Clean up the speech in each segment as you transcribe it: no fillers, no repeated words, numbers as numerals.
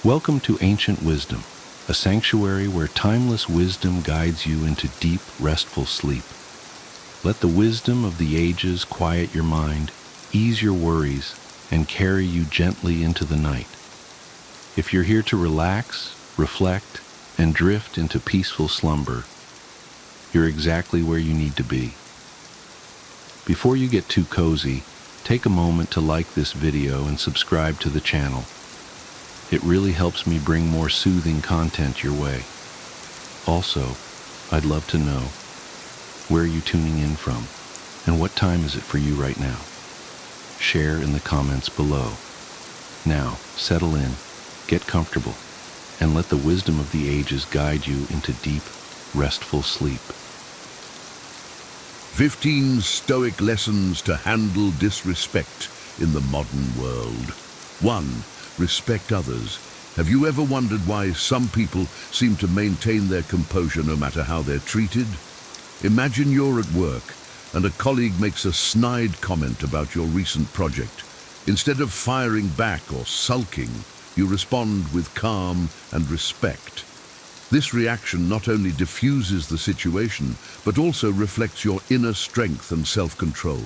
Welcome to Ancient Wisdom, a sanctuary where timeless wisdom guides you into deep, restful sleep. Let the wisdom of the ages quiet your mind, ease your worries, and carry you gently into the night. If you're here to relax, reflect, and drift into peaceful slumber, you're exactly where you need to be. Before you get too cozy, take a moment to like this video and subscribe to the channel. It really helps me bring more soothing content your way. Also, I'd love to know, where are you tuning in from, and what time is it for you right now? Share in the comments below. Now, settle in, get comfortable, and let the wisdom of the ages guide you into deep, restful sleep. 15 Stoic lessons to handle disrespect in the modern world. 1. Respect others. Have you ever wondered why some people seem to maintain their composure no matter how they're treated? Imagine you're at work and a colleague makes a snide comment about your recent project. Instead of firing back or sulking, you respond with calm and respect. This reaction not only diffuses the situation, but also reflects your inner strength and self-control.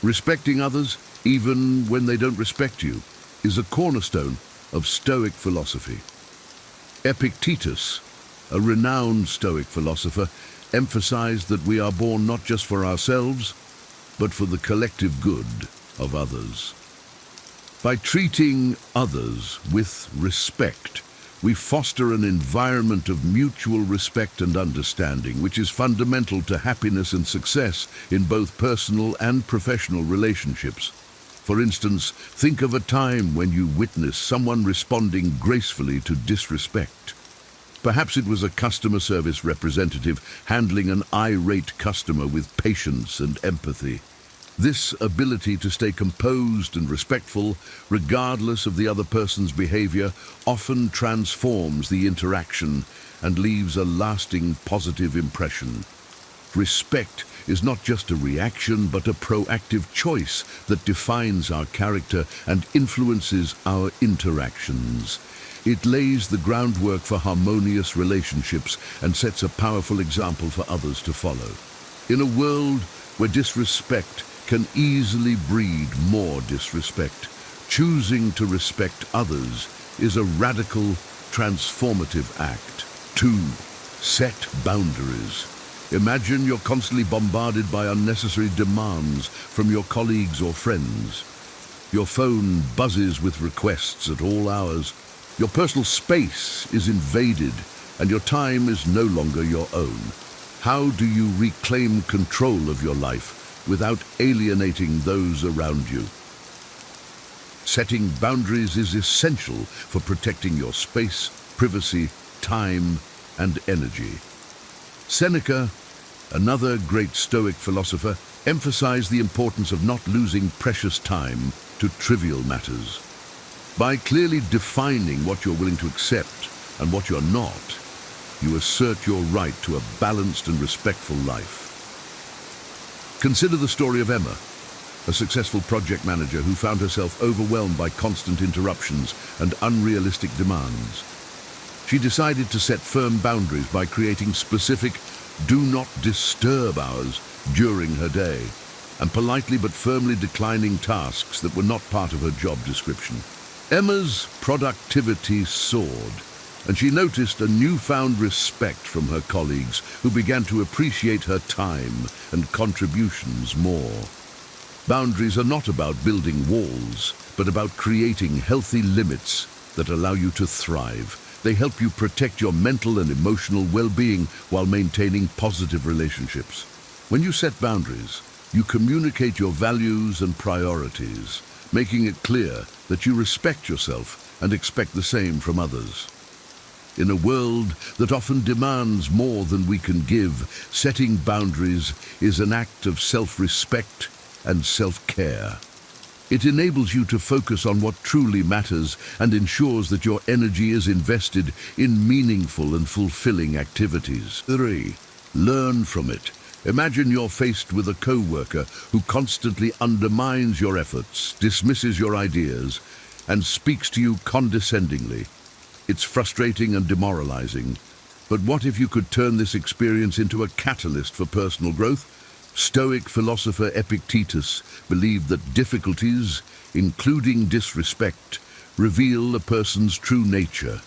Respecting others, even when they don't respect you, is a cornerstone of Stoic philosophy. Epictetus, a renowned Stoic philosopher, emphasized that we are born not just for ourselves, but for the collective good of others. By treating others with respect, we foster an environment of mutual respect and understanding, which is fundamental to happiness and success in both personal and professional relationships. For instance, think of a time when you witnessed someone responding gracefully to disrespect. Perhaps it was a customer service representative handling an irate customer with patience and empathy. This ability to stay composed and respectful, regardless of the other person's behavior, often transforms the interaction and leaves a lasting positive impression. Respect is not just a reaction, but a proactive choice that defines our character and influences our interactions. It lays the groundwork for harmonious relationships and sets a powerful example for others to follow. In a world where disrespect can easily breed more disrespect, choosing to respect others is a radical, transformative act. 2. Set boundaries. Imagine you're constantly bombarded by unnecessary demands from your colleagues or friends. Your phone buzzes with requests at all hours. Your personal space is invaded, and your time is no longer your own. How do you reclaim control of your life without alienating those around you? Setting boundaries is essential for protecting your space, privacy, time, and energy. Seneca, another great Stoic philosopher, emphasized the importance of not losing precious time to trivial matters. By clearly defining what you're willing to accept and what you're not, you assert your right to a balanced and respectful life. Consider the story of Emma, a successful project manager who found herself overwhelmed by constant interruptions and unrealistic demands. She decided to set firm boundaries by creating specific do not disturb hours during her day, and politely but firmly declining tasks that were not part of her job description. Emma's productivity soared, and she noticed a newfound respect from her colleagues who began to appreciate her time and contributions more. Boundaries are not about building walls, but about creating healthy limits that allow you to thrive. They help you protect your mental and emotional well-being while maintaining positive relationships. When you set boundaries, you communicate your values and priorities, making it clear that you respect yourself and expect the same from others. In a world that often demands more than we can give, setting boundaries is an act of self-respect and self-care. It enables you to focus on what truly matters and ensures that your energy is invested in meaningful and fulfilling activities. 3. Learn from it. Imagine you're faced with a co-worker who constantly undermines your efforts, dismisses your ideas, and speaks to you condescendingly. It's frustrating and demoralizing. But what if you could turn this experience into a catalyst for personal growth? Stoic philosopher Epictetus believed that difficulties, including disrespect, reveal a person's true nature.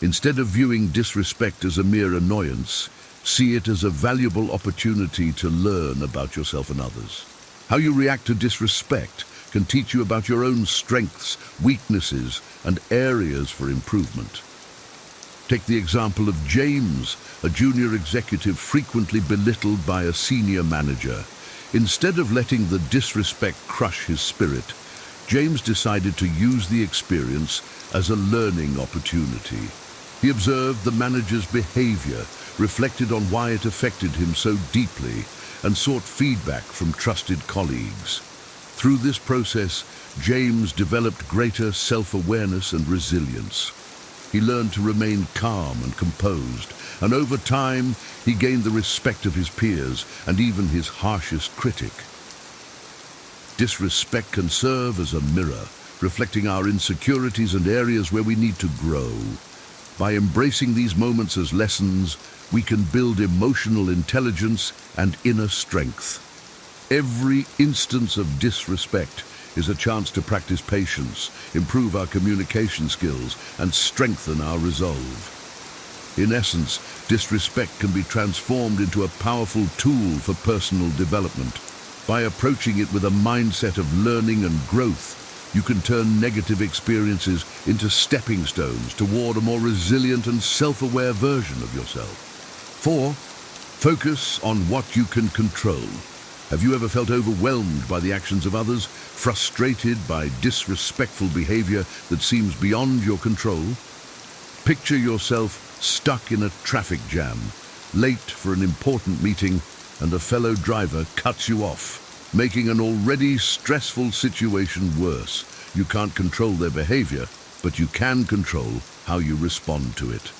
Instead of viewing disrespect as a mere annoyance, see it as a valuable opportunity to learn about yourself and others. How you react to disrespect can teach you about your own strengths, weaknesses, and areas for improvement. Take the example of James, a junior executive frequently belittled by a senior manager. Instead of letting the disrespect crush his spirit, James decided to use the experience as a learning opportunity. He observed the manager's behavior, reflected on why it affected him so deeply, and sought feedback from trusted colleagues. Through this process, James developed greater self-awareness and resilience. He learned to remain calm and composed, and over time, he gained the respect of his peers and even his harshest critic. Disrespect can serve as a mirror, reflecting our insecurities and areas where we need to grow. By embracing these moments as lessons, we can build emotional intelligence and inner strength. Every instance of disrespect is a chance to practice patience, improve our communication skills, and strengthen our resolve. In essence, disrespect can be transformed into a powerful tool for personal development. By approaching it with a mindset of learning and growth, you can turn negative experiences into stepping stones toward a more resilient and self-aware version of yourself. 4. Focus on what you can control. Have you ever felt overwhelmed by the actions of others, frustrated by disrespectful behavior that seems beyond your control? Picture yourself stuck in a traffic jam, late for an important meeting, and a fellow driver cuts you off, making an already stressful situation worse. You can't control their behavior, but you can control how you respond to it.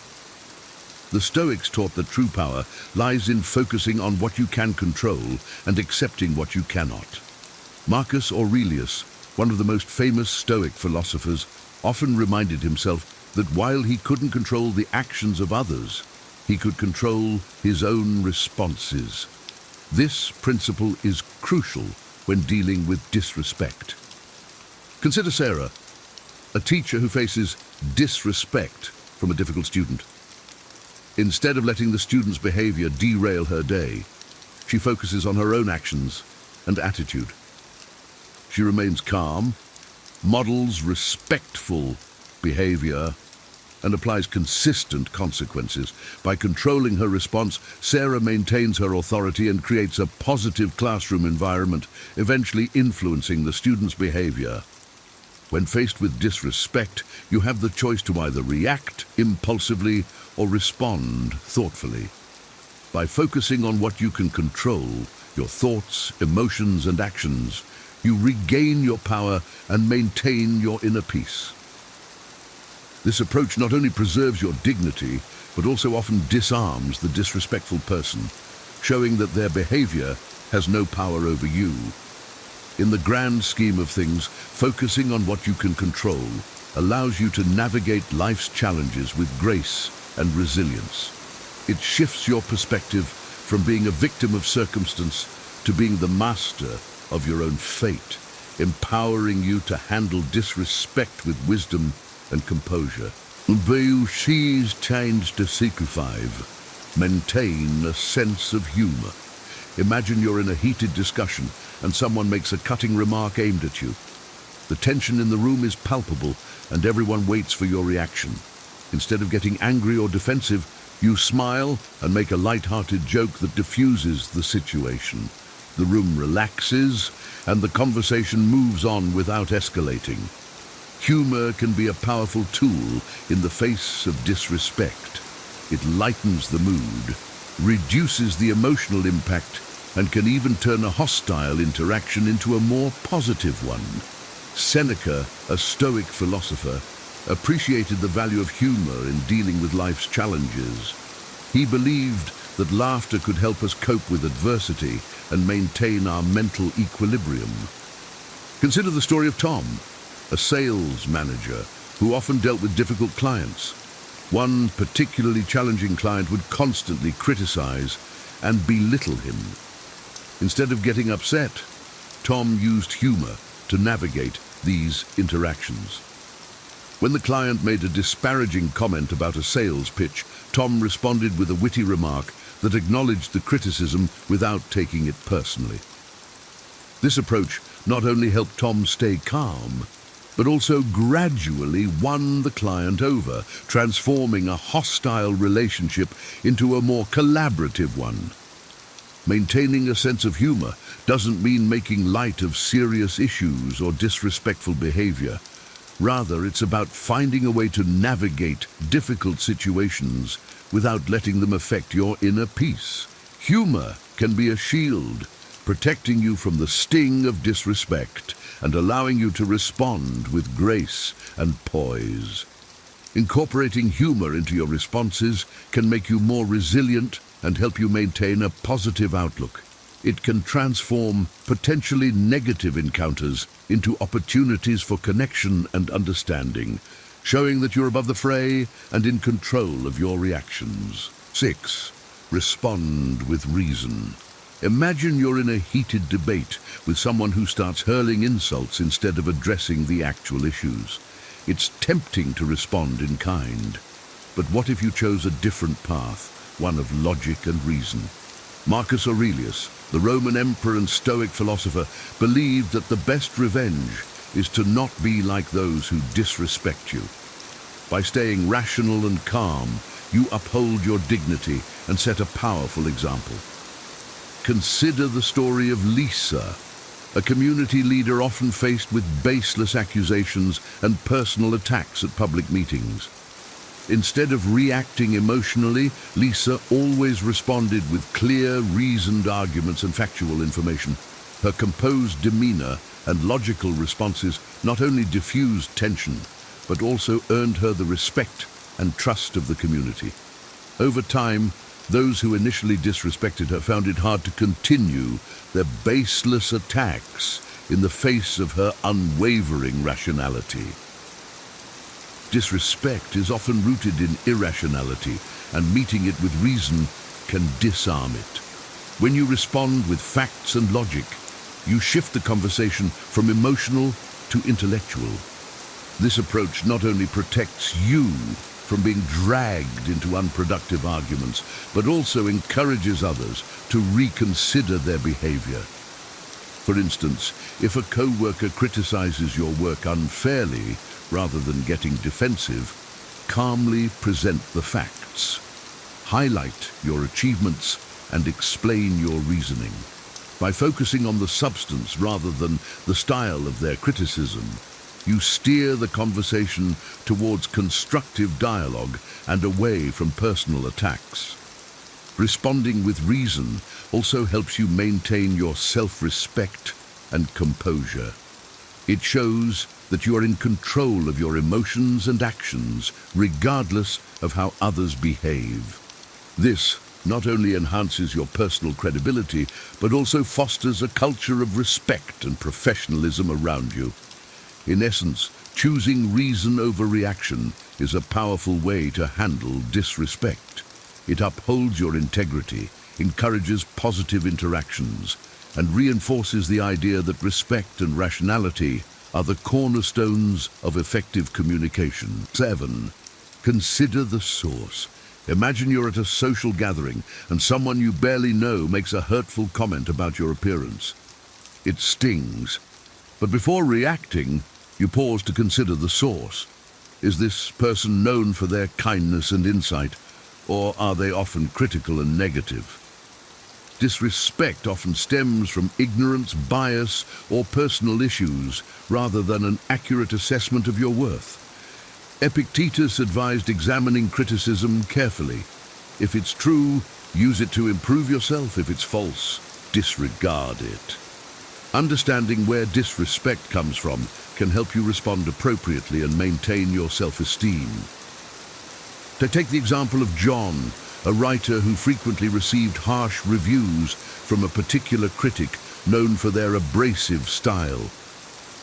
The Stoics taught that true power lies in focusing on what you can control and accepting what you cannot. Marcus Aurelius, one of the most famous Stoic philosophers, often reminded himself that while he couldn't control the actions of others, he could control his own responses. This principle is crucial when dealing with disrespect. Consider Sarah, a teacher who faces disrespect from a difficult student. Instead of letting the student's behavior derail her day, she focuses on her own actions and attitude. She remains calm, models respectful behavior, and applies consistent consequences. By controlling her response, Sarah maintains her authority and creates a positive classroom environment, eventually influencing the student's behavior. When faced with disrespect, you have the choice to either react impulsively or respond thoughtfully. By focusing on what you can control, your thoughts, emotions, and actions, you regain your power and maintain your inner peace. This approach not only preserves your dignity, but also often disarms the disrespectful person, showing that their behavior has no power over you. In the grand scheme of things, focusing on what you can control allows you to navigate life's challenges with grace and resilience. It shifts your perspective from being a victim of circumstance to being the master of your own fate, empowering you to handle disrespect with wisdom and composure. Beushi's changed to CQ5. Maintain a sense of humor. Imagine you're in a heated discussion and someone makes a cutting remark aimed at you. The tension in the room is palpable and everyone waits for your reaction. Instead of getting angry or defensive, you smile and make a light-hearted joke that diffuses the situation. The room relaxes and the conversation moves on without escalating. Humor can be a powerful tool in the face of disrespect. It lightens the mood, reduces the emotional impact, and can even turn a hostile interaction into a more positive one. Seneca, a Stoic philosopher, appreciated the value of humor in dealing with life's challenges. He believed that laughter could help us cope with adversity and maintain our mental equilibrium. Consider the story of Tom, a sales manager who often dealt with difficult clients. One particularly challenging client would constantly criticize and belittle him. Instead of getting upset, Tom used humor to navigate these interactions. When the client made a disparaging comment about a sales pitch, Tom responded with a witty remark that acknowledged the criticism without taking it personally. This approach not only helped Tom stay calm, but also gradually won the client over, transforming a hostile relationship into a more collaborative one. Maintaining a sense of humor doesn't mean making light of serious issues or disrespectful behavior. Rather, it's about finding a way to navigate difficult situations without letting them affect your inner peace. Humor can be a shield, protecting you from the sting of disrespect and allowing you to respond with grace and poise. Incorporating humor into your responses can make you more resilient and help you maintain a positive outlook. It can transform potentially negative encounters into opportunities for connection and understanding, showing that you're above the fray and in control of your reactions. 6. Respond with reason. Imagine you're in a heated debate with someone who starts hurling insults instead of addressing the actual issues. It's tempting to respond in kind. But what if you chose a different path, one of logic and reason? Marcus Aurelius, the Roman emperor and Stoic philosopher, believed that the best revenge is to not be like those who disrespect you. By staying rational and calm, you uphold your dignity and set a powerful example. Consider the story of Lisa, a community leader often faced with baseless accusations and personal attacks at public meetings. Instead of reacting emotionally, Lisa always responded with clear, reasoned arguments and factual information. Her composed demeanor and logical responses not only diffused tension, but also earned her the respect and trust of the community. Over time, those who initially disrespected her found it hard to continue their baseless attacks in the face of her unwavering rationality. Disrespect is often rooted in irrationality, and meeting it with reason can disarm it. When you respond with facts and logic, you shift the conversation from emotional to intellectual. This approach not only protects you from being dragged into unproductive arguments, but also encourages others to reconsider their behavior. For instance, if a co-worker criticizes your work unfairly, rather than getting defensive, calmly present the facts. Highlight your achievements and explain your reasoning. By focusing on the substance rather than the style of their criticism, you steer the conversation towards constructive dialogue and away from personal attacks. Responding with reason also helps you maintain your self-respect and composure. It shows that you are in control of your emotions and actions, regardless of how others behave. This not only enhances your personal credibility, but also fosters a culture of respect and professionalism around you. In essence, choosing reason over reaction is a powerful way to handle disrespect. It upholds your integrity, encourages positive interactions, and reinforces the idea that respect and rationality are the cornerstones of effective communication. 7. Consider the source. Imagine you're at a social gathering and someone you barely know makes a hurtful comment about your appearance. It stings. But before reacting, you pause to consider the source. Is this person known for their kindness and insight, or are they often critical and negative? Disrespect often stems from ignorance, bias, or personal issues, rather than an accurate assessment of your worth. Epictetus advised examining criticism carefully. If it's true, use it to improve yourself. If it's false, disregard it. Understanding where disrespect comes from can help you respond appropriately and maintain your self-esteem. To take the example of John, a writer who frequently received harsh reviews from a particular critic known for their abrasive style.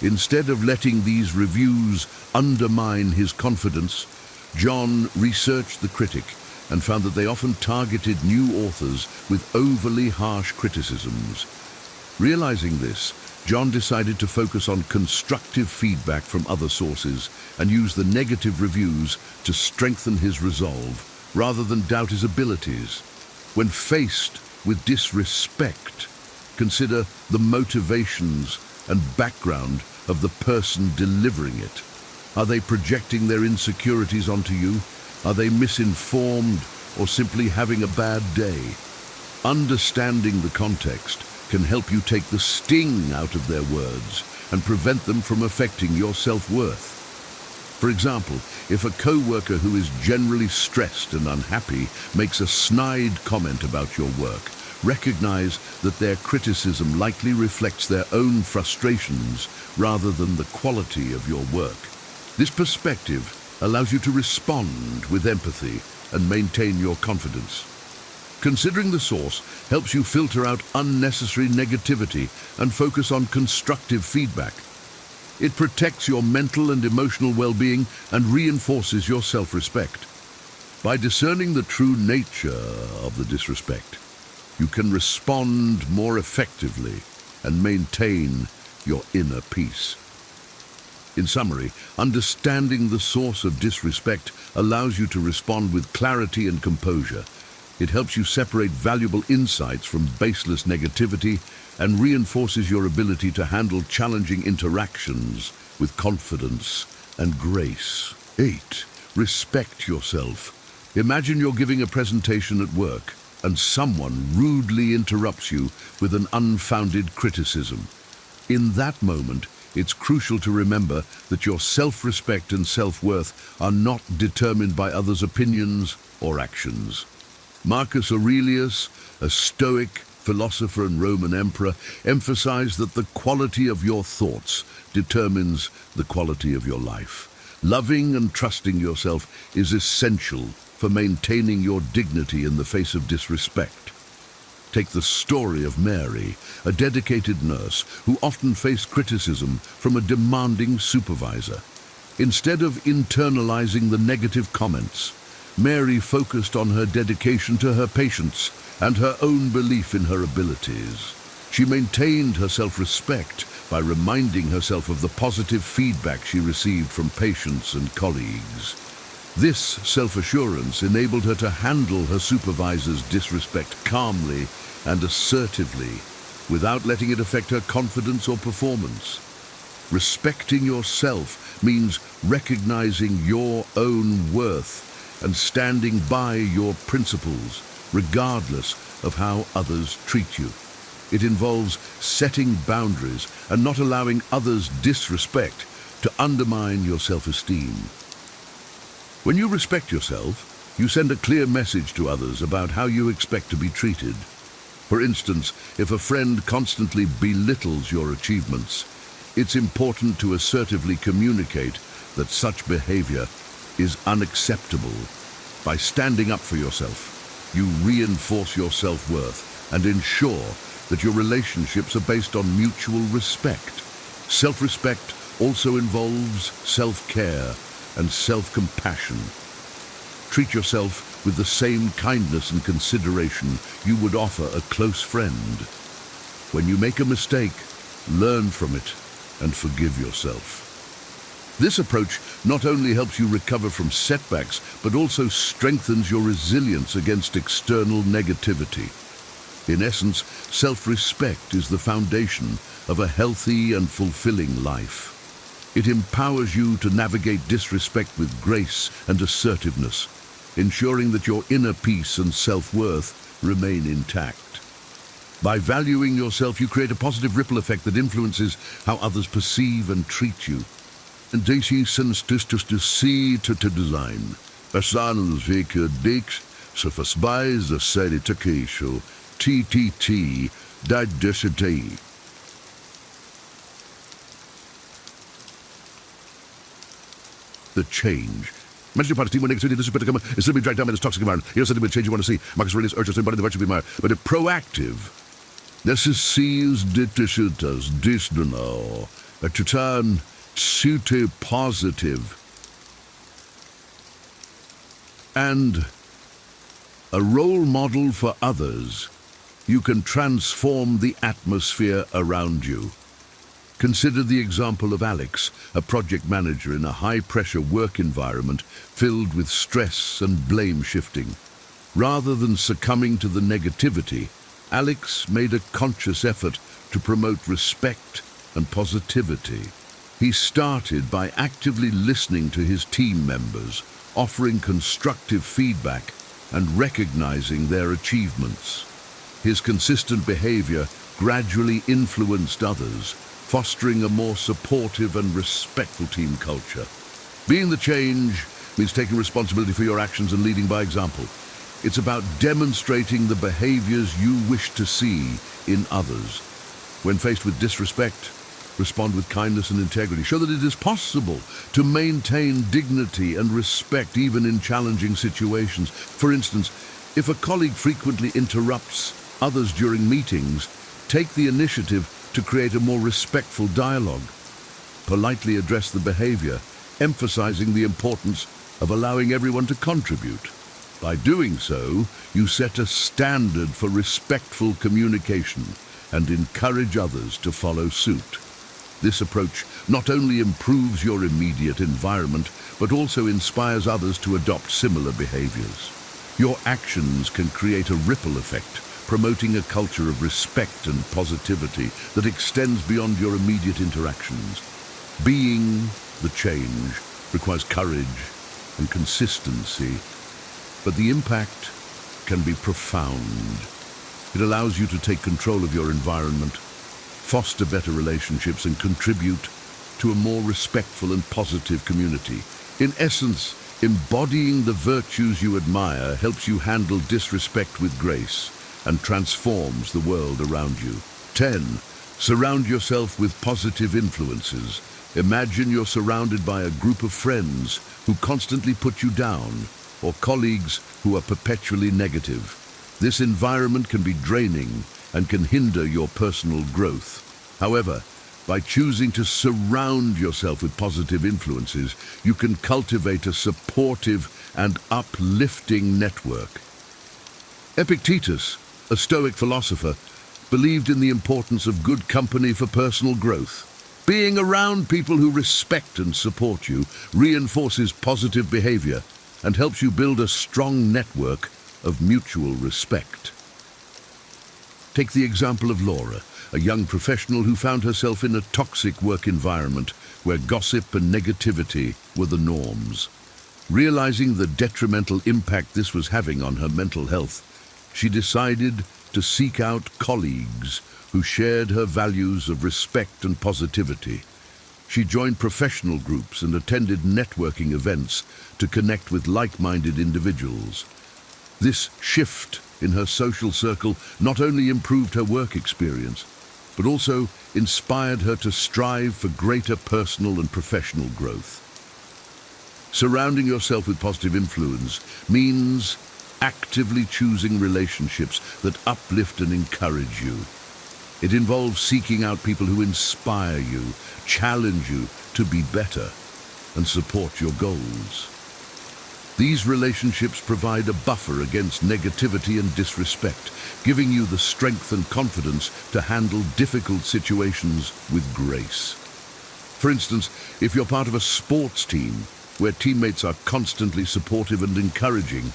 Instead of letting these reviews undermine his confidence, John researched the critic and found that they often targeted new authors with overly harsh criticisms. Realizing this, John decided to focus on constructive feedback from other sources and use the negative reviews to strengthen his resolve rather than doubt his abilities. When faced with disrespect, consider the motivations and background of the person delivering it. Are they projecting their insecurities onto you? Are they misinformed or simply having a bad day? Understanding the context can help you take the sting out of their words and prevent them from affecting your self-worth. For example, if a co-worker who is generally stressed and unhappy makes a snide comment about your work, recognize that their criticism likely reflects their own frustrations rather than the quality of your work. This perspective allows you to respond with empathy and maintain your confidence. Considering the source helps you filter out unnecessary negativity and focus on constructive feedback. It protects your mental and emotional well-being and reinforces your self-respect. By discerning the true nature of the disrespect, you can respond more effectively and maintain your inner peace. In summary, understanding the source of disrespect allows you to respond with clarity and composure. It helps you separate valuable insights from baseless negativity and reinforces your ability to handle challenging interactions with confidence and grace. 8. Respect yourself. Imagine you're giving a presentation at work and someone rudely interrupts you with an unfounded criticism. In that moment, it's crucial to remember that your self-respect and self-worth are not determined by others' opinions or actions. Marcus Aurelius, a Stoic philosopher and Roman emperor, emphasized that the quality of your thoughts determines the quality of your life. Loving and trusting yourself is essential for maintaining your dignity in the face of disrespect. Take the story of Mary, a dedicated nurse who often faced criticism from a demanding supervisor. Instead of internalizing the negative comments, Mary focused on her dedication to her patients and her own belief in her abilities. She maintained her self-respect by reminding herself of the positive feedback she received from patients and colleagues. This self-assurance enabled her to handle her supervisor's disrespect calmly and assertively, without letting it affect her confidence or performance. Respecting yourself means recognizing your own worth and standing by your principles, regardless of how others treat you. It involves setting boundaries and not allowing others' disrespect to undermine your self-esteem. When you respect yourself, you send a clear message to others about how you expect to be treated. For instance, if a friend constantly belittles your achievements, it's important to assertively communicate that such behavior is unacceptable. By standing up for yourself, you reinforce your self-worth and ensure that your relationships are based on mutual respect. Self-respect also involves self-care and self-compassion. Treat yourself with the same kindness and consideration you would offer a close friend. When you make a mistake, learn from it and forgive yourself. This approach not only helps you recover from setbacks, but also strengthens your resilience against external negativity. In essence, self-respect is the foundation of a healthy and fulfilling life. It empowers you to navigate disrespect with grace and assertiveness, ensuring that your inner peace and self-worth remain intact. By valuing yourself, you create a positive ripple effect that influences how others perceive and treat you. En deze sinds dus de sea te design. Er staan zeker diks, ze versbij ze sede te keisho, TTT, dat desete. The change. Imagine part of team when negativity this is better come is simply dragged down by this toxic environment. Here's something with change you want to see. Marcus Aurelius urges everybody the virtue be admired, but a proactive. This is sees dit is dis now. to turn to positive and a role model for others, you can transform the atmosphere around you. Consider the example of Alex, a project manager in a high-pressure work environment filled with stress and blame shifting. Rather than succumbing to the negativity, Alex made a conscious effort to promote respect and positivity. He started by actively listening to his team members, offering constructive feedback and recognizing their achievements. His consistent behavior gradually influenced others, fostering a more supportive and respectful team culture. Being the change means taking responsibility for your actions and leading by example. It's about demonstrating the behaviors you wish to see in others. When faced with disrespect, respond with kindness and integrity. Show that it is possible to maintain dignity and respect even in challenging situations. For instance, if a colleague frequently interrupts others during meetings, take the initiative to create a more respectful dialogue. Politely address the behavior, emphasizing the importance of allowing everyone to contribute. By doing so, you set a standard for respectful communication and encourage others to follow suit. This approach not only improves your immediate environment, but also inspires others to adopt similar behaviors. Your actions can create a ripple effect, promoting a culture of respect and positivity that extends beyond your immediate interactions. Being the change requires courage and consistency, but the impact can be profound. It allows you to take control of your environment, foster better relationships, and contribute to a more respectful and positive community. In essence, embodying the virtues you admire helps you handle disrespect with grace and transforms the world around you. 10. Surround yourself with positive influences. Imagine you're surrounded by a group of friends who constantly put you down, or colleagues who are perpetually negative. This environment can be draining and can hinder your personal growth. However, by choosing to surround yourself with positive influences, you can cultivate a supportive and uplifting network. Epictetus, a Stoic philosopher, believed in the importance of good company for personal growth. Being around people who respect and support you reinforces positive behavior and helps you build a strong network of mutual respect. Take the example of Laura, a young professional who found herself in a toxic work environment where gossip and negativity were the norms. Realizing the detrimental impact this was having on her mental health, she decided to seek out colleagues who shared her values of respect and positivity. She joined professional groups and attended networking events to connect with like-minded individuals. This shift in her social circle not only improved her work experience, but also inspired her to strive for greater personal and professional growth. Surrounding yourself with positive influence means actively choosing relationships that uplift and encourage you. It involves seeking out people who inspire you, challenge you to be better, and support your goals. These relationships provide a buffer against negativity and disrespect, giving you the strength and confidence to handle difficult situations with grace. For instance, if you're part of a sports team where teammates are constantly supportive and encouraging,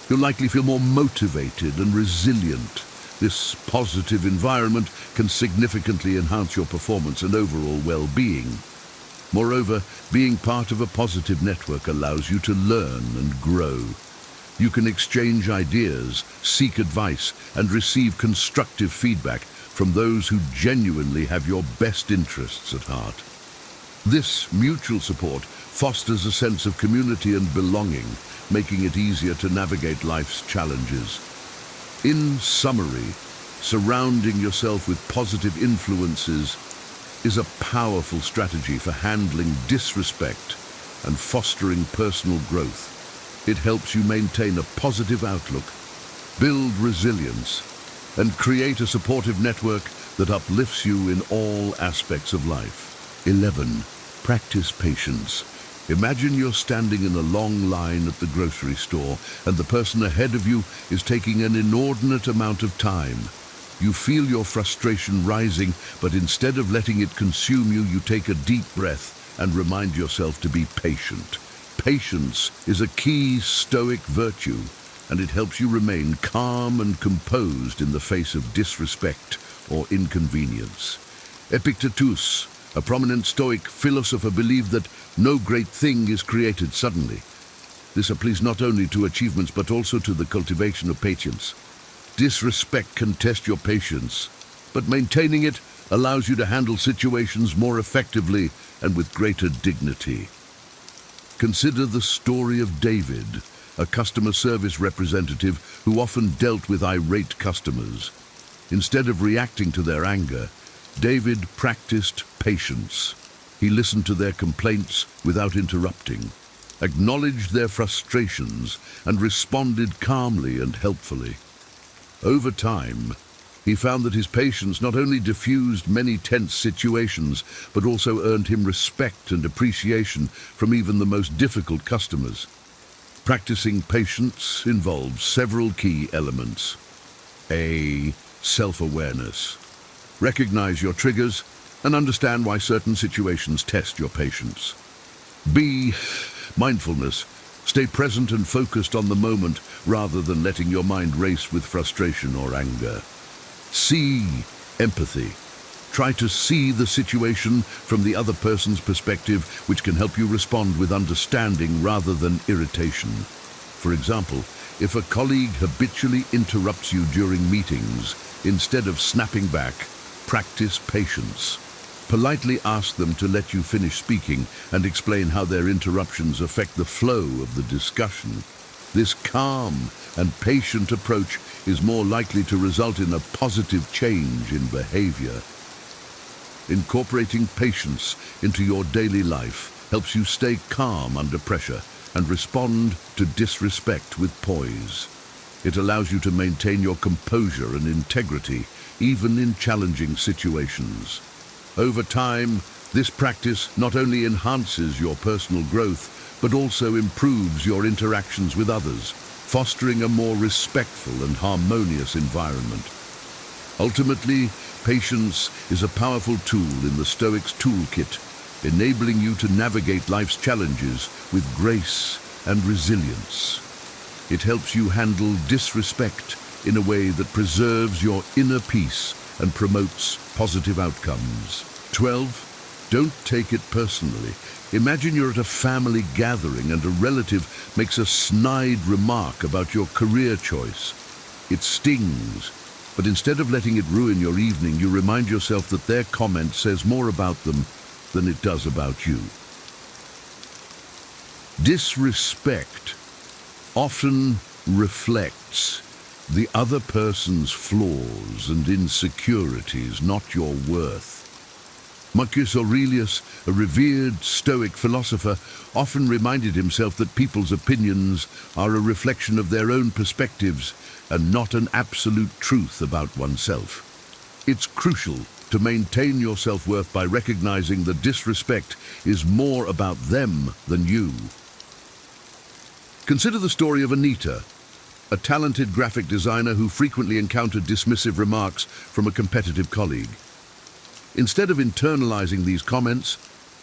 you'll likely feel more motivated and resilient. This positive environment can significantly enhance your performance and overall well-being. Moreover, being part of a positive network allows you to learn and grow. You can exchange ideas, seek advice, and receive constructive feedback from those who genuinely have your best interests at heart. This mutual support fosters a sense of community and belonging, making it easier to navigate life's challenges. In summary, surrounding yourself with positive influences is a powerful strategy for handling disrespect and fostering personal growth. It helps you maintain a positive outlook, build resilience, and create a supportive network that uplifts you in all aspects of life. 11. Practice patience. Imagine you're standing in a long line at the grocery store and the person ahead of you is taking an inordinate amount of time. You feel your frustration rising, but instead of letting it consume you, you take a deep breath and remind yourself to be patient. Patience is a key Stoic virtue, and it helps you remain calm and composed in the face of disrespect or inconvenience. Epictetus, a prominent Stoic philosopher, believed that no great thing is created suddenly. This applies not only to achievements but also to the cultivation of patience. Disrespect can test your patience, but maintaining it allows you to handle situations more effectively and with greater dignity. Consider the story of David, a customer service representative who often dealt with irate customers. Instead of reacting to their anger, David practiced patience. He listened to their complaints without interrupting, acknowledged their frustrations, and responded calmly and helpfully. Over time, he found that his patience not only diffused many tense situations, but also earned him respect and appreciation from even the most difficult customers. Practicing patience involves several key elements. A. Self-awareness. Recognize your triggers and understand why certain situations test your patience. B. Mindfulness. Stay present and focused on the moment rather than letting your mind race with frustration or anger. C. Empathy. Try to see the situation from the other person's perspective, which can help you respond with understanding rather than irritation. For example, if a colleague habitually interrupts you during meetings, instead of snapping back, practice patience. Politely ask them to let you finish speaking and explain how their interruptions affect the flow of the discussion. This calm and patient approach is more likely to result in a positive change in behavior. Incorporating patience into your daily life helps you stay calm under pressure and respond to disrespect with poise. It allows you to maintain your composure and integrity even in challenging situations. Over time, this practice not only enhances your personal growth, but also improves your interactions with others, fostering a more respectful and harmonious environment. Ultimately, patience is a powerful tool in the Stoics' toolkit, enabling you to navigate life's challenges with grace and resilience. It helps you handle disrespect in a way that preserves your inner peace and promotes positive outcomes. 12. Don't take it personally. Imagine you're at a family gathering and a relative makes a snide remark about your career choice. It stings, but instead of letting it ruin your evening, you remind yourself that their comment says more about them than it does about you. Disrespect often reflects the other person's flaws and insecurities, not your worth. Marcus Aurelius, a revered Stoic philosopher, often reminded himself that people's opinions are a reflection of their own perspectives and not an absolute truth about oneself. It's crucial to maintain your self-worth by recognizing that disrespect is more about them than you. Consider the story of Anita, a talented graphic designer who frequently encountered dismissive remarks from a competitive colleague. Instead of internalizing these comments,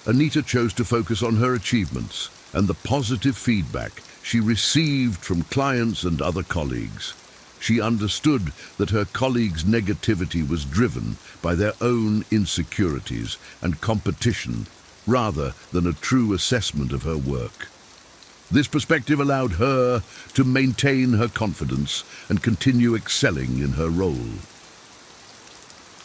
Anita chose to focus on her achievements and the positive feedback she received from clients and other colleagues. She understood that her colleagues' negativity was driven by their own insecurities and competition rather than a true assessment of her work. This perspective allowed her to maintain her confidence and continue excelling in her role.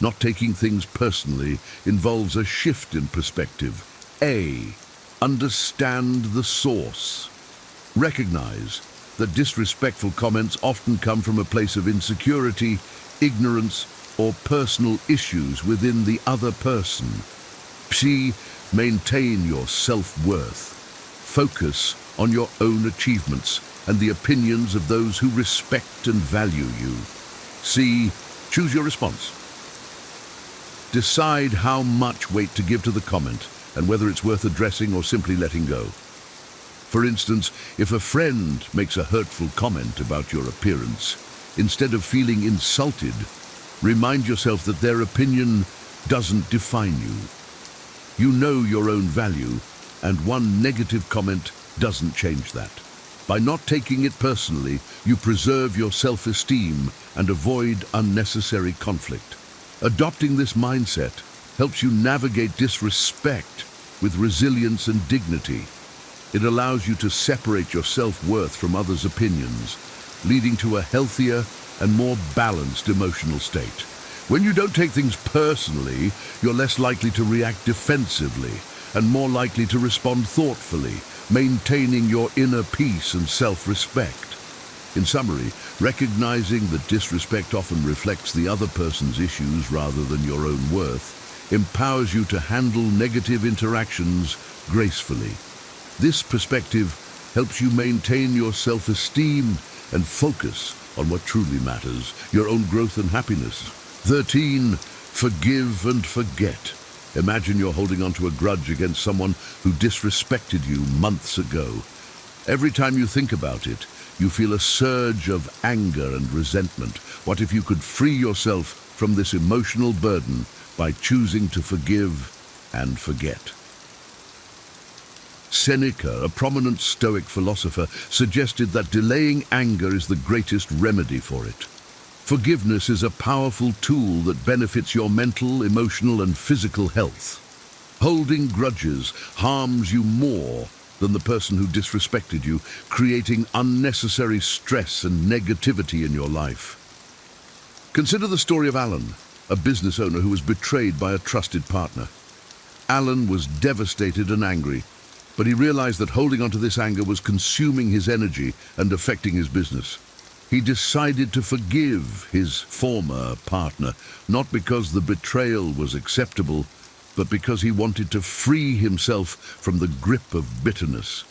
Not taking things personally involves a shift in perspective. A. Understand the source. Recognize that disrespectful comments often come from a place of insecurity, ignorance, or personal issues within the other person. C. Maintain your self-worth. Focus on your own achievements and the opinions of those who respect and value you. C. Choose your response. Decide how much weight to give to the comment and whether it's worth addressing or simply letting go. For instance, if a friend makes a hurtful comment about your appearance, instead of feeling insulted, remind yourself that their opinion doesn't define you. You know your own value, and one negative comment doesn't change that. By not taking it personally, you preserve your self-esteem and avoid unnecessary conflict. Adopting this mindset helps you navigate disrespect with resilience and dignity. It allows you to separate your self-worth from others' opinions, leading to a healthier and more balanced emotional state. When you don't take things personally, you're less likely to react defensively and more likely to respond thoughtfully, maintaining your inner peace and self-respect. In summary, recognizing that disrespect often reflects the other person's issues rather than your own worth empowers you to handle negative interactions gracefully. This perspective helps you maintain your self-esteem and focus on what truly matters, your own growth and happiness. 13. Forgive and forget. Imagine you're holding on to a grudge against someone who disrespected you months ago. Every time you think about it, you feel a surge of anger and resentment. What if you could free yourself from this emotional burden by choosing to forgive and forget? Seneca, a prominent Stoic philosopher, suggested that delaying anger is the greatest remedy for it. Forgiveness is a powerful tool that benefits your mental, emotional, and physical health. Holding grudges harms you more than the person who disrespected you, creating unnecessary stress and negativity in your life. Consider the story of Alan, a business owner who was betrayed by a trusted partner. Alan was devastated and angry, but he realized that holding onto this anger was consuming his energy and affecting his business. He decided to forgive his former partner, not because the betrayal was acceptable, but because he wanted to free himself from the grip of bitterness.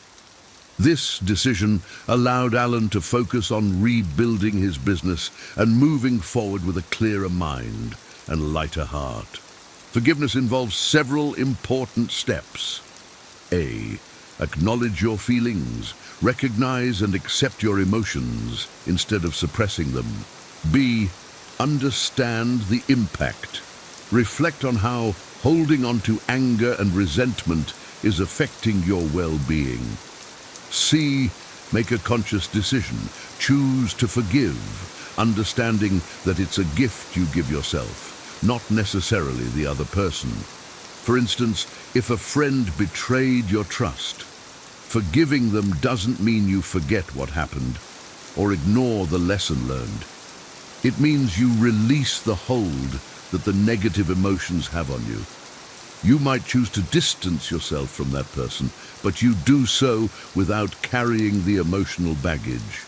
This decision allowed Alan to focus on rebuilding his business and moving forward with a clearer mind and lighter heart. Forgiveness involves several important steps. A. Acknowledge your feelings. Recognize and accept your emotions instead of suppressing them. B. Understand the impact. Reflect on how holding on to anger and resentment is affecting your well-being. C. Make a conscious decision. Choose to forgive, understanding that it's a gift you give yourself, not necessarily the other person. For instance, if a friend betrayed your trust, forgiving them doesn't mean you forget what happened or ignore the lesson learned. It means you release the hold that the negative emotions have on you. You might choose to distance yourself from that person, but you do so without carrying the emotional baggage.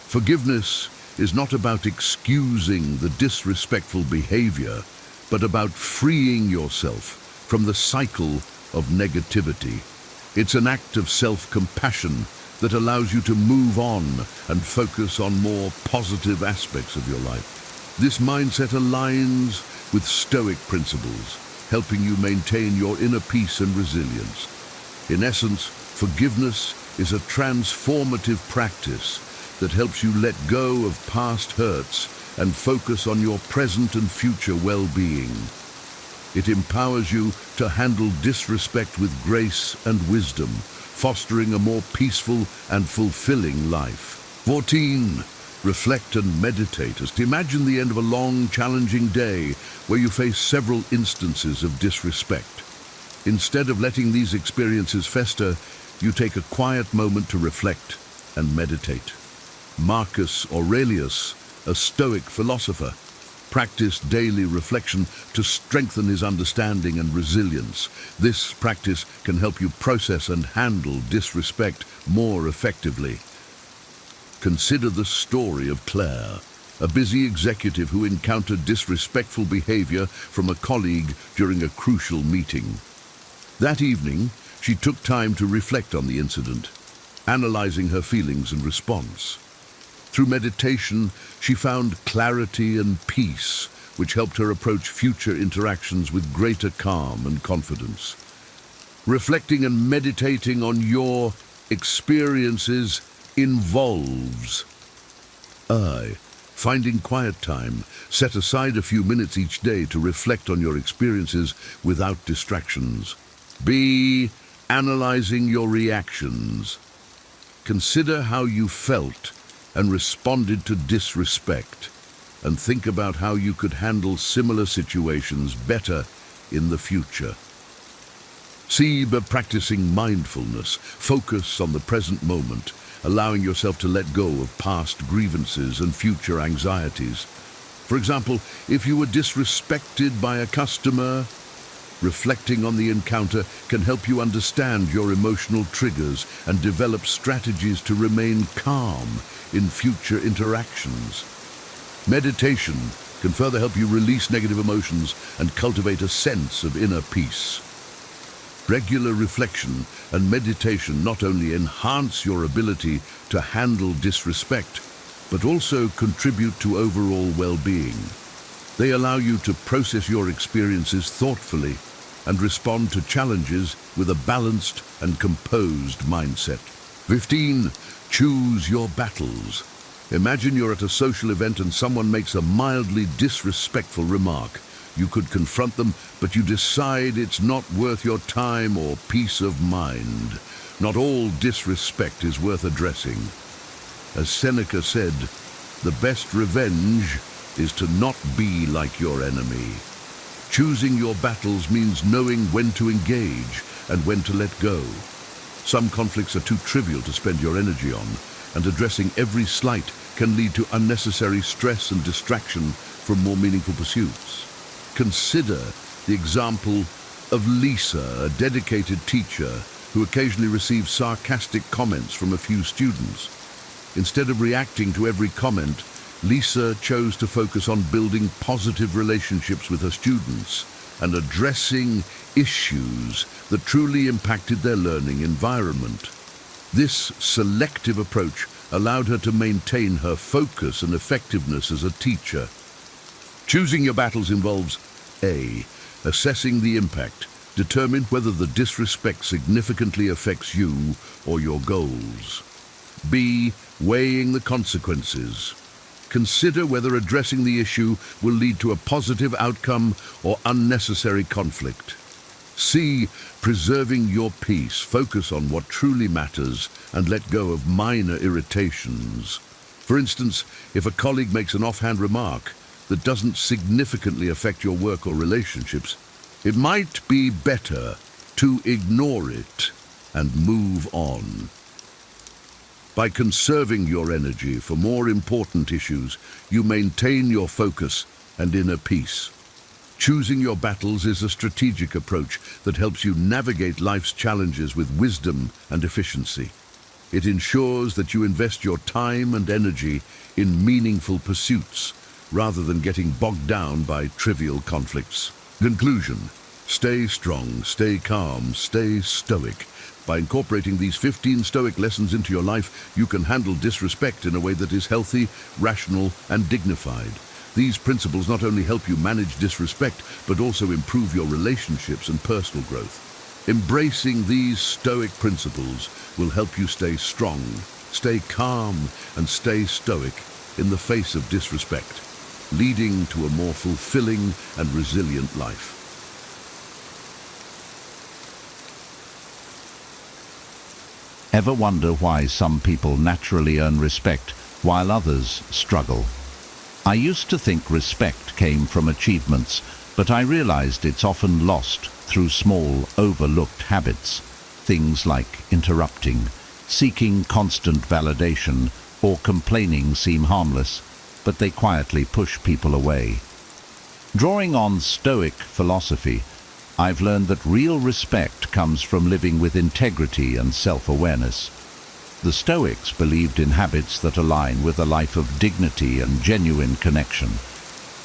Forgiveness is not about excusing the disrespectful behavior, but about freeing yourself from the cycle of negativity. It's an act of self-compassion that allows you to move on and focus on more positive aspects of your life. This mindset aligns with Stoic principles, helping you maintain your inner peace and resilience. In essence, forgiveness is a transformative practice that helps you let go of past hurts and focus on your present and future well-being. It empowers you to handle disrespect with grace and wisdom, fostering a more peaceful and fulfilling life. 14. Reflect and meditate. Imagine the end of a long, challenging day where you face several instances of disrespect. Instead of letting these experiences fester, you take a quiet moment to reflect and meditate. Marcus Aurelius, a Stoic philosopher, practiced daily reflection to strengthen his understanding and resilience. This practice can help you process and handle disrespect more effectively. Consider the story of Claire, a busy executive who encountered disrespectful behavior from a colleague during a crucial meeting. That evening, she took time to reflect on the incident, analyzing her feelings and response. Through meditation, she found clarity and peace, which helped her approach future interactions with greater calm and confidence. Reflecting and meditating on your experiences involves finding quiet time. Set aside a few minutes each day to reflect on your experiences without distractions. B. Analyzing your reactions. Consider how you felt and responded to disrespect, and think about how you could handle similar situations better in the future. C. By practicing mindfulness, focus on the present moment, allowing yourself to let go of past grievances and future anxieties. For example, if you were disrespected by a customer, reflecting on the encounter can help you understand your emotional triggers and develop strategies to remain calm in future interactions. Meditation can further help you release negative emotions and cultivate a sense of inner peace. Regular reflection and meditation not only enhance your ability to handle disrespect, but also contribute to overall well-being. They allow you to process your experiences thoughtfully and respond to challenges with a balanced and composed mindset. 15. Choose your battles. Imagine you're at a social event and someone makes a mildly disrespectful remark. You could confront them, but you decide it's not worth your time or peace of mind. Not all disrespect is worth addressing. As Seneca said, the best revenge is to not be like your enemy. Choosing your battles means knowing when to engage and when to let go. Some conflicts are too trivial to spend your energy on, and addressing every slight can lead to unnecessary stress and distraction from more meaningful pursuits. Consider the example of Lisa, a dedicated teacher who occasionally receives sarcastic comments from a few students. Instead of reacting to every comment, Lisa chose to focus on building positive relationships with her students and addressing issues that truly impacted their learning environment. This selective approach allowed her to maintain her focus and effectiveness as a teacher. Choosing your battles involves A. Assessing the impact. Determine whether the disrespect significantly affects you or your goals. B. Weighing the consequences. Consider whether addressing the issue will lead to a positive outcome or unnecessary conflict. C. Preserving your peace. Focus on what truly matters and let go of minor irritations. For instance, if a colleague makes an offhand remark that doesn't significantly affect your work or relationships, it might be better to ignore it and move on. By conserving your energy for more important issues, you maintain your focus and inner peace. Choosing your battles is a strategic approach that helps you navigate life's challenges with wisdom and efficiency. It ensures that you invest your time and energy in meaningful pursuits, rather than getting bogged down by trivial conflicts. Conclusion: stay strong, stay calm, stay stoic. By incorporating these 15 Stoic lessons into your life, you can handle disrespect in a way that is healthy, rational, and dignified. These principles not only help you manage disrespect, but also improve your relationships and personal growth. Embracing these Stoic principles will help you stay strong, stay calm, and stay stoic in the face of disrespect, leading to a more fulfilling and resilient life. Ever wonder why some people naturally earn respect while others struggle? I used to think respect came from achievements, but I realized it's often lost through small, overlooked habits. Things like interrupting, seeking constant validation, or complaining seem harmless, but they quietly push people away. Drawing on Stoic philosophy, I've learned that real respect comes from living with integrity and self-awareness. The Stoics believed in habits that align with a life of dignity and genuine connection.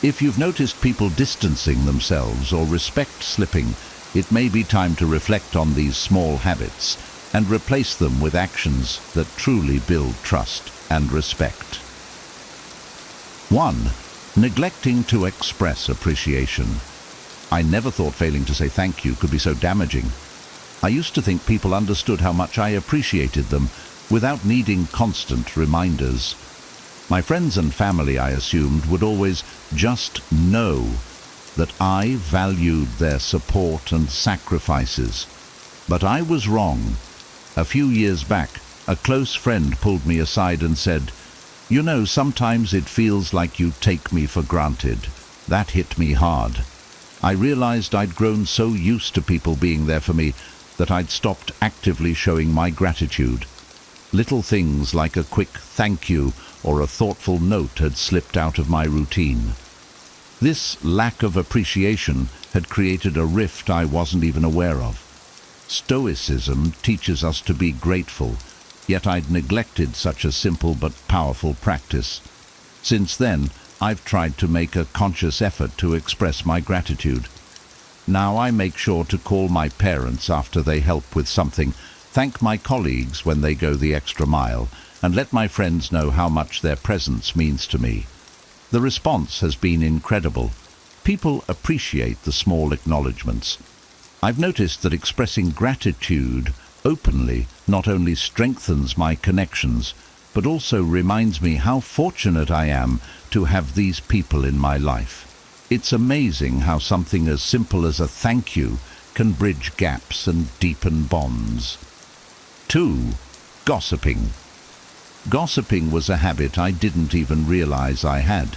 If you've noticed people distancing themselves or respect slipping, it may be time to reflect on these small habits and replace them with actions that truly build trust and respect. 1. Neglecting to express appreciation. I never thought failing to say thank you could be so damaging. I used to think people understood how much I appreciated them without needing constant reminders. My friends and family, I assumed, would always just know that I valued their support and sacrifices. But I was wrong. A few years back, a close friend pulled me aside and said, "You know, sometimes it feels like you take me for granted." That hit me hard. I realized I'd grown so used to people being there for me that I'd stopped actively showing my gratitude. Little things like a quick thank you or a thoughtful note had slipped out of my routine. This lack of appreciation had created a rift I wasn't even aware of. Stoicism teaches us to be grateful, yet I'd neglected such a simple but powerful practice. Since then, I've tried to make a conscious effort to express my gratitude. Now I make sure to call my parents after they help with something, thank my colleagues when they go the extra mile, and let my friends know how much their presence means to me. The response has been incredible. People appreciate the small acknowledgements. I've noticed that expressing gratitude openly not only strengthens my connections, but also reminds me how fortunate I am to have these people in my life. It's amazing how something as simple as a thank you can bridge gaps and deepen bonds. 2. Gossiping. Gossiping was a habit I didn't even realize I had.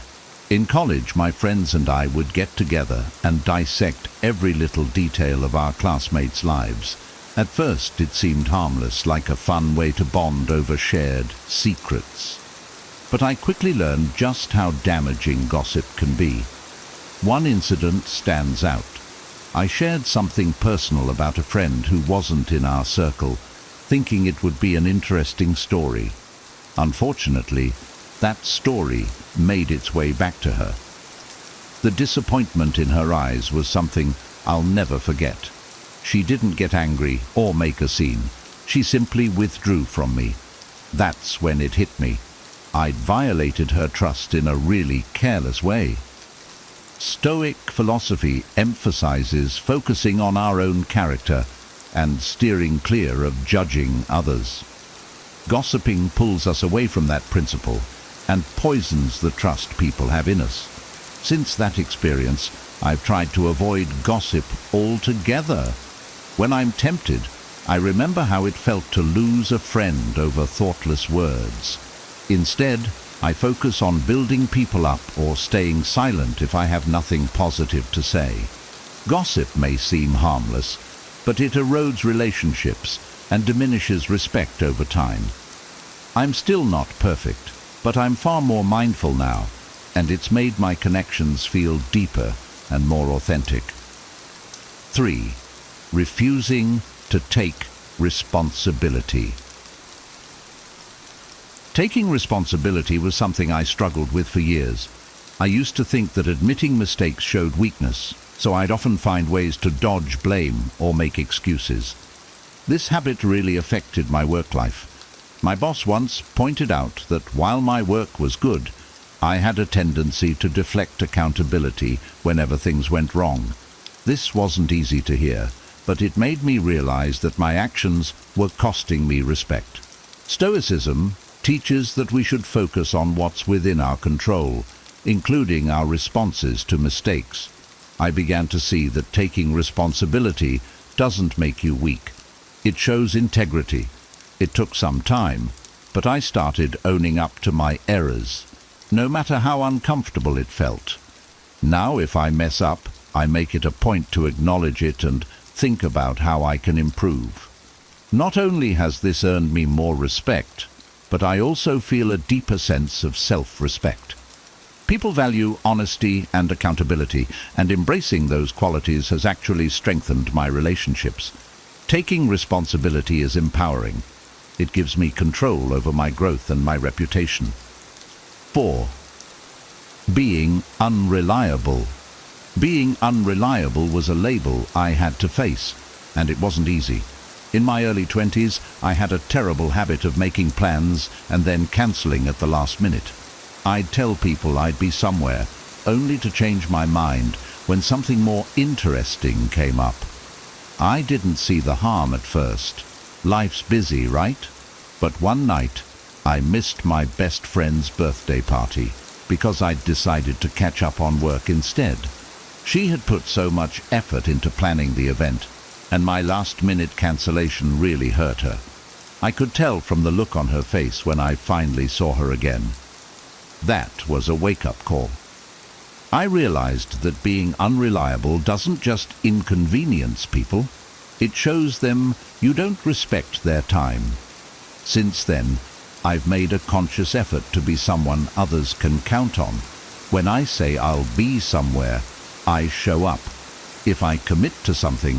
In college, my friends and I would get together and dissect every little detail of our classmates' lives. At first, it seemed harmless, like a fun way to bond over shared secrets. But I quickly learned just how damaging gossip can be. One incident stands out. I shared something personal about a friend who wasn't in our circle, thinking it would be an interesting story. Unfortunately, that story made its way back to her. The disappointment in her eyes was something I'll never forget. She didn't get angry or make a scene. She simply withdrew from me. That's when it hit me. I'd violated her trust in a really careless way. Stoic philosophy emphasizes focusing on our own character and steering clear of judging others. Gossiping pulls us away from that principle and poisons the trust people have in us. Since that experience, I've tried to avoid gossip altogether. When I'm tempted, I remember how it felt to lose a friend over thoughtless words. Instead, I focus on building people up or staying silent if I have nothing positive to say. Gossip may seem harmless, but it erodes relationships and diminishes respect over time. I'm still not perfect, but I'm far more mindful now, and it's made my connections feel deeper and more authentic. 3. Refusing to take responsibility. Taking responsibility was something I struggled with for years. I used to think that admitting mistakes showed weakness, so I'd often find ways to dodge blame or make excuses. This habit really affected my work life. My boss once pointed out that while my work was good, I had a tendency to deflect accountability whenever things went wrong. This wasn't easy to hear, but it made me realize that my actions were costing me respect. Stoicism teaches that we should focus on what's within our control, including our responses to mistakes. I began to see that taking responsibility doesn't make you weak. It shows integrity. It took some time, but I started owning up to my errors, no matter how uncomfortable it felt. Now, if I mess up, I make it a point to acknowledge it and think about how I can improve. Not only has this earned me more respect, but I also feel a deeper sense of self-respect. People value honesty and accountability, and embracing those qualities has actually strengthened my relationships. Taking responsibility is empowering. It gives me control over my growth and my reputation. 4. Being unreliable. Being unreliable was a label I had to face, and it wasn't easy. In my early 20s, I had a terrible habit of making plans and then cancelling at the last minute. I'd tell people I'd be somewhere, only to change my mind when something more interesting came up. I didn't see the harm at first. Life's busy, right? But one night, I missed my best friend's birthday party because I'd decided to catch up on work instead. She had put so much effort into planning the event, and my last-minute cancellation really hurt her. I could tell from the look on her face when I finally saw her again. That was a wake-up call. I realized that being unreliable doesn't just inconvenience people, it shows them you don't respect their time. Since then, I've made a conscious effort to be someone others can count on. When I say I'll be somewhere, I show up. If I commit to something,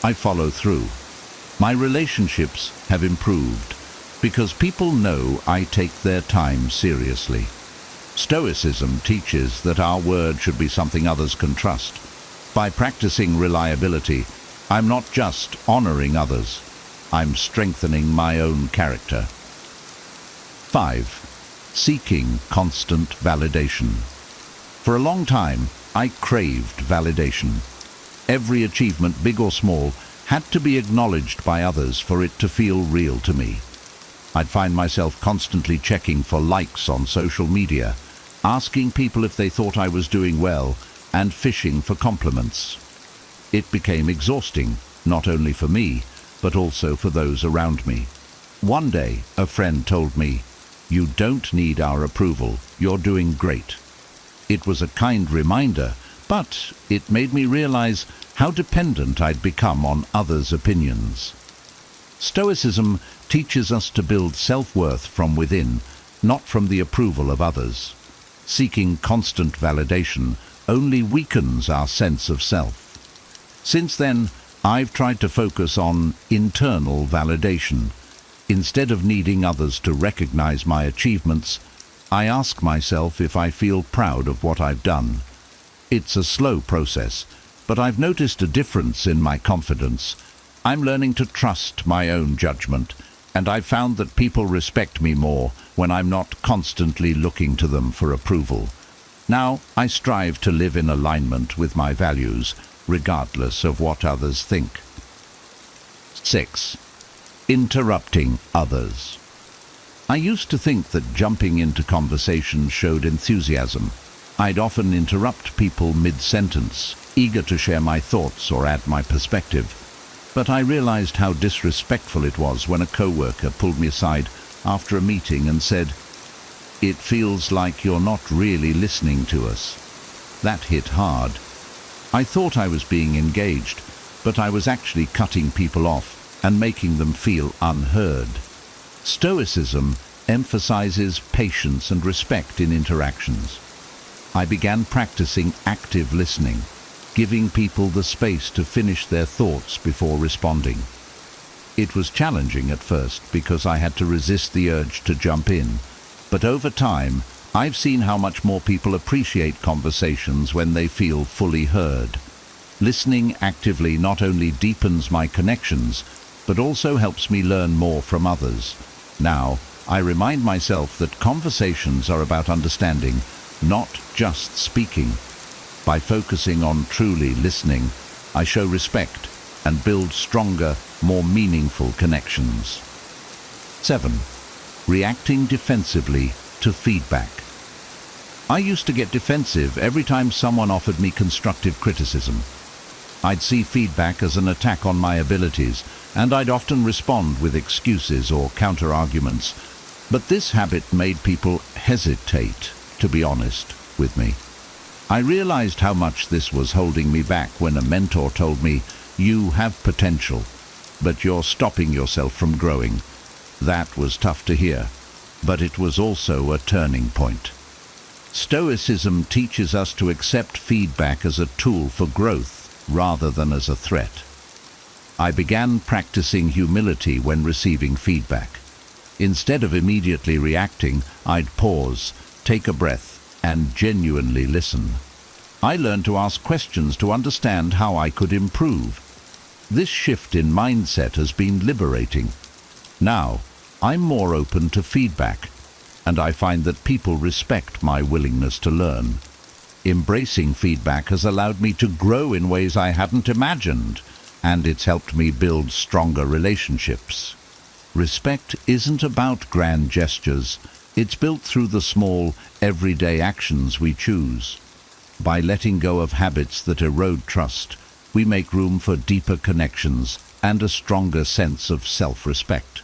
I follow through. My relationships have improved because people know I take their time seriously. Stoicism teaches that our word should be something others can trust. By practicing reliability, I'm not just honoring others, I'm strengthening my own character. 5. Seeking constant validation. For a long time, I craved validation. Every achievement, big or small, had to be acknowledged by others for it to feel real to me. I'd find myself constantly checking for likes on social media, asking people if they thought I was doing well, and fishing for compliments. It became exhausting, not only for me, but also for those around me. One day, a friend told me, "You don't need our approval, you're doing great." It was a kind reminder, but it made me realize how dependent I'd become on others' opinions. Stoicism teaches us to build self-worth from within, not from the approval of others. Seeking constant validation only weakens our sense of self. Since then, I've tried to focus on internal validation. Instead of needing others to recognize my achievements, I ask myself if I feel proud of what I've done. It's a slow process, but I've noticed a difference in my confidence. I'm learning to trust my own judgment, and I've found that people respect me more when I'm not constantly looking to them for approval. Now, I strive to live in alignment with my values, regardless of what others think. 6. Interrupting others. I used to think that jumping into conversations showed enthusiasm. I'd often interrupt people mid-sentence, eager to share my thoughts or add my perspective. But I realized how disrespectful it was when a coworker pulled me aside after a meeting and said, "It feels like you're not really listening to us." That hit hard. I thought I was being engaged, but I was actually cutting people off and making them feel unheard. Stoicism emphasizes patience and respect in interactions. I began practicing active listening, giving people the space to finish their thoughts before responding. It was challenging at first because I had to resist the urge to jump in, but over time, I've seen how much more people appreciate conversations when they feel fully heard. Listening actively not only deepens my connections, but also helps me learn more from others. Now, I remind myself that conversations are about understanding, not just speaking. By focusing on truly listening, I show respect and build stronger, more meaningful connections. 7. Reacting defensively to feedback. I used to get defensive every time someone offered me constructive criticism. I'd see feedback as an attack on my abilities, and I'd often respond with excuses or counter-arguments. But this habit made people hesitate, to be honest, with me. I realized how much this was holding me back when a mentor told me, "You have potential, but you're stopping yourself from growing." That was tough to hear, but it was also a turning point. Stoicism teaches us to accept feedback as a tool for growth rather than as a threat. I began practicing humility when receiving feedback. Instead of immediately reacting, I'd pause, take a breath, and genuinely listen. I learned to ask questions to understand how I could improve. This shift in mindset has been liberating. Now, I'm more open to feedback, and I find that people respect my willingness to learn. Embracing feedback has allowed me to grow in ways I hadn't imagined, and it's helped me build stronger relationships. Respect isn't about grand gestures. It's built through the small, everyday actions we choose. By letting go of habits that erode trust, we make room for deeper connections and a stronger sense of self-respect.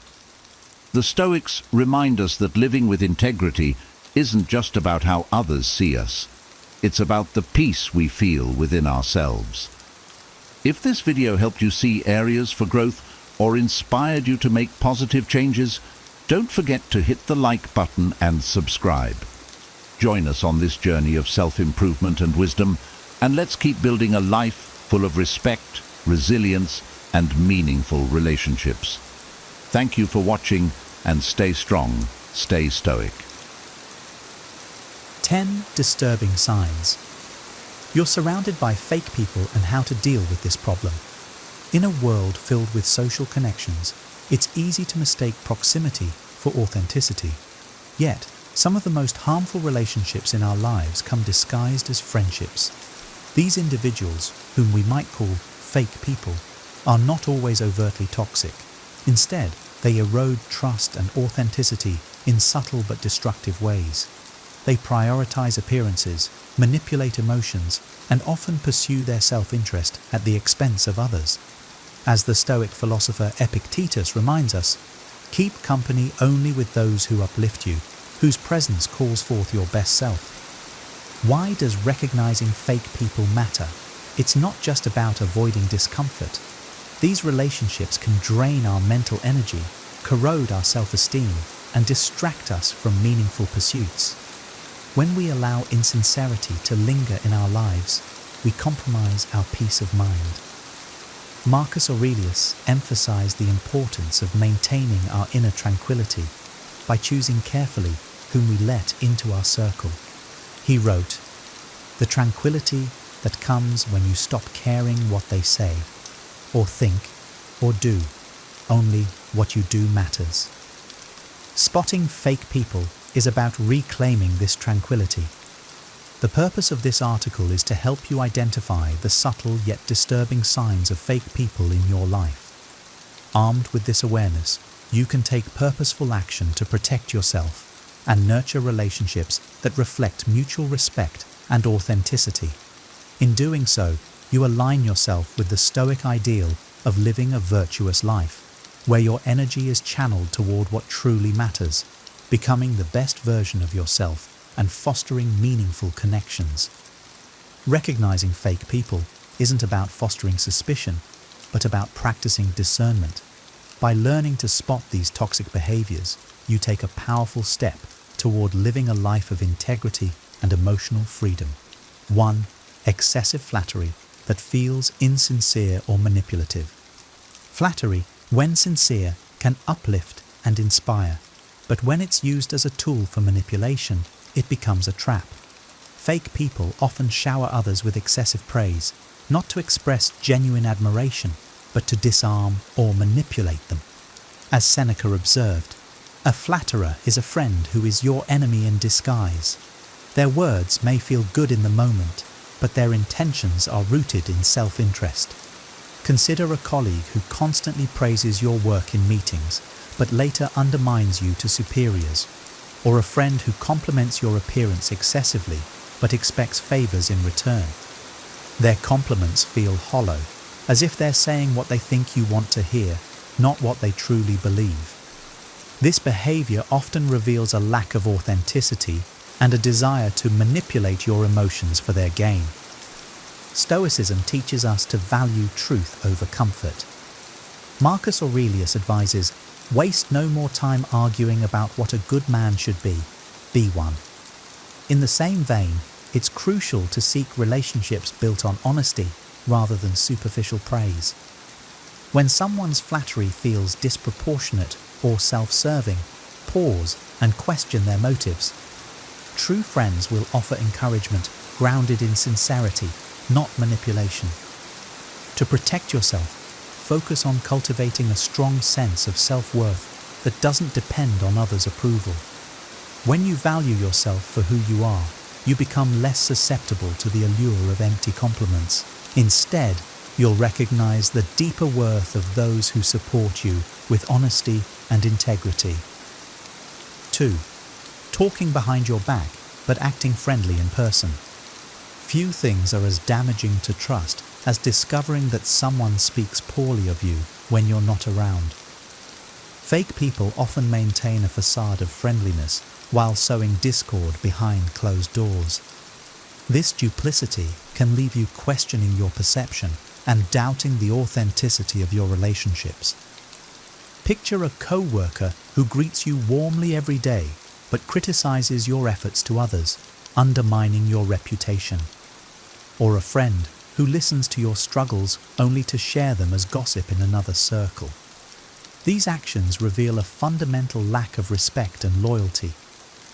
The Stoics remind us that living with integrity isn't just about how others see us. It's about the peace we feel within ourselves. If this video helped you see areas for growth or inspired you to make positive changes, don't forget to hit the like button and subscribe. Join us on this journey of self-improvement and wisdom, and let's keep building a life full of respect, resilience, and meaningful relationships. Thank you for watching, and stay strong, stay stoic. 10 disturbing signs. You're surrounded by fake people and how to deal with this problem. In a world filled with social connections, it's easy to mistake proximity for authenticity. Yet, some of the most harmful relationships in our lives come disguised as friendships. These individuals, whom we might call fake people, are not always overtly toxic. Instead, they erode trust and authenticity in subtle but destructive ways. They prioritize appearances, manipulate emotions, and often pursue their self-interest at the expense of others. As the Stoic philosopher Epictetus reminds us, keep company only with those who uplift you, whose presence calls forth your best self. Why does recognizing fake people matter? It's not just about avoiding discomfort. These relationships can drain our mental energy, corrode our self-esteem, and distract us from meaningful pursuits. When we allow insincerity to linger in our lives, we compromise our peace of mind. Marcus Aurelius emphasized the importance of maintaining our inner tranquility by choosing carefully whom we let into our circle. He wrote, "The tranquility that comes when you stop caring what they say, or think, or do, only what you do matters." Spotting fake people is about reclaiming this tranquility. The purpose of this article is to help you identify the subtle yet disturbing signs of fake people in your life. Armed with this awareness, you can take purposeful action to protect yourself and nurture relationships that reflect mutual respect and authenticity. In doing so, you align yourself with the Stoic ideal of living a virtuous life, where your energy is channeled toward what truly matters, becoming the best version of yourself and fostering meaningful connections. Recognizing fake people isn't about fostering suspicion, but about practicing discernment. By learning to spot these toxic behaviors, you take a powerful step toward living a life of integrity and emotional freedom. 1. Excessive flattery that feels insincere or manipulative. Flattery, when sincere, can uplift and inspire, but when it's used as a tool for manipulation, it becomes a trap. Fake people often shower others with excessive praise, not to express genuine admiration, but to disarm or manipulate them. As Seneca observed, a flatterer is a friend who is your enemy in disguise. Their words may feel good in the moment, but their intentions are rooted in self-interest. Consider a colleague who constantly praises your work in meetings, but later undermines you to superiors, or a friend who compliments your appearance excessively, but expects favors in return. Their compliments feel hollow, as if they're saying what they think you want to hear, not what they truly believe. This behavior often reveals a lack of authenticity and a desire to manipulate your emotions for their gain. Stoicism teaches us to value truth over comfort. Marcus Aurelius advises, "Waste no more time arguing about what a good man should be one." In the same vein, it's crucial to seek relationships built on honesty rather than superficial praise. When someone's flattery feels disproportionate or self-serving, pause and question their motives. True friends will offer encouragement grounded in sincerity, not manipulation. To protect yourself, focus on cultivating a strong sense of self-worth that doesn't depend on others' approval. When you value yourself for who you are, you become less susceptible to the allure of empty compliments. Instead, you'll recognize the deeper worth of those who support you with honesty and integrity. 2. Talking behind your back, but acting friendly in person. Few things are as damaging to trust as discovering that someone speaks poorly of you when you're not around. Fake people often maintain a facade of friendliness while sowing discord behind closed doors. This duplicity can leave you questioning your perception and doubting the authenticity of your relationships. Picture a co-worker who greets you warmly every day but criticizes your efforts to others, undermining your reputation. Or a friend who listens to your struggles only to share them as gossip in another circle. These actions reveal a fundamental lack of respect and loyalty.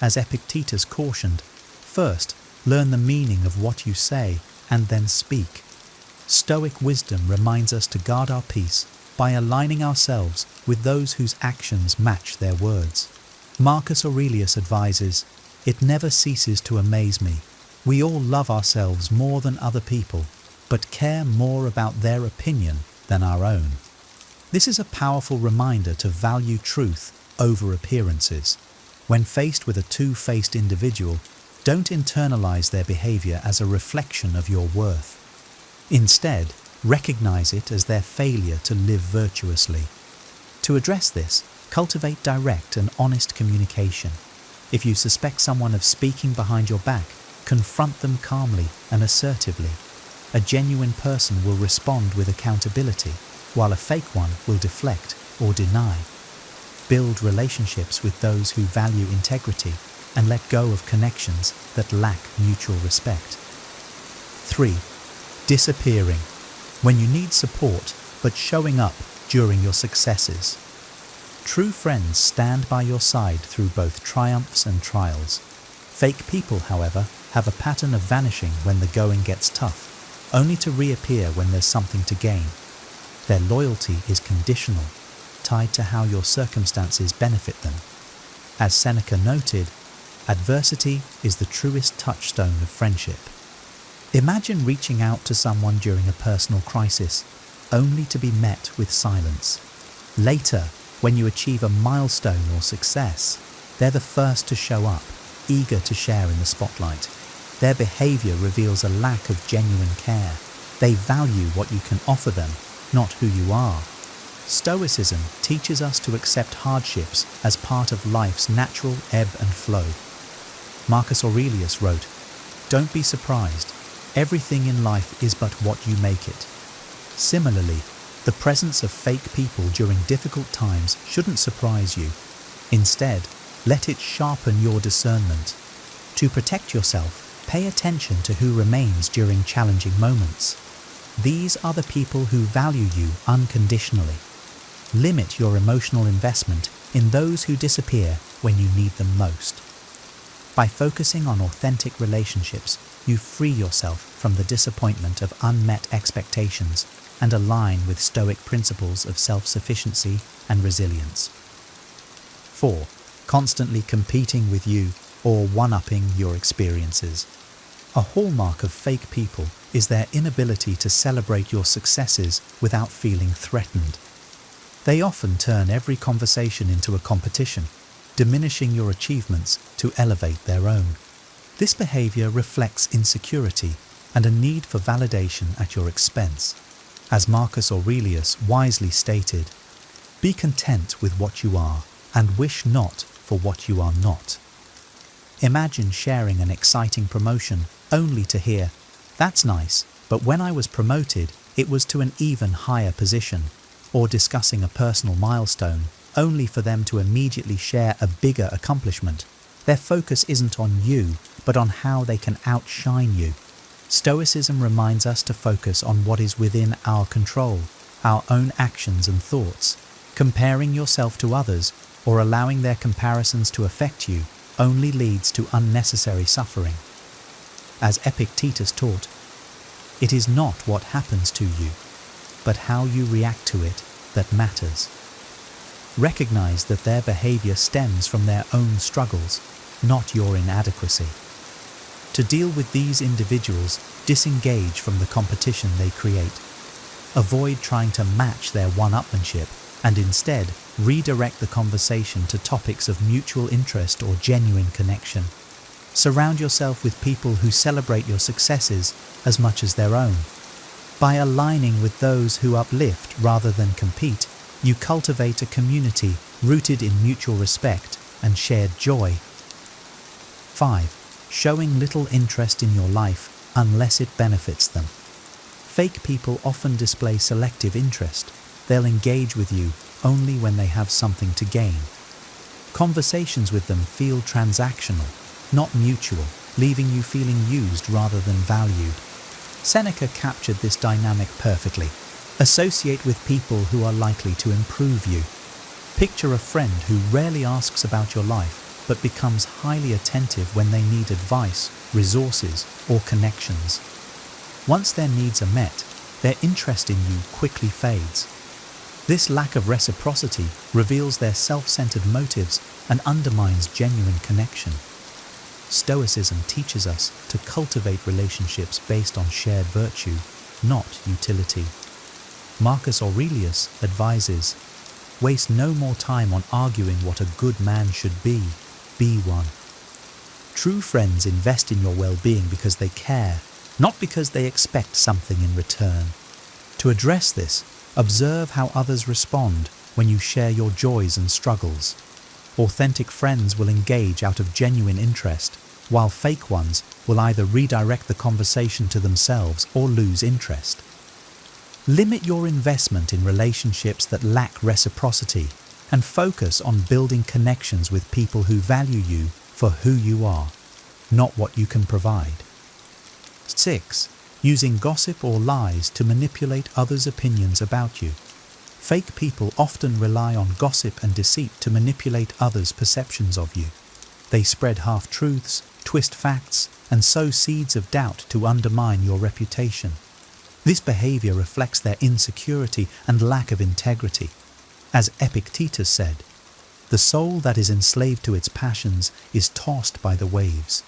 As Epictetus cautioned, first, learn the meaning of what you say and then speak. Stoic wisdom reminds us to guard our peace by aligning ourselves with those whose actions match their words. Marcus Aurelius advises, "It never ceases to amaze me. We all love ourselves more than other people, but care more about their opinion than our own." This is a powerful reminder to value truth over appearances. When faced with a two-faced individual, don't internalize their behavior as a reflection of your worth. Instead, recognize it as their failure to live virtuously. To address this, cultivate direct and honest communication. If you suspect someone of speaking behind your back, confront them calmly and assertively. A genuine person will respond with accountability, while a fake one will deflect or deny. Build relationships with those who value integrity and let go of connections that lack mutual respect. 3. Disappearing. When you need support, but showing up during your successes. True friends stand by your side through both triumphs and trials. Fake people, however, have a pattern of vanishing when the going gets tough, only to reappear when there's something to gain. Their loyalty is conditional, tied to how your circumstances benefit them. As Seneca noted, adversity is the truest touchstone of friendship. Imagine reaching out to someone during a personal crisis, only to be met with silence. Later, when you achieve a milestone or success, they're the first to show up, eager to share in the spotlight. Their behavior reveals a lack of genuine care. They value what you can offer them, not who you are. Stoicism teaches us to accept hardships as part of life's natural ebb and flow. Marcus Aurelius wrote, "Don't be surprised. Everything in life is but what you make it." Similarly, the presence of fake people during difficult times shouldn't surprise you. Instead, let it sharpen your discernment. To protect yourself, pay attention to who remains during challenging moments. These are the people who value you unconditionally. Limit your emotional investment in those who disappear when you need them most. By focusing on authentic relationships, you free yourself from the disappointment of unmet expectations and align with Stoic principles of self-sufficiency and resilience. 4. Constantly competing with you or one-upping your experiences. A hallmark of fake people is their inability to celebrate your successes without feeling threatened. They often turn every conversation into a competition, diminishing your achievements to elevate their own. This behavior reflects insecurity and a need for validation at your expense. As Marcus Aurelius wisely stated, "Be content with what you are and wish not for what you are not." Imagine sharing an exciting promotion only to hear, "That's nice, but when I was promoted, it was to an even higher position," or discussing a personal milestone only for them to immediately share a bigger accomplishment. Their focus isn't on you, but on how they can outshine you. Stoicism reminds us to focus on what is within our control, our own actions and thoughts. Comparing yourself to others or allowing their comparisons to affect you only leads to unnecessary suffering. As Epictetus taught, it is not what happens to you, but how you react to it that matters. Recognize that their behavior stems from their own struggles, not your inadequacy. To deal with these individuals, disengage from the competition they create. Avoid trying to match their one-upmanship and instead redirect the conversation to topics of mutual interest or genuine connection. Surround yourself with people who celebrate your successes as much as their own. By aligning with those who uplift rather than compete, you cultivate a community rooted in mutual respect and shared joy. 5. Showing little interest in your life unless it benefits them. Fake people often display selective interest. They'll engage with you only when they have something to gain. Conversations with them feel transactional, not mutual, leaving you feeling used rather than valued. Seneca captured this dynamic perfectly. Associate with people who are likely to improve you. Picture a friend who rarely asks about your life but becomes highly attentive when they need advice, resources, or connections. Once their needs are met, their interest in you quickly fades. This lack of reciprocity reveals their self-centered motives and undermines genuine connection. Stoicism teaches us to cultivate relationships based on shared virtue, not utility. Marcus Aurelius advises, waste no more time on arguing what a good man should be one. True friends invest in your well-being because they care, not because they expect something in return. To address this, observe how others respond when you share your joys and struggles. Authentic friends will engage out of genuine interest, while fake ones will either redirect the conversation to themselves or lose interest. Limit your investment in relationships that lack reciprocity and focus on building connections with people who value you for who you are, not what you can provide. 6. Using gossip or lies to manipulate others' opinions about you. Fake people often rely on gossip and deceit to manipulate others' perceptions of you. They spread half-truths, twist facts, and sow seeds of doubt to undermine your reputation. This behavior reflects their insecurity and lack of integrity. As Epictetus said, the soul that is enslaved to its passions is tossed by the waves.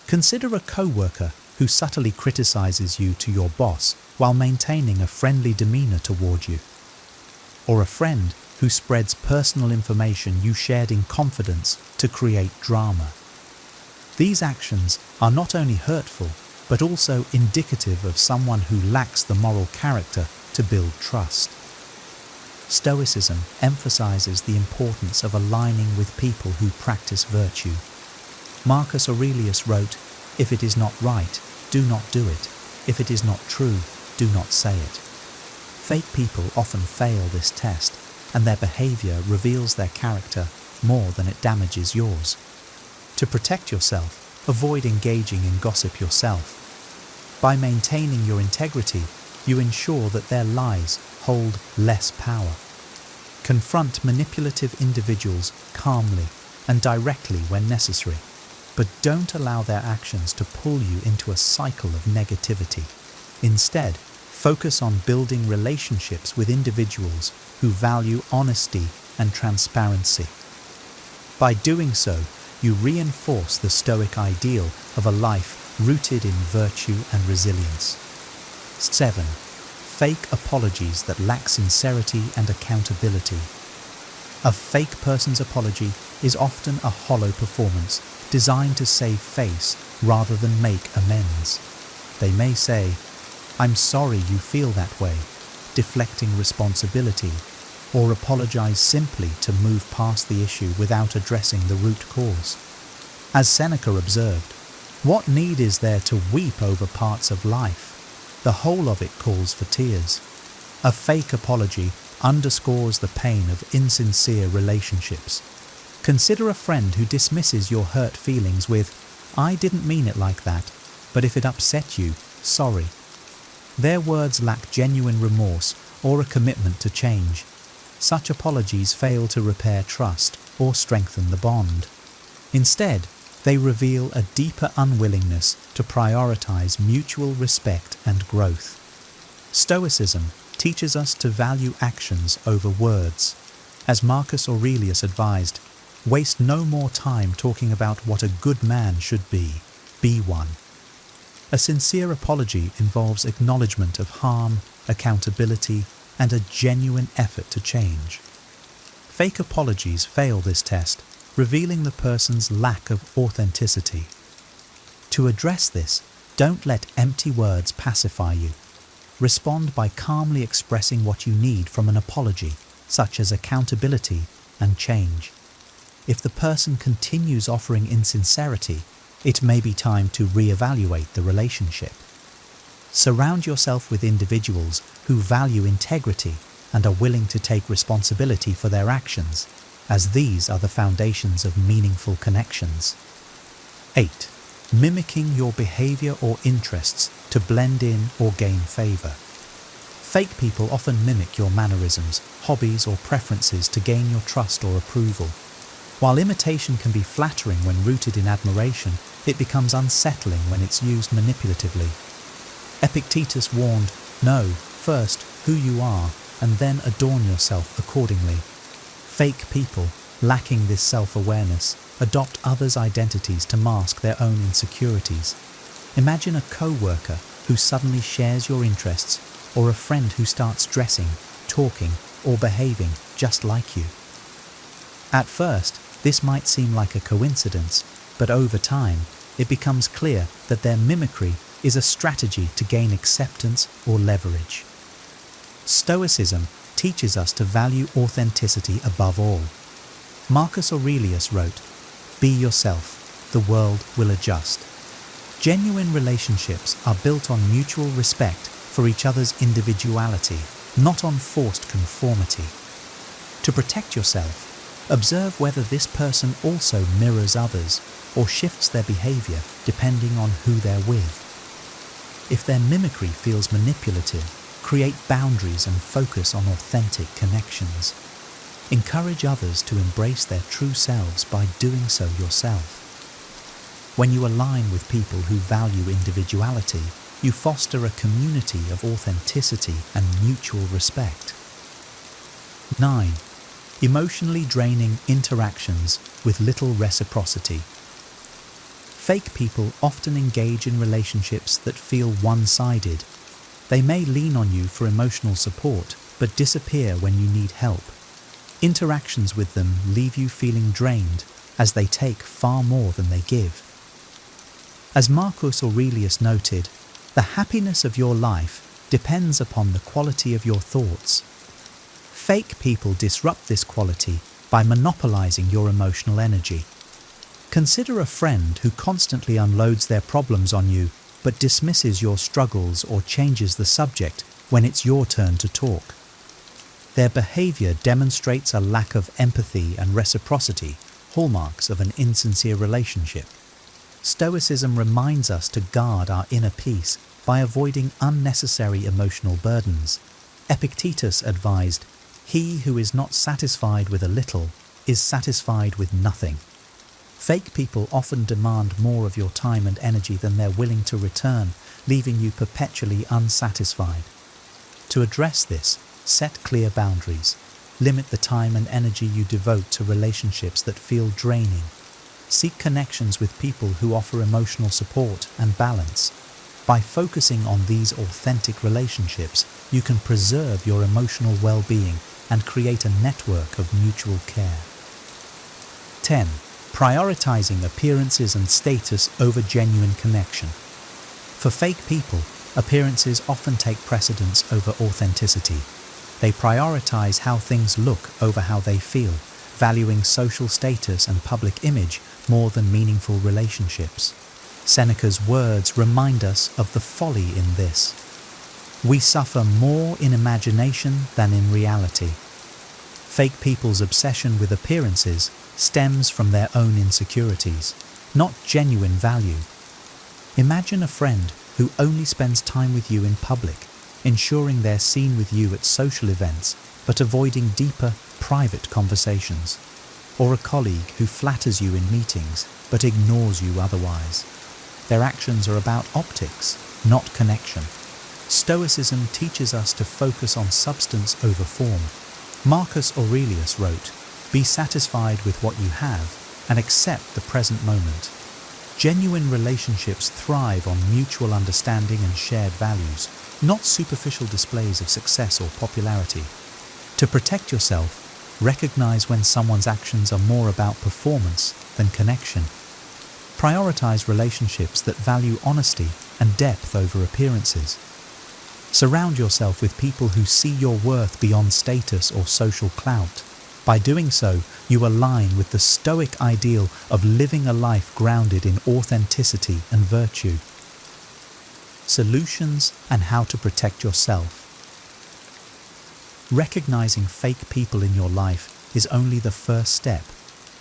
Consider a co-worker who subtly criticizes you to your boss while maintaining a friendly demeanor toward you. Or a friend who spreads personal information you shared in confidence to create drama. These actions are not only hurtful, but also indicative of someone who lacks the moral character to build trust. Stoicism emphasizes the importance of aligning with people who practice virtue. Marcus Aurelius wrote, "If it is not right, do not do it. If it is not true, do not say it." Fake people often fail this test, and their behavior reveals their character more than it damages yours. To protect yourself, avoid engaging in gossip yourself. By maintaining your integrity, you ensure that their lies hold less power. Confront manipulative individuals calmly and directly when necessary, but don't allow their actions to pull you into a cycle of negativity. Instead, focus on building relationships with individuals who value honesty and transparency. By doing so, you reinforce the Stoic ideal of a life rooted in virtue and resilience. 7. Fake apologies that lack sincerity and accountability. A fake person's apology is often a hollow performance designed to save face rather than make amends. They may say, "I'm sorry you feel that way," deflecting responsibility, or apologize simply to move past the issue without addressing the root cause. As Seneca observed, what need is there to weep over parts of life? The whole of it calls for tears. A fake apology underscores the pain of insincere relationships. Consider a friend who dismisses your hurt feelings with, "I didn't mean it like that, but if it upset you, sorry." Their words lack genuine remorse or a commitment to change. Such apologies fail to repair trust or strengthen the bond. Instead, they reveal a deeper unwillingness to prioritize mutual respect and growth. Stoicism teaches us to value actions over words. As Marcus Aurelius advised, waste no more time talking about what a good man should be. be one. A sincere apology involves acknowledgement of harm, accountability, and a genuine effort to change. Fake apologies fail this test, revealing the person's lack of authenticity. To address this, don't let empty words pacify you. Respond by calmly expressing what you need from an apology, such as accountability and change. If the person continues offering insincerity, it may be time to reevaluate the relationship. Surround yourself with individuals who value integrity and are willing to take responsibility for their actions, as these are the foundations of meaningful connections. 8. Mimicking your behavior or interests to blend in or gain favor. Fake people often mimic your mannerisms, hobbies, or preferences to gain your trust or approval. While imitation can be flattering when rooted in admiration, it becomes unsettling when it's used manipulatively. Epictetus warned, "Know, first, who you are, and then adorn yourself accordingly." Fake people, lacking this self-awareness, adopt others' identities to mask their own insecurities. Imagine a co-worker who suddenly shares your interests, or a friend who starts dressing, talking, or behaving just like you. At first, this might seem like a coincidence, but over time, it becomes clear that their mimicry is a strategy to gain acceptance or leverage. Stoicism teaches us to value authenticity above all. Marcus Aurelius wrote, "Be yourself, the world will adjust." Genuine relationships are built on mutual respect for each other's individuality, not on forced conformity. To protect yourself, observe whether this person also mirrors others or shifts their behavior depending on who they're with. If their mimicry feels manipulative, create boundaries and focus on authentic connections. Encourage others to embrace their true selves by doing so yourself. When you align with people who value individuality, you foster a community of authenticity and mutual respect. 9. Emotionally draining interactions with little reciprocity. Fake people often engage in relationships that feel one-sided. They may lean on you for emotional support, but disappear when you need help. Interactions with them leave you feeling drained, as they take far more than they give. As Marcus Aurelius noted, the happiness of your life depends upon the quality of your thoughts. Fake people disrupt this quality by monopolizing your emotional energy. Consider a friend who constantly unloads their problems on you but dismisses your struggles or changes the subject when it's your turn to talk. Their behavior demonstrates a lack of empathy and reciprocity, hallmarks of an insincere relationship. Stoicism reminds us to guard our inner peace by avoiding unnecessary emotional burdens. Epictetus advised, "He who is not satisfied with a little is satisfied with nothing." Fake people often demand more of your time and energy than they're willing to return, leaving you perpetually unsatisfied. To address this, set clear boundaries. Limit the time and energy you devote to relationships that feel draining. Seek connections with people who offer emotional support and balance. By focusing on these authentic relationships, you can preserve your emotional well-being and create a network of mutual care. 10. Prioritizing appearances and status over genuine connection. For fake people, appearances often take precedence over authenticity. They prioritize how things look over how they feel, valuing social status and public image more than meaningful relationships. Seneca's words remind us of the folly in this. We suffer more in imagination than in reality. Fake people's obsession with appearances stems from their own insecurities, not genuine value. Imagine a friend who only spends time with you in public, ensuring they're seen with you at social events, but avoiding deeper, private conversations. Or a colleague who flatters you in meetings, but ignores you otherwise. Their actions are about optics, not connection. Stoicism teaches us to focus on substance over form. Marcus Aurelius wrote, "Be satisfied with what you have and accept the present moment." Genuine relationships thrive on mutual understanding and shared values, not superficial displays of success or popularity. To protect yourself, recognize when someone's actions are more about performance than connection. Prioritize relationships that value honesty and depth over appearances. Surround yourself with people who see your worth beyond status or social clout. By doing so, you align with the Stoic ideal of living a life grounded in authenticity and virtue. Solutions and how to protect yourself. Recognizing fake people in your life is only the first step.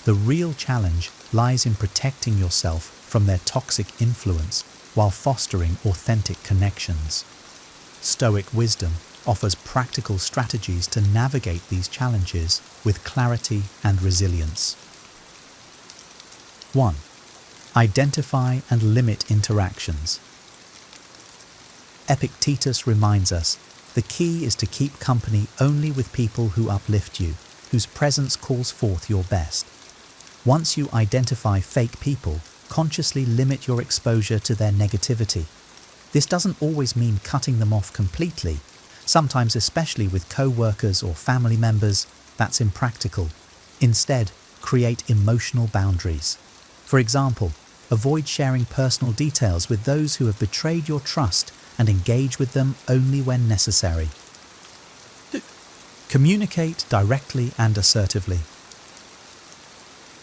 The real challenge lies in protecting yourself from their toxic influence while fostering authentic connections. Stoic wisdom offers practical strategies to navigate these challenges with clarity and resilience. 1. Identify and limit interactions. Epictetus reminds us, the key is to keep company only with people who uplift you, whose presence calls forth your best. Once you identify fake people, consciously limit your exposure to their negativity. This doesn't always mean cutting them off completely. Sometimes, especially with co-workers or family members, that's impractical. Instead, create emotional boundaries. For example, avoid sharing personal details with those who have betrayed your trust and engage with them only when necessary. Communicate directly and assertively.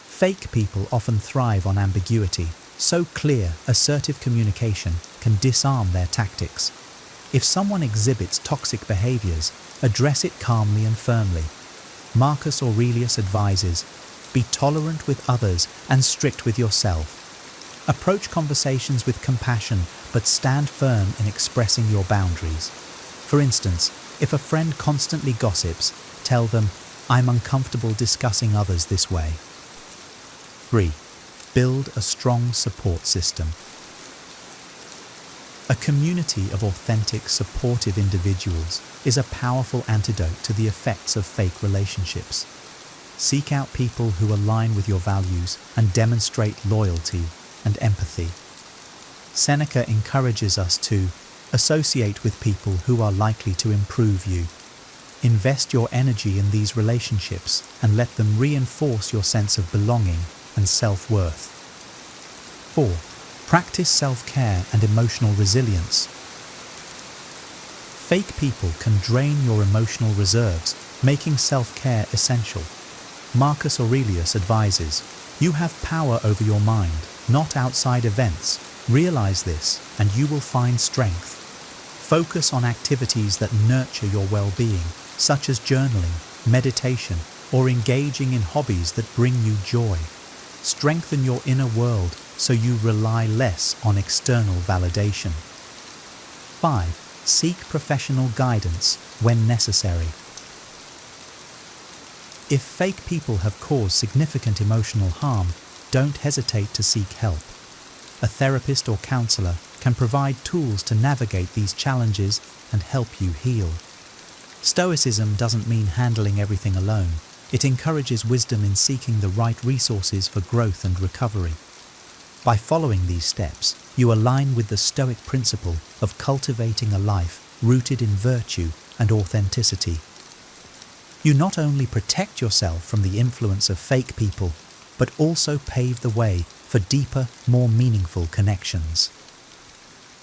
Fake people often thrive on ambiguity, so clear, assertive communication can disarm their tactics. If someone exhibits toxic behaviors, address it calmly and firmly. Marcus Aurelius advises, be tolerant with others and strict with yourself. Approach conversations with compassion, but stand firm in expressing your boundaries. For instance, if a friend constantly gossips, tell them, I'm uncomfortable discussing others this way. 3. Build a strong support system. A community of authentic, supportive individuals is a powerful antidote to the effects of fake relationships. Seek out people who align with your values and demonstrate loyalty and empathy. Seneca encourages us to associate with people who are likely to improve you. Invest your energy in these relationships and let them reinforce your sense of belonging and self-worth. 4. Practice self-care and emotional resilience. Fake people can drain your emotional reserves, making self-care essential. Marcus Aurelius advises, you have power over your mind, not outside events. Realize this, and you will find strength. Focus on activities that nurture your well-being, such as journaling, meditation, or engaging in hobbies that bring you joy. Strengthen your inner world so you rely less on external validation. 5. Seek professional guidance when necessary. If fake people have caused significant emotional harm, don't hesitate to seek help. A therapist or counselor can provide tools to navigate these challenges and help you heal. Stoicism doesn't mean handling everything alone. It encourages wisdom in seeking the right resources for growth and recovery. By following these steps, you align with the Stoic principle of cultivating a life rooted in virtue and authenticity. You not only protect yourself from the influence of fake people, but also pave the way for deeper, more meaningful connections.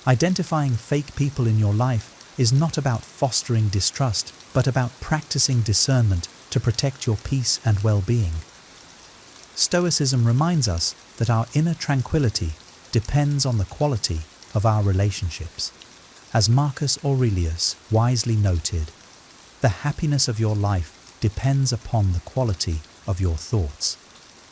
Identifying fake people in your life is not about fostering distrust, but about practicing discernment to protect your peace and well-being. Stoicism reminds us that our inner tranquility depends on the quality of our relationships. As Marcus Aurelius wisely noted, the happiness of your life depends upon the quality of your thoughts.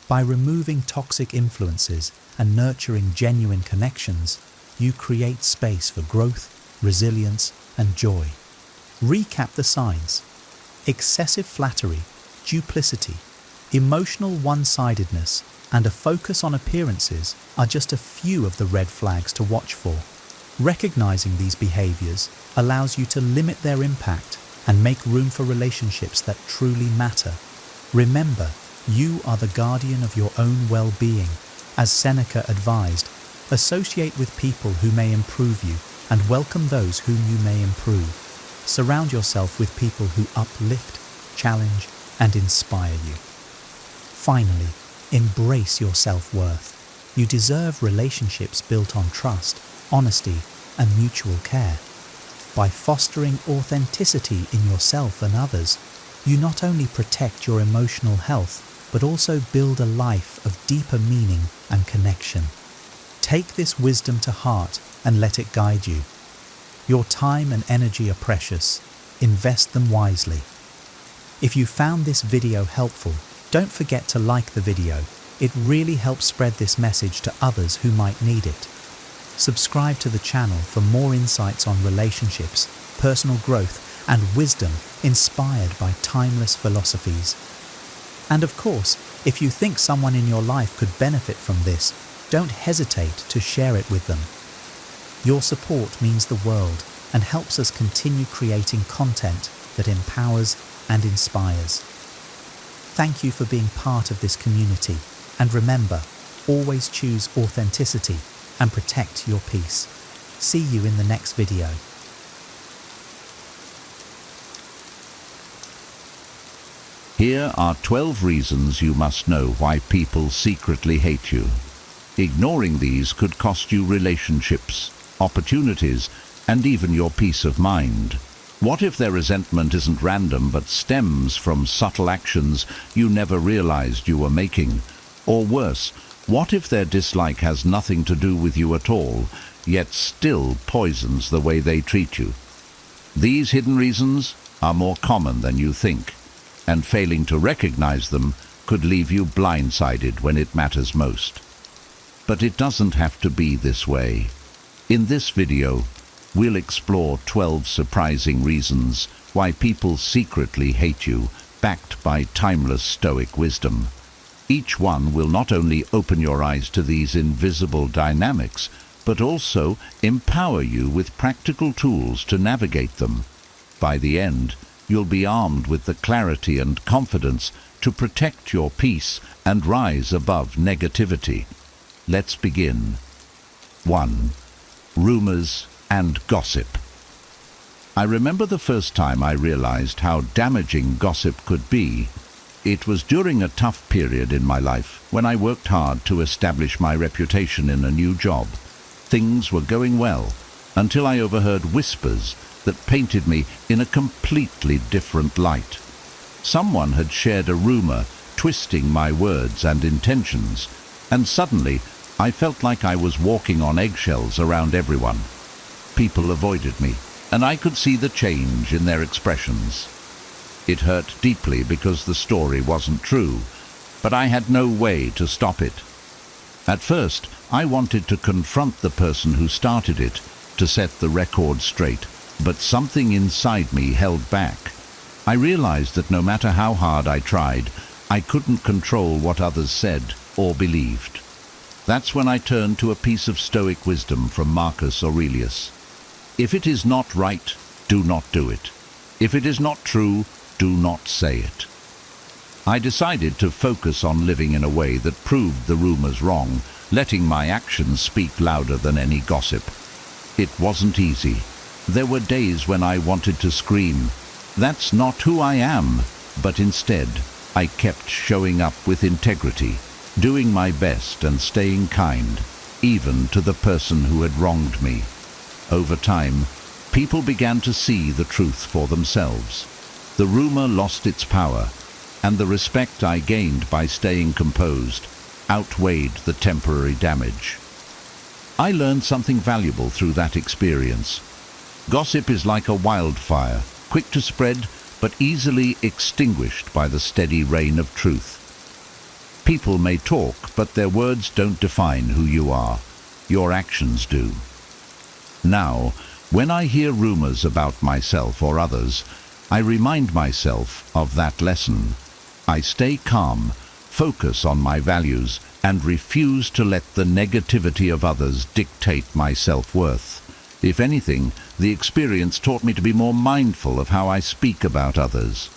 By removing toxic influences and nurturing genuine connections, you create space for growth, resilience, and joy. Recap the signs. Excessive flattery, duplicity, emotional one-sidedness, and a focus on appearances are just a few of the red flags to watch for. Recognizing these behaviors allows you to limit their impact and make room for relationships that truly matter. Remember, you are the guardian of your own well-being, As Seneca advised, associate with people who may improve you and welcome those whom you may improve. Surround yourself with people who uplift, challenge, and inspire you. Finally, embrace your self-worth. You deserve relationships built on trust, honesty, and mutual care. By fostering authenticity in yourself and others, you not only protect your emotional health, but also build a life of deeper meaning and connection. Take this wisdom to heart and let it guide you. Your time and energy are precious. Invest them wisely. If you found this video helpful, don't forget to like the video. It really helps spread this message to others who might need it. Subscribe to the channel for more insights on relationships, personal growth, and wisdom inspired by timeless philosophies. And of course, if you think someone in your life could benefit from this, don't hesitate to share it with them. Your support means the world and helps us continue creating content that empowers and inspires. Thank you for being part of this community, and remember, always choose authenticity and protect your peace. See you in the next video. Here are 12 reasons you must know why people secretly hate you. Ignoring these could cost you relationships, opportunities, and even your peace of mind. What if their resentment isn't random but stems from subtle actions you never realized you were making? Or worse, what if their dislike has nothing to do with you at all, yet still poisons the way they treat you? These hidden reasons are more common than you think, and failing to recognize them could leave you blindsided when it matters most. But it doesn't have to be this way. In this video, we'll explore 12 surprising reasons why people secretly hate you, backed by timeless Stoic wisdom. Each one will not only open your eyes to these invisible dynamics, but also empower you with practical tools to navigate them. By the end, you'll be armed with the clarity and confidence to protect your peace and rise above negativity. Let's begin. 1. Rumors and gossip. I remember the first time I realized how damaging gossip could be. It was during a tough period in my life when I worked hard to establish my reputation in a new job. Things were going well until I overheard whispers that painted me in a completely different light. Someone had shared a rumor, twisting my words and intentions, and suddenly I felt like I was walking on eggshells around everyone. People avoided me, and I could see the change in their expressions. It hurt deeply because the story wasn't true, but I had no way to stop it. At first, I wanted to confront the person who started it, to set the record straight, but something inside me held back. I realized that no matter how hard I tried, I couldn't control what others said or believed. That's when I turned to a piece of Stoic wisdom from Marcus Aurelius. If it is not right, do not do it. If it is not true, do not say it. I decided to focus on living in a way that proved the rumors wrong, letting my actions speak louder than any gossip. It wasn't easy. There were days when I wanted to scream, "That's not who I am," but instead, I kept showing up with integrity, doing my best and staying kind, even to the person who had wronged me. Over time, people began to see the truth for themselves. The rumor lost its power, and the respect I gained by staying composed outweighed the temporary damage. I learned something valuable through that experience. Gossip is like a wildfire, quick to spread, but easily extinguished by the steady rain of truth. People may talk, but their words don't define who you are. Your actions do. Now, when I hear rumors about myself or others, I remind myself of that lesson. I stay calm, focus on my values, and refuse to let the negativity of others dictate my self-worth. If anything, the experience taught me to be more mindful of how I speak about others.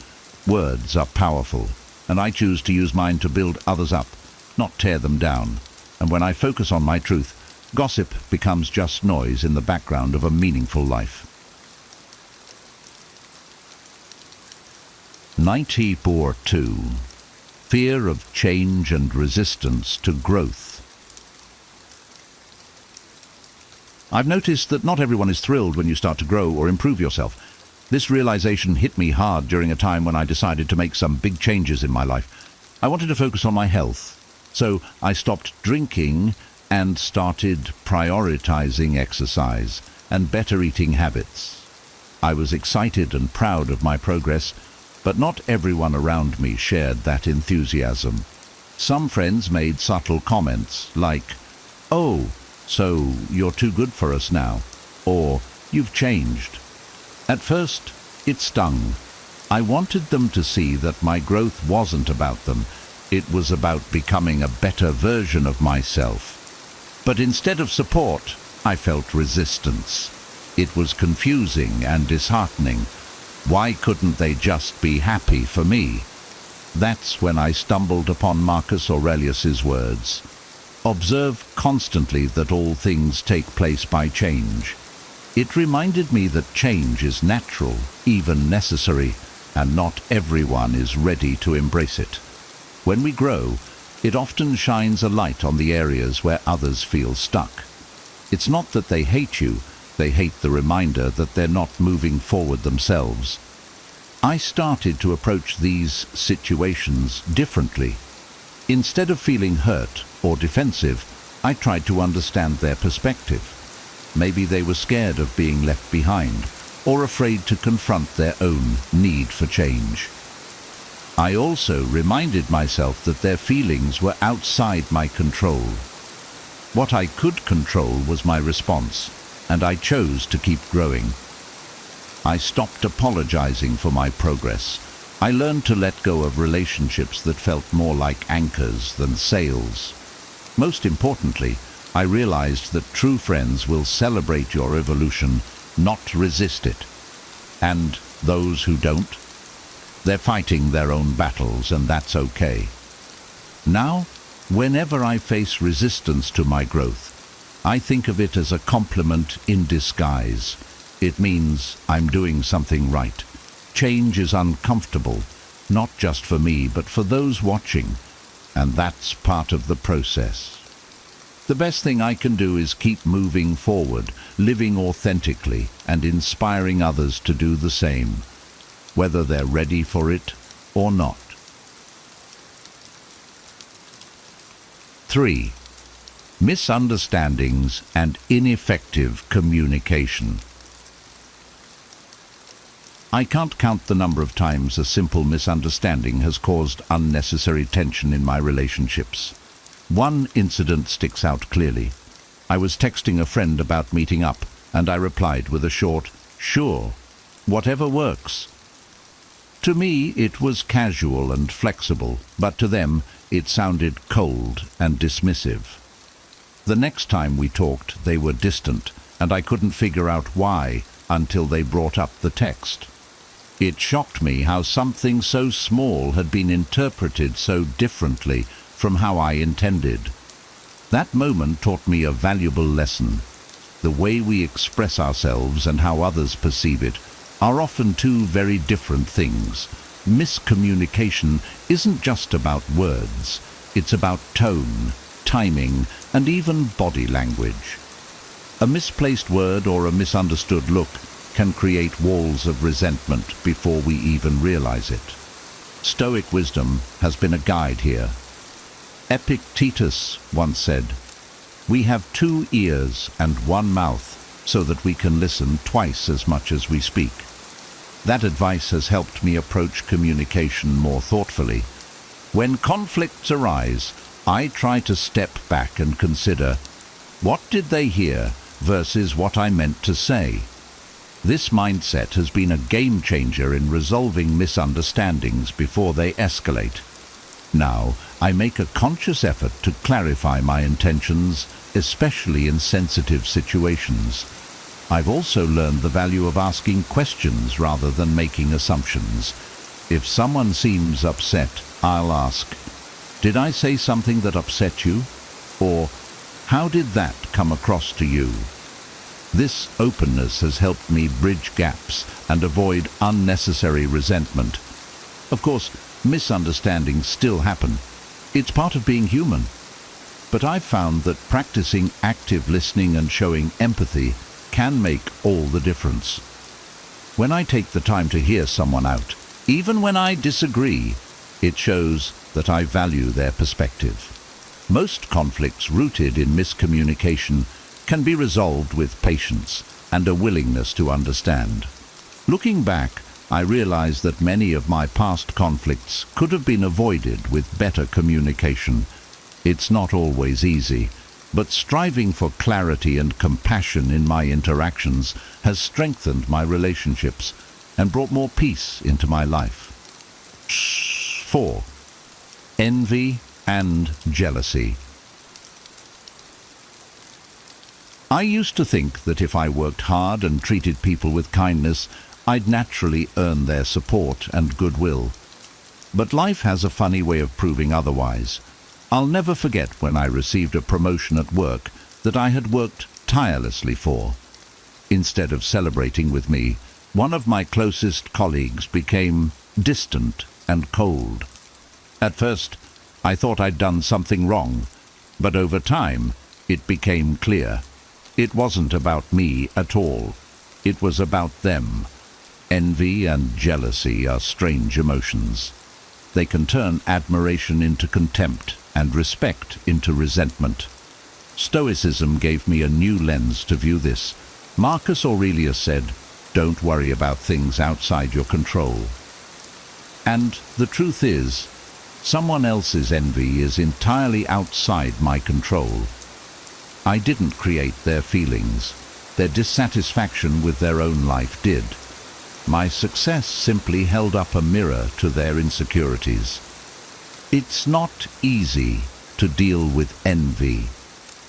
Words are powerful, and I choose to use mine to build others up, not tear them down. and when I focus on my truth, gossip becomes just noise in the background of a meaningful life. 94.2. Fear of change and resistance to growth. I've noticed that not everyone is thrilled when you start to grow or improve yourself. This realization hit me hard during a time when I decided to make some big changes in my life. I wanted to focus on my health, so I stopped drinking and started prioritizing exercise and better eating habits. I was excited and proud of my progress, but not everyone around me shared that enthusiasm. Some friends made subtle comments like, "Oh, so you're too good for us now," or "You've changed." At first, it stung. I wanted them to see that my growth wasn't about them. It was about becoming a better version of myself. But instead of support, I felt resistance. It was confusing and disheartening. Why couldn't they just be happy for me? That's when I stumbled upon Marcus Aurelius's words. Observe constantly that all things take place by change. It reminded me that change is natural, even necessary, and not everyone is ready to embrace it. When we grow, it often shines a light on the areas where others feel stuck. It's not that they hate you, they hate the reminder that they're not moving forward themselves. I started to approach these situations differently. Instead of feeling hurt or defensive, I tried to understand their perspective. Maybe they were scared of being left behind or afraid to confront their own need for change. I also reminded myself that their feelings were outside my control. What I could control was my response, and I chose to keep growing. I stopped apologizing for my progress. I learned to let go of relationships that felt more like anchors than sails. Most importantly, I realized that true friends will celebrate your evolution, not resist it. And those who don't, they're fighting their own battles, and that's okay. Now, whenever I face resistance to my growth, I think of it as a compliment in disguise. It means I'm doing something right. Change is uncomfortable, not just for me, but for those watching, and that's part of the process. The best thing I can do is keep moving forward, living authentically, and inspiring others to do the same, whether they're ready for it or not. 3. Misunderstandings and ineffective communication. I can't count the number of times a simple misunderstanding has caused unnecessary tension in my relationships. One incident sticks out clearly. I was texting a friend about meeting up, and I replied with a short, "Sure, whatever works." To me, it was casual and flexible, but to them, it sounded cold and dismissive. The next time we talked, they were distant, and I couldn't figure out why until they brought up the text. It shocked me how something so small had been interpreted so differently from how I intended. That moment taught me a valuable lesson. The way we express ourselves and how others perceive it are often two very different things. Miscommunication isn't just about words. It's about tone, timing, and even body language. A misplaced word or a misunderstood look can create walls of resentment before we even realize it. Stoic wisdom has been a guide here. Epictetus once said, "We have 2 ears and 1 mouth so that we can listen twice as much as we speak." That advice has helped me approach communication more thoughtfully. When conflicts arise, I try to step back and consider, what did they hear versus what I meant to say? This mindset has been a game changer in resolving misunderstandings before they escalate. Now, I make a conscious effort to clarify my intentions, especially in sensitive situations. I've also learned the value of asking questions rather than making assumptions. If someone seems upset, I'll ask, "Did I say something that upset you?" Or, how did that come across to you? This openness has helped me bridge gaps and avoid unnecessary resentment. Of course, misunderstandings still happen. It's part of being human. But I've found that practicing active listening and showing empathy can make all the difference. When I take the time to hear someone out, even when I disagree, it shows that I value their perspective. Most conflicts rooted in miscommunication can be resolved with patience and a willingness to understand. Looking back, I realize that many of my past conflicts could have been avoided with better communication. It's not always easy, but striving for clarity and compassion in my interactions has strengthened my relationships and brought more peace into my life. 4. Envy and jealousy. I used to think that if I worked hard and treated people with kindness, I'd naturally earn their support and goodwill. But life has a funny way of proving otherwise. I'll never forget when I received a promotion at work that I had worked tirelessly for. Instead of celebrating with me, one of my closest colleagues became distant and cold. At first, I thought I'd done something wrong, but over time, it became clear. It wasn't about me at all. It was about them. Envy and jealousy are strange emotions. They can turn admiration into contempt and respect into resentment. Stoicism gave me a new lens to view this. Marcus Aurelius said, "Don't worry about things outside your control." And the truth is, someone else's envy is entirely outside my control. I didn't create their feelings. Their dissatisfaction with their own life did. My success simply held up a mirror to their insecurities. It's not easy to deal with envy,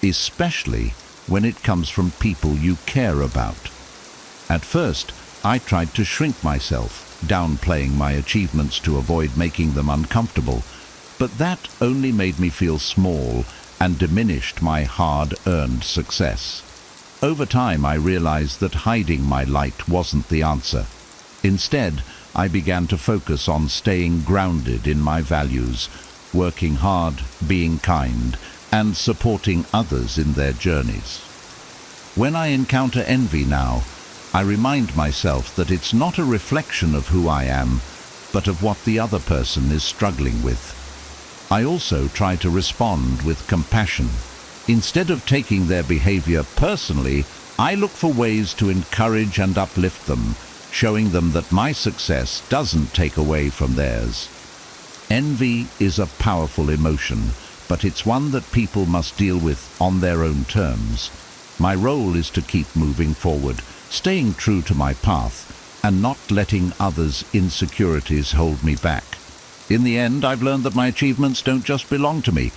especially when it comes from people you care about. At first, I tried to shrink myself, downplaying my achievements to avoid making them uncomfortable, but that only made me feel small and diminished my hard-earned success. Over time, I realized that hiding my light wasn't the answer. Instead, I began to focus on staying grounded in my values, working hard, being kind, and supporting others in their journeys. When I encounter envy now, I remind myself that it's not a reflection of who I am, but of what the other person is struggling with. I also try to respond with compassion. Instead of taking their behavior personally, I look for ways to encourage and uplift them, showing them that my success doesn't take away from theirs. Envy is a powerful emotion, but it's one that people must deal with on their own terms. My role is to keep moving forward, staying true to my path, and not letting others' insecurities hold me back. In the end, I've learned that my achievements don't just belong to me.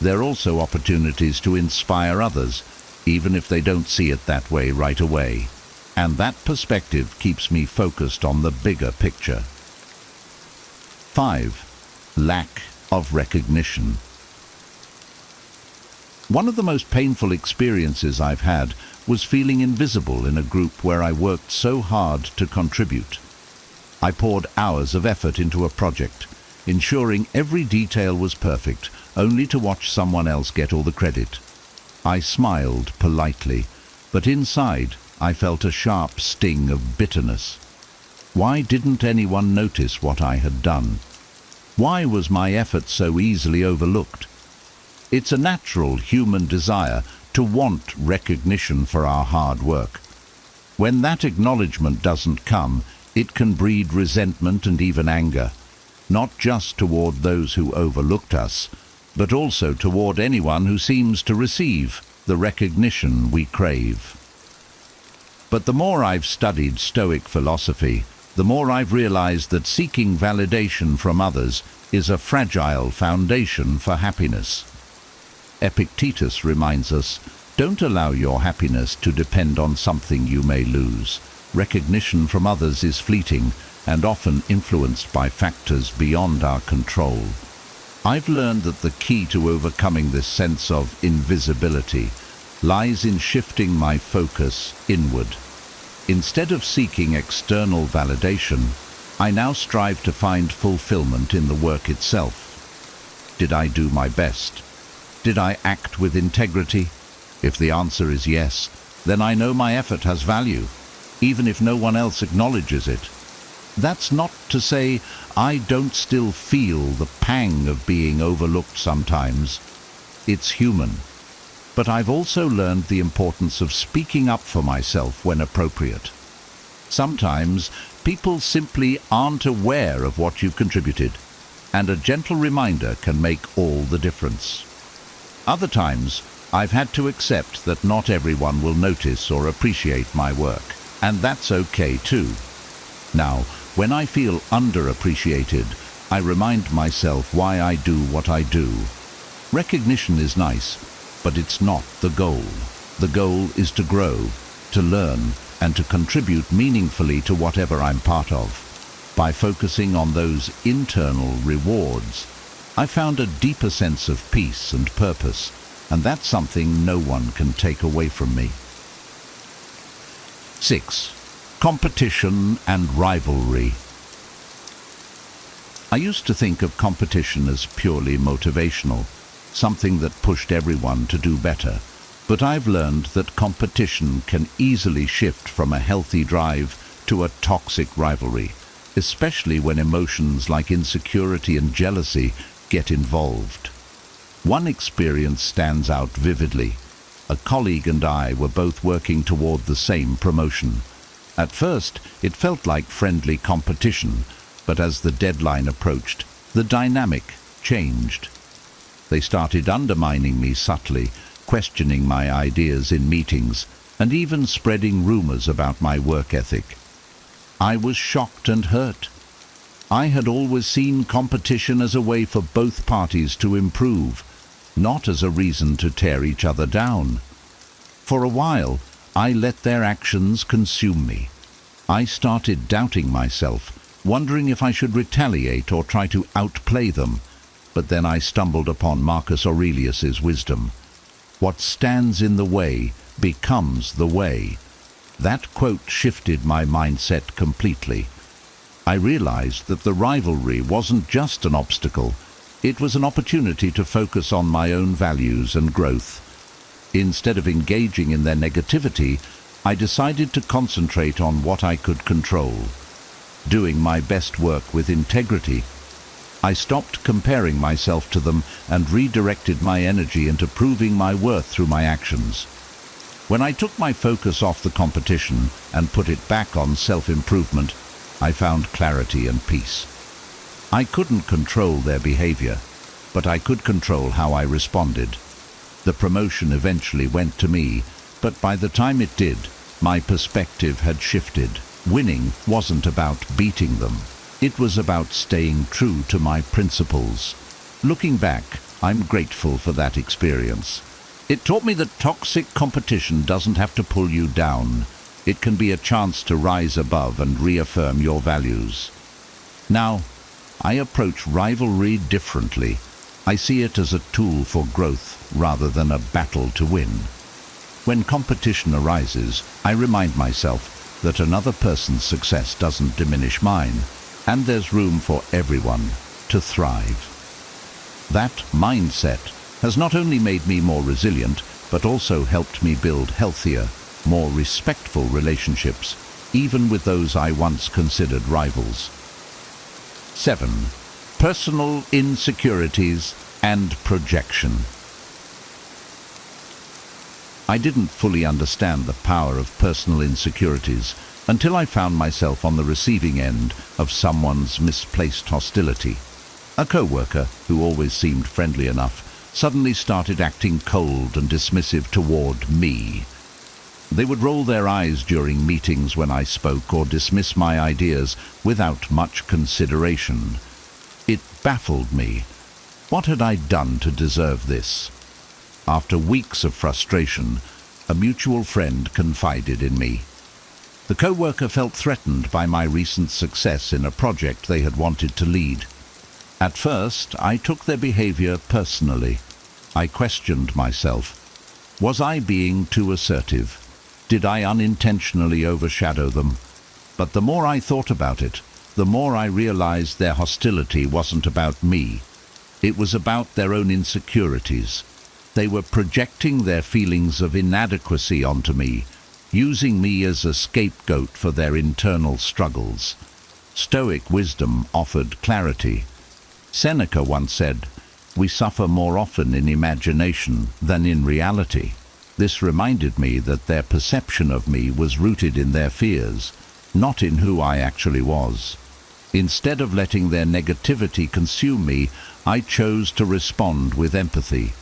They're also opportunities to inspire others, even if they don't see it that way right away. And that perspective keeps me focused on the bigger picture. 5. Lack of recognition. One of the most painful experiences I've had was feeling invisible in a group where I worked so hard to contribute. I poured hours of effort into a project, ensuring every detail was perfect, only to watch someone else get all the credit. I smiled politely, but inside I felt a sharp sting of bitterness. Why didn't anyone notice what I had done? Why was my effort so easily overlooked? It's a natural human desire to want recognition for our hard work. When that acknowledgement doesn't come, it can breed resentment and even anger, not just toward those who overlooked us, but also toward anyone who seems to receive the recognition we crave. But the more I've studied Stoic philosophy, the more I've realized that seeking validation from others is a fragile foundation for happiness. Epictetus reminds us, don't allow your happiness to depend on something you may lose. Recognition from others is fleeting and often influenced by factors beyond our control. I've learned that the key to overcoming this sense of invisibility lies in shifting my focus inward. Instead of seeking external validation, I now strive to find fulfillment in the work itself. Did I do my best? Did I act with integrity? If the answer is yes, then I know my effort has value, even if no one else acknowledges it. That's not to say I don't still feel the pang of being overlooked sometimes. It's human. But I've also learned the importance of speaking up for myself when appropriate. Sometimes people simply aren't aware of what you've contributed, and a gentle reminder can make all the difference. Other times, I've had to accept that not everyone will notice or appreciate my work, and that's okay too. Now, when I feel underappreciated, I remind myself why I do what I do. Recognition is nice, but it's not the goal. The goal is to grow, to learn, and to contribute meaningfully to whatever I'm part of. By focusing on those internal rewards, I found a deeper sense of peace and purpose, and that's something no one can take away from me. 6. Competition and rivalry. I used to think of competition as purely motivational, something that pushed everyone to do better. But I've learned that competition can easily shift from a healthy drive to a toxic rivalry, especially when emotions like insecurity and jealousy get involved. One experience stands out vividly. A colleague and I were both working toward the same promotion. At first, it felt like friendly competition, but as the deadline approached, the dynamic changed. They started undermining me subtly, questioning my ideas in meetings, and even spreading rumors about my work ethic. I was shocked and hurt. I had always seen competition as a way for both parties to improve, not as a reason to tear each other down. For a while, I let their actions consume me. I started doubting myself, wondering if I should retaliate or try to outplay them. But then I stumbled upon Marcus Aurelius's wisdom. What stands in the way becomes the way. That quote shifted my mindset completely. I realized that the rivalry wasn't just an obstacle. It was an opportunity to focus on my own values and growth. Instead of engaging in their negativity, I decided to concentrate on what I could control. Doing my best work with integrity, I stopped comparing myself to them and redirected my energy into proving my worth through my actions. When I took my focus off the competition and put it back on self-improvement, I found clarity and peace. I couldn't control their behavior, but I could control how I responded. The promotion eventually went to me, but by the time it did, my perspective had shifted. Winning wasn't about beating them. It was about staying true to my principles. Looking back, I'm grateful for that experience. It taught me that toxic competition doesn't have to pull you down. It can be a chance to rise above and reaffirm your values. Now, I approach rivalry differently. I see it as a tool for growth rather than a battle to win. When competition arises, I remind myself that another person's success doesn't diminish mine, and there's room for everyone to thrive. That mindset has not only made me more resilient, but also helped me build healthier, more respectful relationships, even with those I once considered rivals. 7. Personal insecurities and projection. I didn't fully understand the power of personal insecurities until I found myself on the receiving end of someone's misplaced hostility. A co-worker, who always seemed friendly enough, suddenly started acting cold and dismissive toward me. They would roll their eyes during meetings when I spoke or dismiss my ideas without much consideration. It baffled me. What had I done to deserve this? After weeks of frustration, a mutual friend confided in me. The co-worker felt threatened by my recent success in a project they had wanted to lead. At first, I took their behavior personally. I questioned myself. Was I being too assertive? Did I unintentionally overshadow them? But the more I thought about it, the more I realized their hostility wasn't about me. It was about their own insecurities. They were projecting their feelings of inadequacy onto me, using me as a scapegoat for their internal struggles. Stoic wisdom offered clarity. Seneca once said, "We suffer more often in imagination than in reality." This reminded me that their perception of me was rooted in their fears, not in who I actually was. Instead of letting their negativity consume me, I chose to respond with empathy.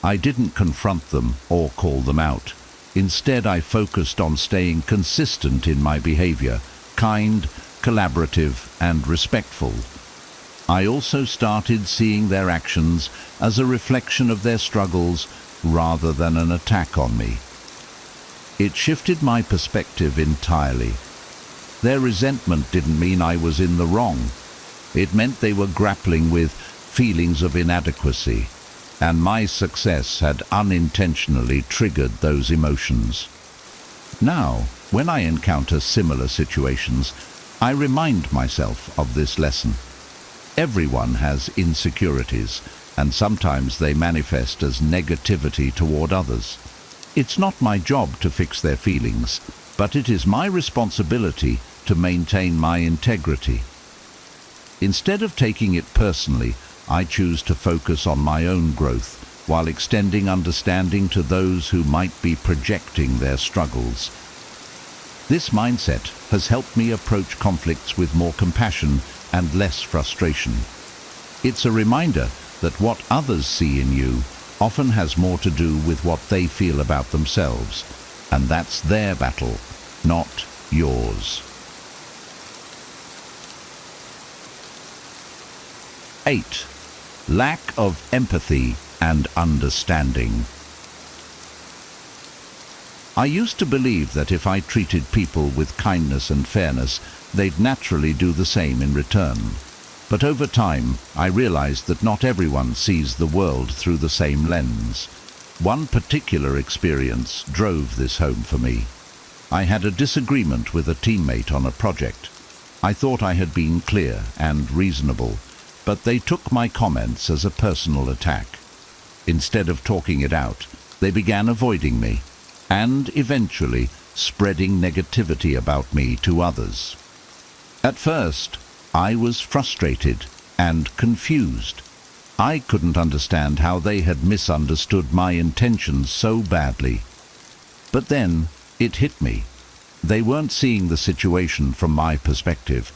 I didn't confront them or call them out. Instead, I focused on staying consistent in my behavior, kind, collaborative, and respectful. I also started seeing their actions as a reflection of their struggles rather than an attack on me. It shifted my perspective entirely. Their resentment didn't mean I was in the wrong. It meant they were grappling with feelings of inadequacy, and my success had unintentionally triggered those emotions. Now, when I encounter similar situations, I remind myself of this lesson. Everyone has insecurities, and sometimes they manifest as negativity toward others. It's not my job to fix their feelings, but it is my responsibility to maintain my integrity. Instead of taking it personally, I choose to focus on my own growth while extending understanding to those who might be projecting their struggles. This mindset has helped me approach conflicts with more compassion and less frustration. It's a reminder that what others see in you often has more to do with what they feel about themselves, and that's their battle, not yours. 8. Lack of empathy and understanding. I used to believe that if I treated people with kindness and fairness, they'd naturally do the same in return. But over time, I realized that not everyone sees the world through the same lens. One particular experience drove this home for me. I had a disagreement with a teammate on a project. I thought I had been clear and reasonable, but they took my comments as a personal attack. Instead of talking it out, they began avoiding me, and eventually spreading negativity about me to others. At first, I was frustrated and confused. I couldn't understand how they had misunderstood my intentions so badly. But then it hit me. They weren't seeing the situation from my perspective.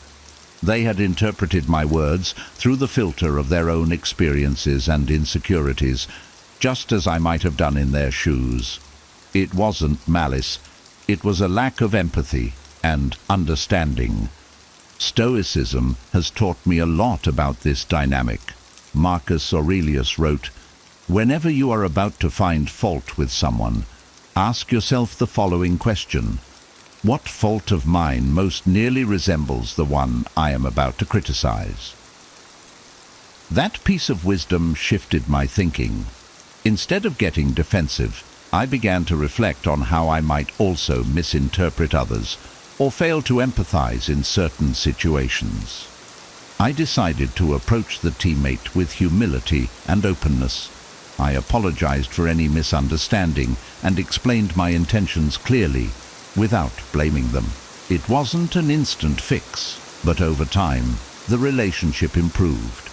They had interpreted my words through the filter of their own experiences and insecurities, just as I might have done in their shoes. It wasn't malice. It was a lack of empathy and understanding. Stoicism has taught me a lot about this dynamic. Marcus Aurelius wrote, "Whenever you are about to find fault with someone, ask yourself the following question: what fault of mine most nearly resembles the one I am about to criticize?" That piece of wisdom shifted my thinking. Instead of getting defensive, I began to reflect on how I might also misinterpret others or fail to empathize in certain situations. I decided to approach the teammate with humility and openness. I apologized for any misunderstanding and explained my intentions clearly, without blaming them. It wasn't an instant fix, but over time, the relationship improved.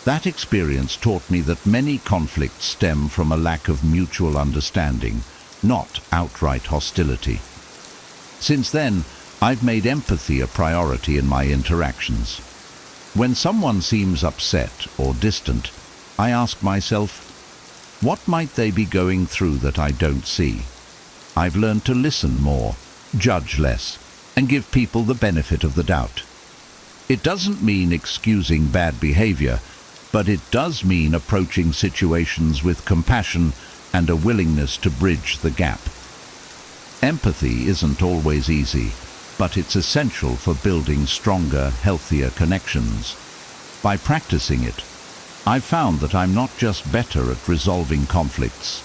That experience taught me that many conflicts stem from a lack of mutual understanding, not outright hostility. Since then, I've made empathy a priority in my interactions. When someone seems upset or distant, I ask myself, what might they be going through that I don't see? I've learned to listen more, judge less, and give people the benefit of the doubt. It doesn't mean excusing bad behavior, but it does mean approaching situations with compassion and a willingness to bridge the gap. Empathy isn't always easy, but it's essential for building stronger, healthier connections. By practicing it, I've found that I'm not just better at resolving conflicts,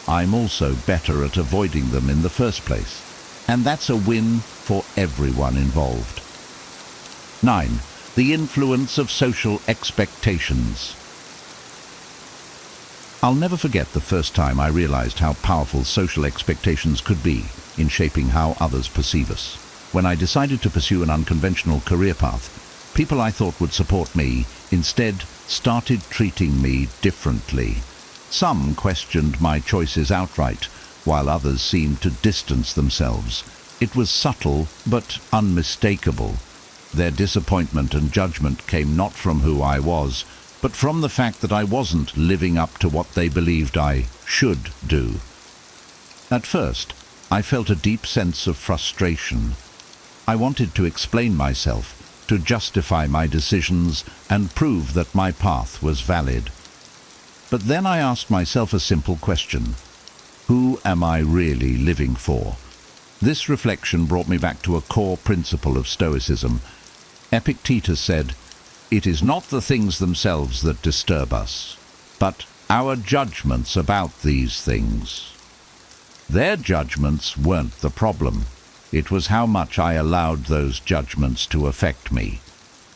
I'm also better at avoiding them in the first place. And that's a win for everyone involved. 9. The influence of social expectations. I'll never forget the first time I realized how powerful social expectations could be in shaping how others perceive us. When I decided to pursue an unconventional career path, people I thought would support me instead started treating me differently. Some questioned my choices outright, while others seemed to distance themselves. It was subtle but unmistakable. Their disappointment and judgment came not from who I was, but from the fact that I wasn't living up to what they believed I should do. At first, I felt a deep sense of frustration. I wanted to explain myself, to justify my decisions and prove that my path was valid. But then I asked myself a simple question: who am I really living for? This reflection brought me back to a core principle of Stoicism. Epictetus said, "It is not the things themselves that disturb us, but our judgments about these things." Their judgments weren't the problem. It was how much I allowed those judgments to affect me.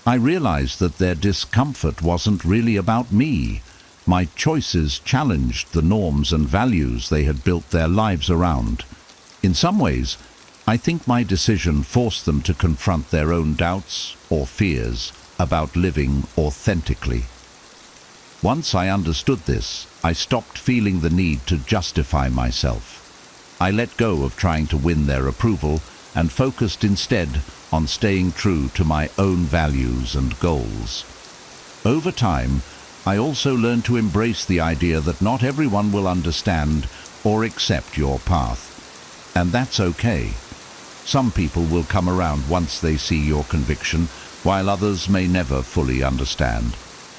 I realized that their discomfort wasn't really about me. My choices challenged the norms and values they had built their lives around. In some ways, I think my decision forced them to confront their own doubts or fears about living authentically. Once I understood this, I stopped feeling the need to justify myself. I let go of trying to win their approval and focused instead on staying true to my own values and goals. Over time, I also learned to embrace the idea that not everyone will understand or accept your path. And that's okay. Some people will come around once they see your conviction, while others may never fully understand.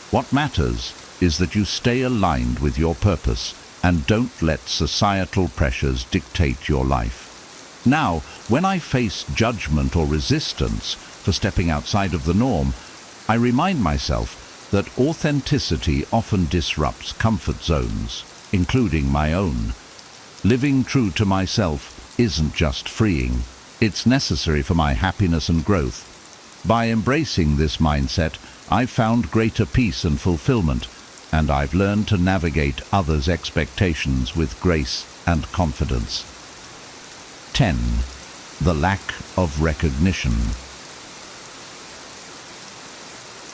What matters is that you stay aligned with your purpose and don't let societal pressures dictate your life. Now, when I face judgment or resistance for stepping outside of the norm, I remind myself that authenticity often disrupts comfort zones, including my own. Living true to myself isn't just freeing, it's necessary for my happiness and growth. By embracing this mindset, I've found greater peace and fulfillment, and I've learned to navigate others' expectations with grace and confidence. 10. The lack of recognition.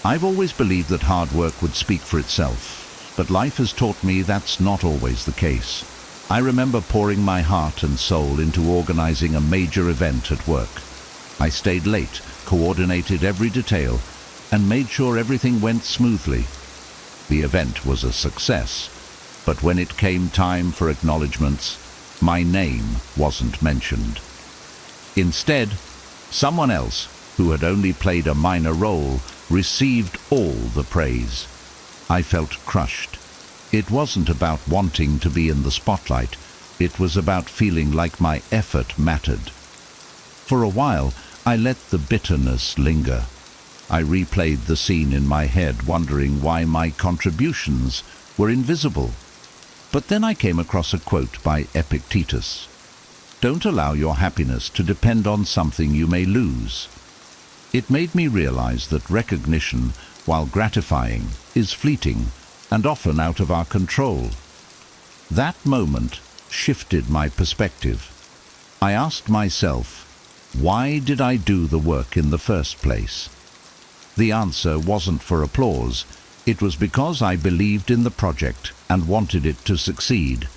I've always believed that hard work would speak for itself, but life has taught me that's not always the case. I remember pouring my heart and soul into organizing a major event at work. I stayed late, coordinated every detail, and made sure everything went smoothly. The event was a success, but when it came time for acknowledgements, my name wasn't mentioned. Instead, someone else, who had only played a minor role, received all the praise. I felt crushed. It wasn't about wanting to be in the spotlight. It was about feeling like my effort mattered. For a while, I let the bitterness linger. I replayed the scene in my head, wondering why my contributions were invisible. But then I came across a quote by Epictetus. "Don't allow your happiness to depend on something you may lose." It made me realize that recognition, while gratifying, is fleeting and often out of our control. That moment shifted my perspective. I asked myself, why did I do the work in the first place? The answer wasn't for applause. It was because I believed in the project and wanted it to succeed.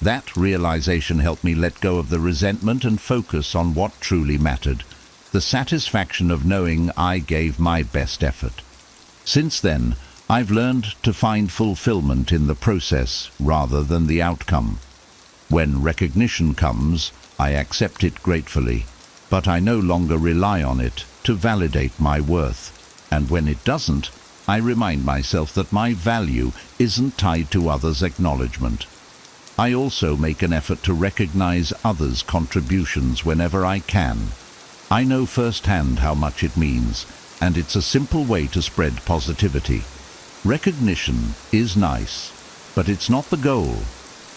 That realization helped me let go of the resentment and focus on what truly mattered, the satisfaction of knowing I gave my best effort. Since then, I've learned to find fulfillment in the process rather than the outcome. When recognition comes, I accept it gratefully, but I no longer rely on it to validate my worth. And when it doesn't, I remind myself that my value isn't tied to others' acknowledgement. I also make an effort to recognize others' contributions whenever I can. I know firsthand how much it means, and it's a simple way to spread positivity. Recognition is nice, but it's not the goal.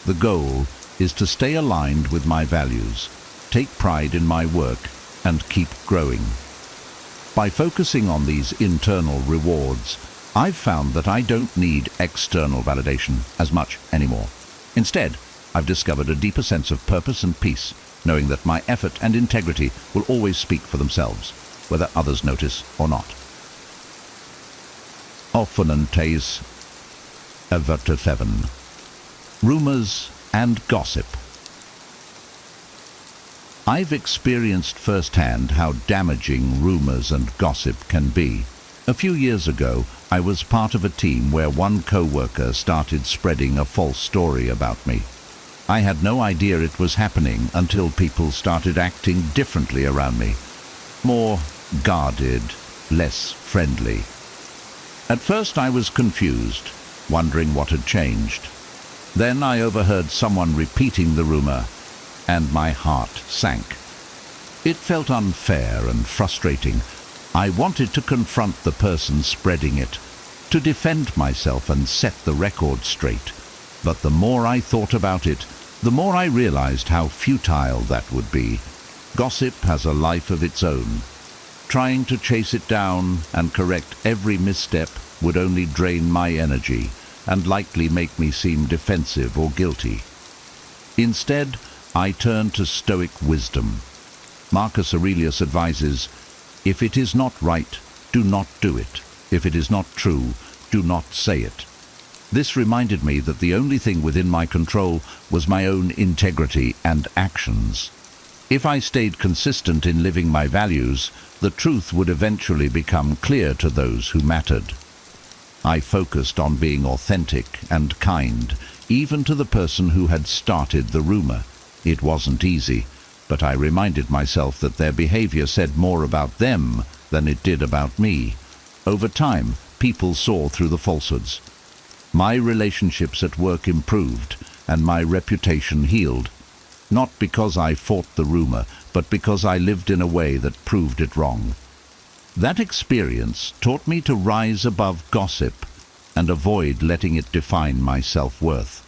The goal is to stay aligned with my values, take pride in my work, and keep growing. By focusing on these internal rewards, I've found that I don't need external validation as much anymore. Instead, I've discovered a deeper sense of purpose and peace, knowing that my effort and integrity will always speak for themselves, whether others notice or not. Offenentes överträffen. Rumors and gossip. I've experienced firsthand how damaging rumors and gossip can be. A few years ago, I was part of a team where one co-worker started spreading a false story about me. I had no idea it was happening until people started acting differently around me. More guarded, less friendly. At first I was confused, wondering what had changed. Then I overheard someone repeating the rumor, and my heart sank. It felt unfair and frustrating. I wanted to confront the person spreading it, to defend myself and set the record straight. But the more I thought about it, the more I realized how futile that would be. Gossip has a life of its own. Trying to chase it down and correct every misstep would only drain my energy and likely make me seem defensive or guilty. Instead, I turned to Stoic wisdom. Marcus Aurelius advises, "If it is not right, do not do it. If it is not true, do not say it." This reminded me that the only thing within my control was my own integrity and actions. If I stayed consistent in living my values, the truth would eventually become clear to those who mattered. I focused on being authentic and kind, even to the person who had started the rumor. It wasn't easy, but I reminded myself that their behavior said more about them than it did about me. Over time, people saw through the falsehoods. My relationships at work improved, and my reputation healed. Not because I fought the rumor, but because I lived in a way that proved it wrong. That experience taught me to rise above gossip and avoid letting it define my self-worth.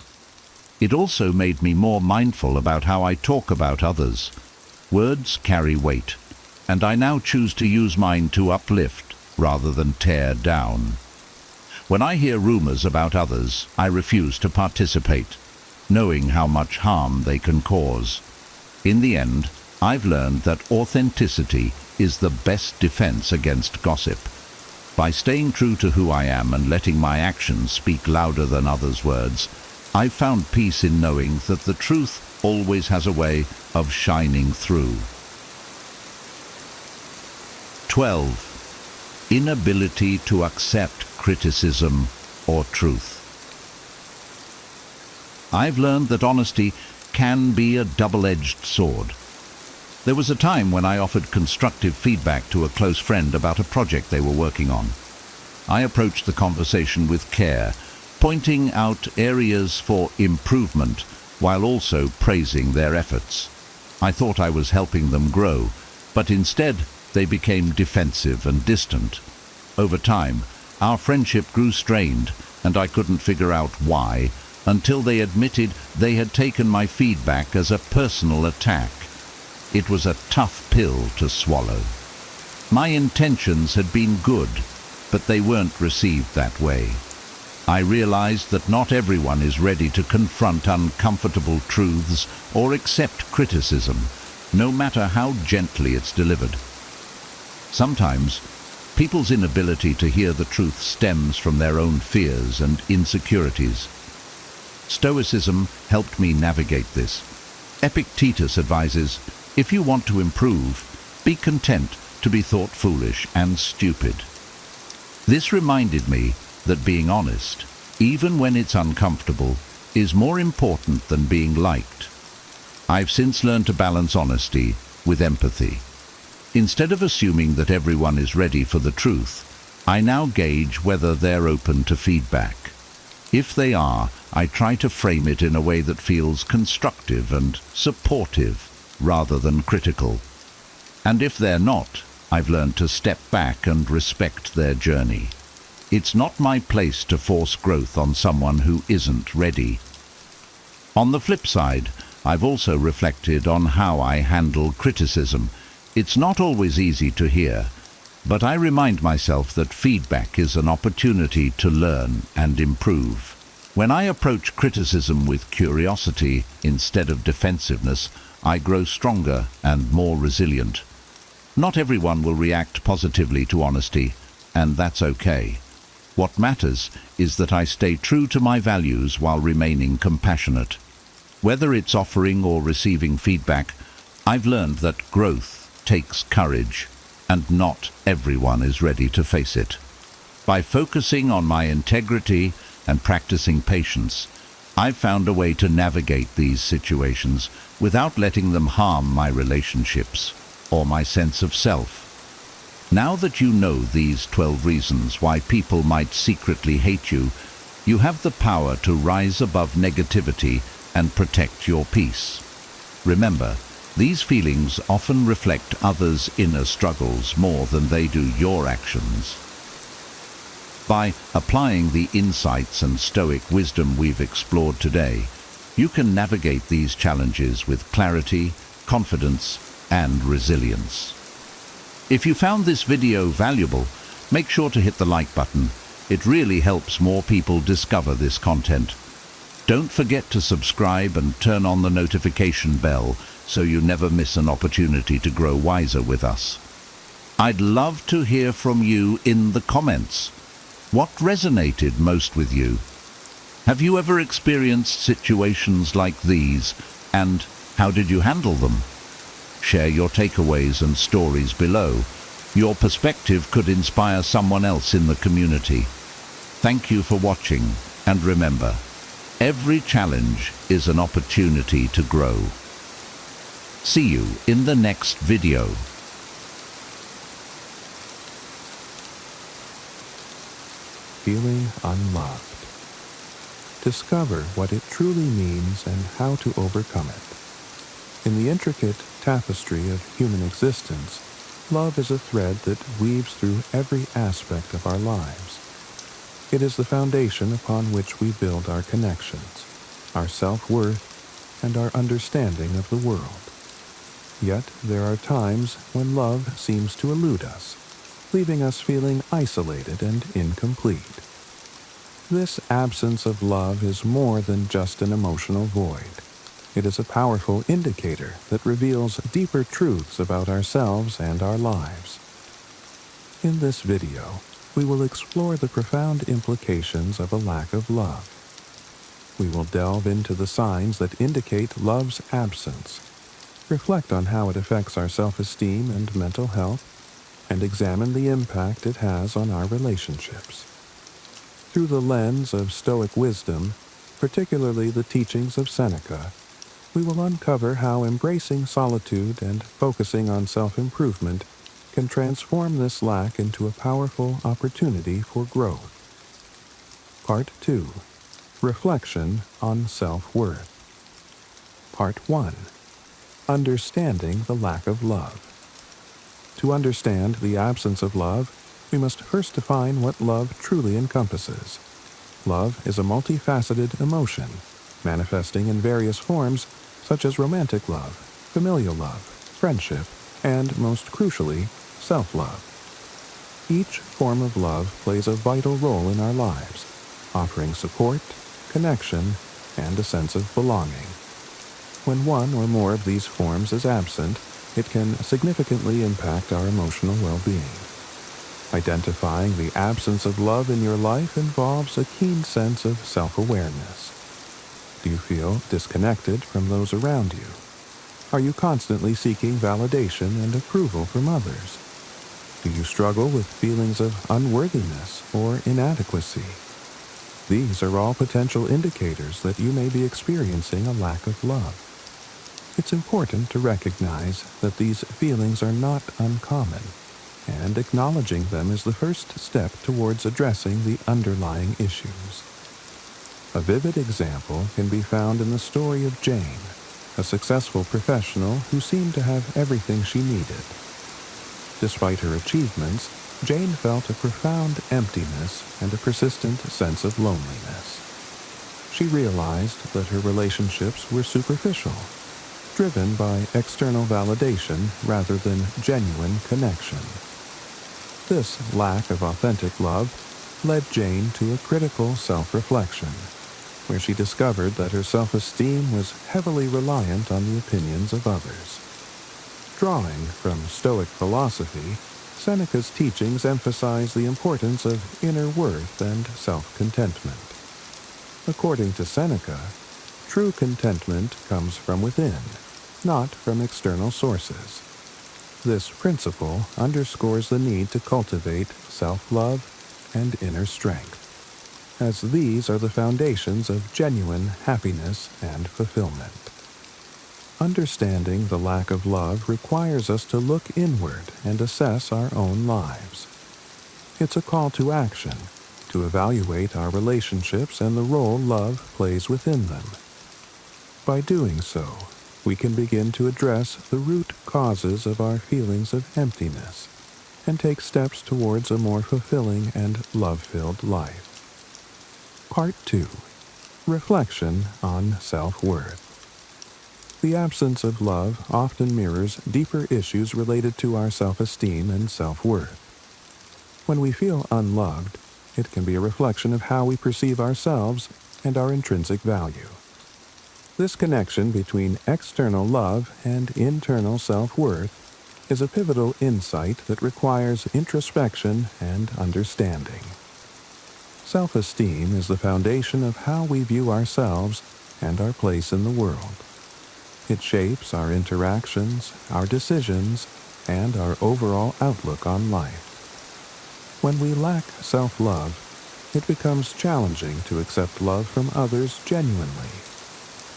It also made me more mindful about how I talk about others. Words carry weight, and I now choose to use mine to uplift rather than tear down. When I hear rumors about others, I refuse to participate, knowing how much harm they can cause. In the end, I've learned that authenticity is the best defense against gossip. By staying true to who I am and letting my actions speak louder than others' words, I've found peace in knowing that the truth always has a way of shining through. 12. Inability to accept criticism or truth. I've learned that honesty can be a double-edged sword. There was a time when I offered constructive feedback to a close friend about a project they were working on. I approached the conversation with care, pointing out areas for improvement while also praising their efforts. I thought I was helping them grow, but instead they became defensive and distant. Over time, our friendship grew strained, and I couldn't figure out why until they admitted they had taken my feedback as a personal attack. It was a tough pill to swallow. My intentions had been good, but they weren't received that way. I realized that not everyone is ready to confront uncomfortable truths or accept criticism, no matter how gently it's delivered. Sometimes, people's inability to hear the truth stems from their own fears and insecurities. Stoicism helped me navigate this. Epictetus advises, if you want to improve, be content to be thought foolish and stupid. This reminded me that being honest, even when it's uncomfortable, is more important than being liked. I've since learned to balance honesty with empathy. Instead of assuming that everyone is ready for the truth, I now gauge whether they're open to feedback. If they are, I try to frame it in a way that feels constructive and supportive rather than critical. And if they're not, I've learned to step back and respect their journey. It's not my place to force growth on someone who isn't ready. On the flip side, I've also reflected on how I handle criticism. It's not always easy to hear, but I remind myself that feedback is an opportunity to learn and improve. When I approach criticism with curiosity instead of defensiveness, I grow stronger and more resilient. Not everyone will react positively to honesty, and that's okay. What matters is that I stay true to my values while remaining compassionate. Whether it's offering or receiving feedback, I've learned that growth takes courage, and not everyone is ready to face it. By focusing on my integrity and practicing patience, I've found a way to navigate these situations without letting them harm my relationships or my sense of self. Now that you know these 12 reasons why people might secretly hate you, you have the power to rise above negativity and protect your peace. Remember, these feelings often reflect others' inner struggles more than they do your actions. By applying the insights and Stoic wisdom we've explored today, you can navigate these challenges with clarity, confidence, and resilience. If you found this video valuable, make sure to hit the like button. It really helps more people discover this content. Don't forget to subscribe and turn on the notification bell so you never miss an opportunity to grow wiser with us. I'd love to hear from you in the comments. What resonated most with you? Have you ever experienced situations like these, and how did you handle them? Share your takeaways and stories below. Your perspective could inspire someone else in the community. Thank you for watching, and remember, every challenge is an opportunity to grow. See you in the next video. Feeling unloved. Discover what it truly means and how to overcome it. In the intricate tapestry of human existence, love is a thread that weaves through every aspect of our lives. It is the foundation upon which we build our connections, our self-worth, and our understanding of the world. Yet there are times when love seems to elude us, leaving us feeling isolated and incomplete. This absence of love is more than just an emotional void. It is a powerful indicator that reveals deeper truths about ourselves and our lives. In this video, we will explore the profound implications of a lack of love. We will delve into the signs that indicate love's absence, reflect on how it affects our self-esteem and mental health, and examine the impact it has on our relationships. Through the lens of Stoic wisdom, particularly the teachings of Seneca, we will uncover how embracing solitude and focusing on self-improvement can transform this lack into a powerful opportunity for growth. Part 2. Reflection on self-worth. Part 1. Understanding the lack of love. To understand the absence of love, we must first define what love truly encompasses. Love is a multifaceted emotion, manifesting in various forms such as romantic love, familial love, friendship, and, most crucially, self-love. Each form of love plays a vital role in our lives, offering support, connection, and a sense of belonging. When one or more of these forms is absent, it can significantly impact our emotional well-being. Identifying the absence of love in your life involves a keen sense of self-awareness. Do you feel disconnected from those around you? Are you constantly seeking validation and approval from others? Do you struggle with feelings of unworthiness or inadequacy? These are all potential indicators that you may be experiencing a lack of love. It's important to recognize that these feelings are not uncommon, and acknowledging them is the first step towards addressing the underlying issues. A vivid example can be found in the story of Jane, a successful professional who seemed to have everything she needed. Despite her achievements, Jane felt a profound emptiness and a persistent sense of loneliness. She realized that her relationships were superficial, driven by external validation rather than genuine connection. This lack of authentic love led Jane to a critical self-reflection, where she discovered that her self-esteem was heavily reliant on the opinions of others. Drawing from Stoic philosophy, Seneca's teachings emphasize the importance of inner worth and self-contentment. According to Seneca, true contentment comes from within, not from external sources. This principle underscores the need to cultivate self-love and inner strength, as these are the foundations of genuine happiness and fulfillment. Understanding the lack of love requires us to look inward and assess our own lives. It's a call to action, to evaluate our relationships and the role love plays within them. By doing so, we can begin to address the root causes of our feelings of emptiness and take steps towards a more fulfilling and love-filled life. Part 2. Reflection on self-worth. The absence of love often mirrors deeper issues related to our self-esteem and self-worth. When we feel unloved, it can be a reflection of how we perceive ourselves and our intrinsic value. This connection between external love and internal self-worth is a pivotal insight that requires introspection and understanding. Self-esteem is the foundation of how we view ourselves and our place in the world. It shapes our interactions, our decisions, and our overall outlook on life. When we lack self-love, it becomes challenging to accept love from others genuinely.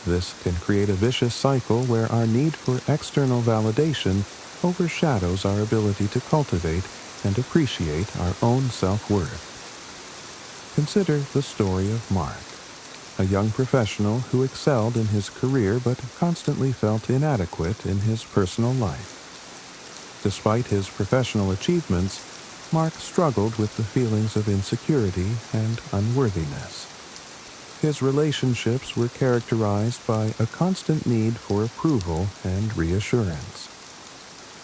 This can create a vicious cycle where our need for external validation overshadows our ability to cultivate and appreciate our own self-worth. Consider the story of Mark, a young professional who excelled in his career but constantly felt inadequate in his personal life. Despite his professional achievements, Mark struggled with the feelings of insecurity and unworthiness. His relationships were characterized by a constant need for approval and reassurance.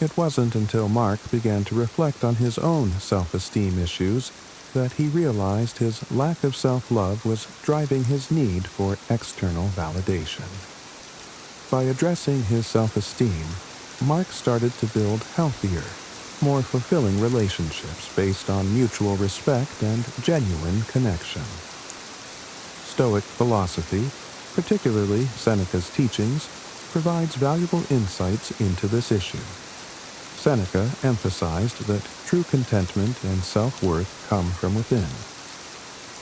It wasn't until Mark began to reflect on his own self-esteem issues that he realized his lack of self-love was driving his need for external validation. By addressing his self-esteem, Mark started to build healthier, more fulfilling relationships based on mutual respect and genuine connection. Stoic philosophy, particularly Seneca's teachings, provides valuable insights into this issue. Seneca emphasized that true contentment and self-worth come from within.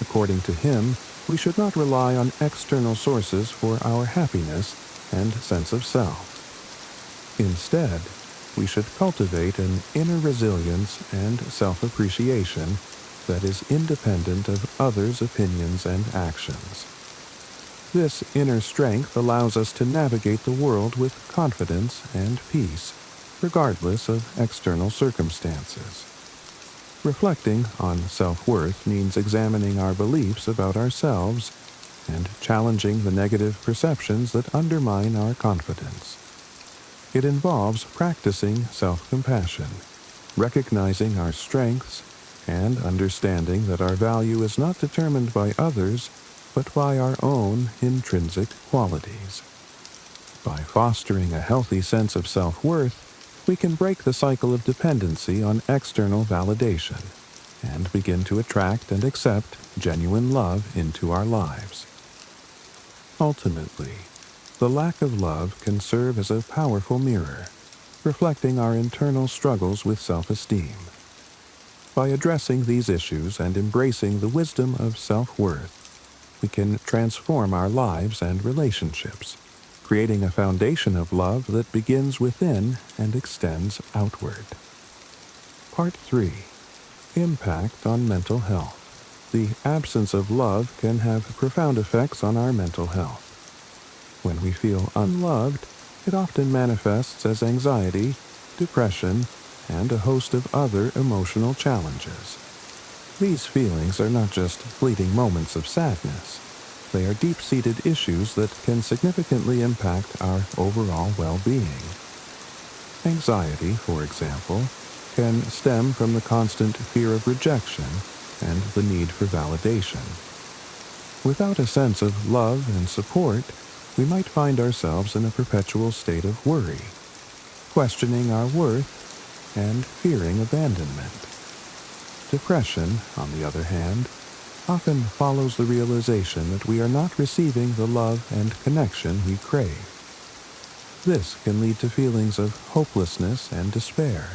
According to him, we should not rely on external sources for our happiness and sense of self. Instead, we should cultivate an inner resilience and self-appreciation that is independent of others' opinions and actions. This inner strength allows us to navigate the world with confidence and peace, regardless of external circumstances. Reflecting on self-worth means examining our beliefs about ourselves and challenging the negative perceptions that undermine our confidence. It involves practicing self-compassion, recognizing our strengths, and understanding that our value is not determined by others, but by our own intrinsic qualities. By fostering a healthy sense of self-worth, we can break the cycle of dependency on external validation and begin to attract and accept genuine love into our lives. Ultimately, the lack of love can serve as a powerful mirror, reflecting our internal struggles with self-esteem. By addressing these issues and embracing the wisdom of self-worth, we can transform our lives and relationships, creating a foundation of love that begins within and extends outward. Part 3. Impact on mental health. The absence of love can have profound effects on our mental health. When we feel unloved, it often manifests as anxiety, depression, and a host of other emotional challenges. These feelings are not just fleeting moments of sadness. They are deep-seated issues that can significantly impact our overall well-being. Anxiety, for example, can stem from the constant fear of rejection and the need for validation. Without a sense of love and support, we might find ourselves in a perpetual state of worry, questioning our worth and fearing abandonment. Depression, on the other hand, often follows the realization that we are not receiving the love and connection we crave. This can lead to feelings of hopelessness and despair,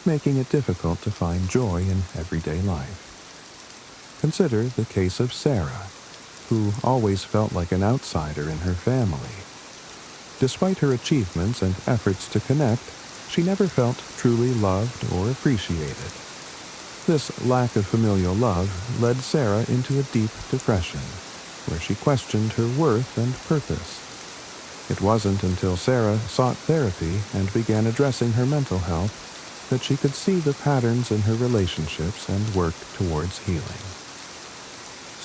making it difficult to find joy in everyday life. Consider the case of Sarah, who always felt like an outsider in her family. Despite her achievements and efforts to connect, she never felt truly loved or appreciated. This lack of familial love led Sarah into a deep depression, where she questioned her worth and purpose. It wasn't until Sarah sought therapy and began addressing her mental health that she could see the patterns in her relationships and work towards healing.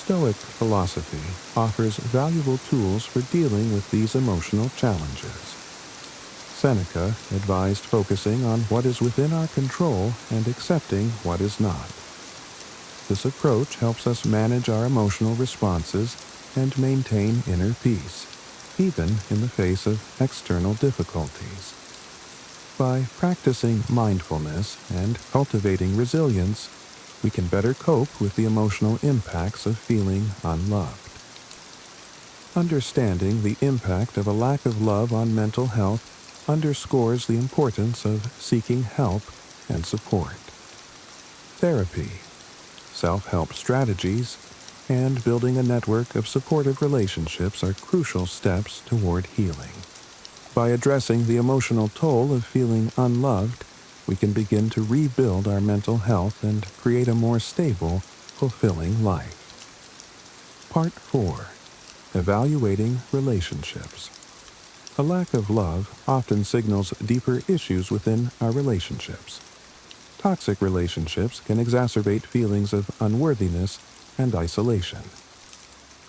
Stoic philosophy offers valuable tools for dealing with these emotional challenges. Seneca advised focusing on what is within our control and accepting what is not. This approach helps us manage our emotional responses and maintain inner peace, even in the face of external difficulties. By practicing mindfulness and cultivating resilience, we can better cope with the emotional impacts of feeling unloved. Understanding the impact of a lack of love on mental health underscores the importance of seeking help and support. Therapy, self-help strategies, and building a network of supportive relationships are crucial steps toward healing. By addressing the emotional toll of feeling unloved, we can begin to rebuild our mental health and create a more stable, fulfilling life. Part 4. Evaluating relationships. A lack of love often signals deeper issues within our relationships. Toxic relationships can exacerbate feelings of unworthiness and isolation.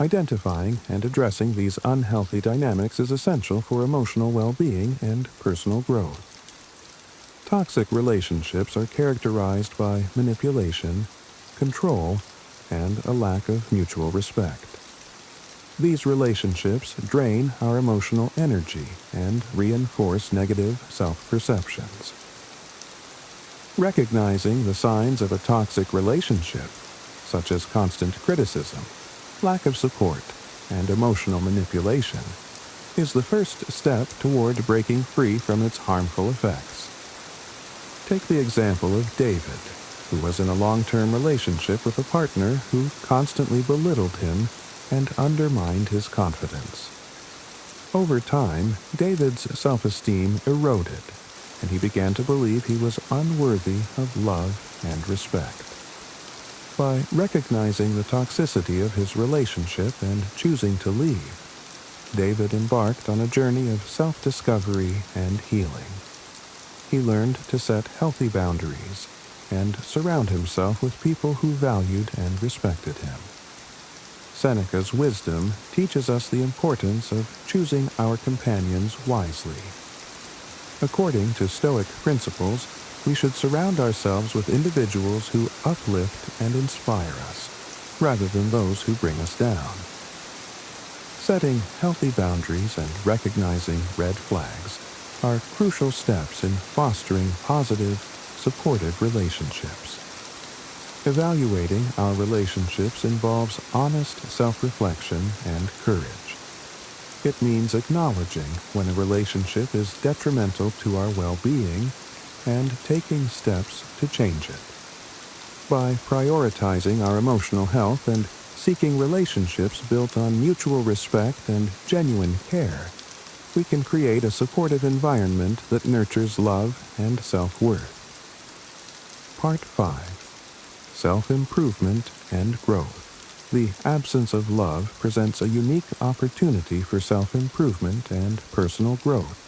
Identifying and addressing these unhealthy dynamics is essential for emotional well-being and personal growth. Toxic relationships are characterized by manipulation, control, and a lack of mutual respect. These relationships drain our emotional energy and reinforce negative self-perceptions. Recognizing the signs of a toxic relationship, such as constant criticism, lack of support, and emotional manipulation, is the first step toward breaking free from its harmful effects. Take the example of David, who was in a long-term relationship with a partner who constantly belittled him and undermined his confidence. Over time, David's self-esteem eroded, and he began to believe he was unworthy of love and respect. By recognizing the toxicity of his relationship and choosing to leave, David embarked on a journey of self-discovery and healing. He learned to set healthy boundaries and surround himself with people who valued and respected him. Seneca's wisdom teaches us the importance of choosing our companions wisely. According to Stoic principles, we should surround ourselves with individuals who uplift and inspire us, rather than those who bring us down. Setting healthy boundaries and recognizing red flags are crucial steps in fostering positive, supportive relationships. Evaluating our relationships involves honest self-reflection and courage. It means acknowledging when a relationship is detrimental to our well-being and taking steps to change it. By prioritizing our emotional health and seeking relationships built on mutual respect and genuine care, we can create a supportive environment that nurtures love and self-worth. Part 5. Self-improvement and growth. The absence of love presents a unique opportunity for self-improvement and personal growth.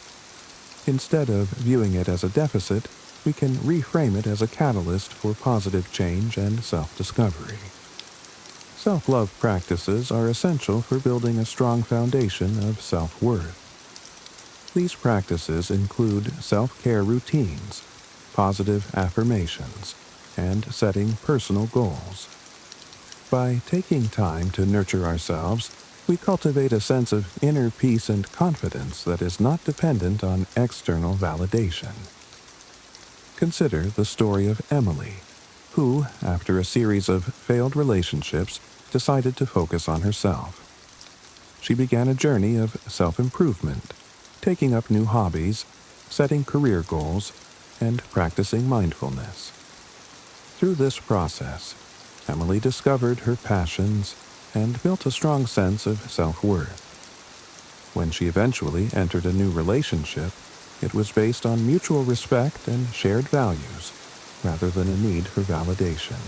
Instead of viewing it as a deficit, we can reframe it as a catalyst for positive change and self-discovery. Self-love practices are essential for building a strong foundation of self-worth. These practices include self-care routines, positive affirmations, and setting personal goals. By taking time to nurture ourselves, we cultivate a sense of inner peace and confidence that is not dependent on external validation. Consider the story of Emily, who, after a series of failed relationships, decided to focus on herself. She began a journey of self-improvement, taking up new hobbies, setting career goals, and practicing mindfulness. Through this process, Emily discovered her passions and built a strong sense of self-worth. When she eventually entered a new relationship, it was based on mutual respect and shared values, rather than a need for validation.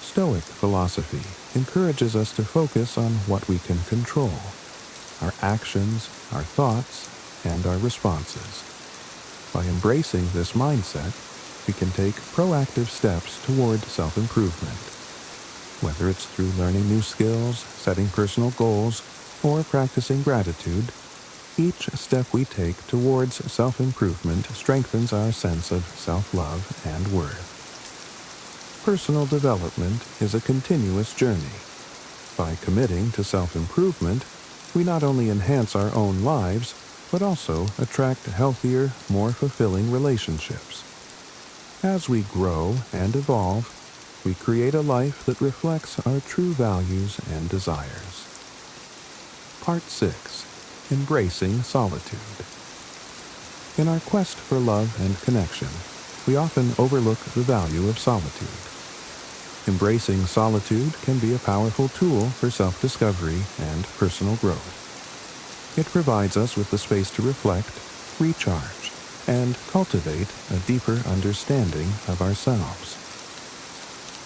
Stoic philosophy encourages us to focus on what we can control: our actions, our thoughts, and our responses. By embracing this mindset, we can take proactive steps toward self-improvement. Whether it's through learning new skills, setting personal goals, or practicing gratitude, each step we take towards self-improvement strengthens our sense of self-love and worth. Personal development is a continuous journey. By committing to self-improvement, we not only enhance our own lives, but also attract healthier, more fulfilling relationships. As we grow and evolve, we create a life that reflects our true values and desires. Part 6. Embracing solitude. In our quest for love and connection, we often overlook the value of solitude. Embracing solitude can be a powerful tool for self-discovery and personal growth. It provides us with the space to reflect, recharge, and cultivate a deeper understanding of ourselves.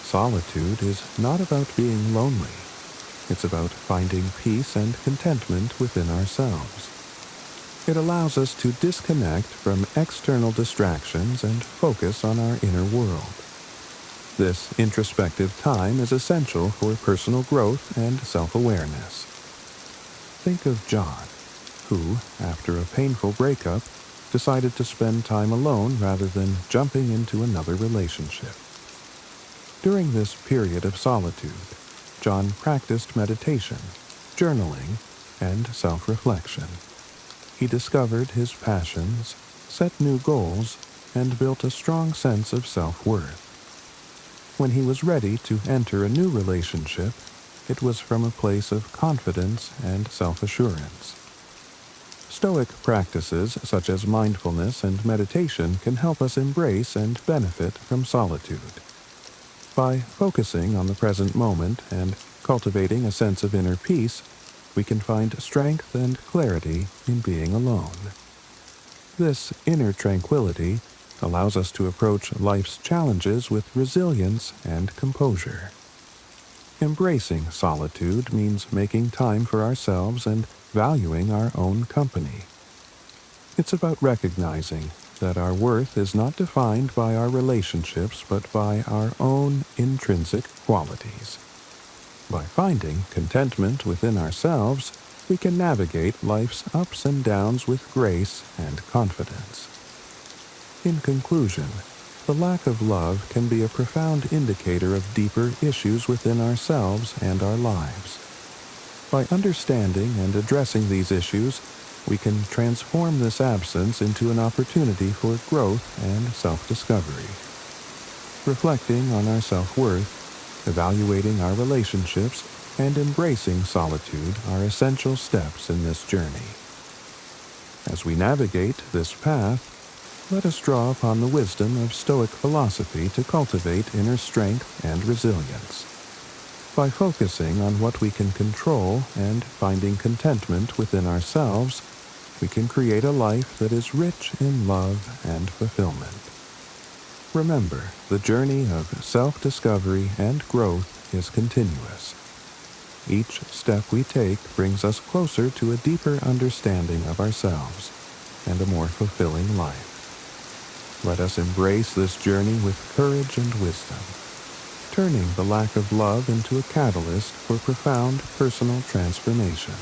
Solitude is not about being lonely. It's about finding peace and contentment within ourselves. It allows us to disconnect from external distractions and focus on our inner world. This introspective time is essential for personal growth and self-awareness. Think of John, who, after a painful breakup, decided to spend time alone rather than jumping into another relationship. During this period of solitude, John practiced meditation, journaling, and self-reflection. He discovered his passions, set new goals, and built a strong sense of self-worth. When he was ready to enter a new relationship, it was from a place of confidence and self-assurance. Stoic practices such as mindfulness and meditation can help us embrace and benefit from solitude. By focusing on the present moment and cultivating a sense of inner peace, we can find strength and clarity in being alone. This inner tranquility allows us to approach life's challenges with resilience and composure. Embracing solitude means making time for ourselves and valuing our own company. It's about recognizing that our worth is not defined by our relationships but by our own intrinsic qualities. By finding contentment within ourselves, we can navigate life's ups and downs with grace and confidence. In conclusion, the lack of love can be a profound indicator of deeper issues within ourselves and our lives. By understanding and addressing these issues, we can transform this absence into an opportunity for growth and self-discovery. Reflecting on our self-worth, evaluating our relationships, and embracing solitude are essential steps in this journey. As we navigate this path, let us draw upon the wisdom of Stoic philosophy to cultivate inner strength and resilience. By focusing on what we can control and finding contentment within ourselves, we can create a life that is rich in love and fulfillment. Remember, the journey of self-discovery and growth is continuous. Each step we take brings us closer to a deeper understanding of ourselves and a more fulfilling life. Let us embrace this journey with courage and wisdom, turning the lack of love into a catalyst for profound personal transformation.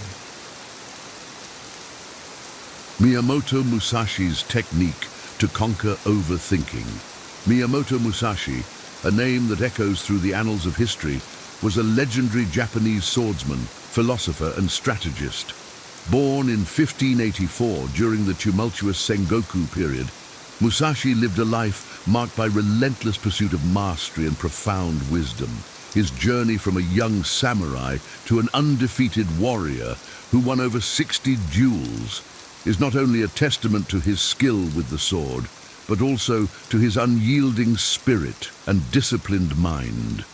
Miyamoto Musashi's technique to conquer overthinking. Miyamoto Musashi, a name that echoes through the annals of history, was a legendary Japanese swordsman, philosopher, and strategist. Born in 1584 during the tumultuous Sengoku period, Musashi lived a life marked by relentless pursuit of mastery and profound wisdom. His journey from a young samurai to an undefeated warrior who won over 60 duels is not only a testament to his skill with the sword, but also to his unyielding spirit and disciplined mind.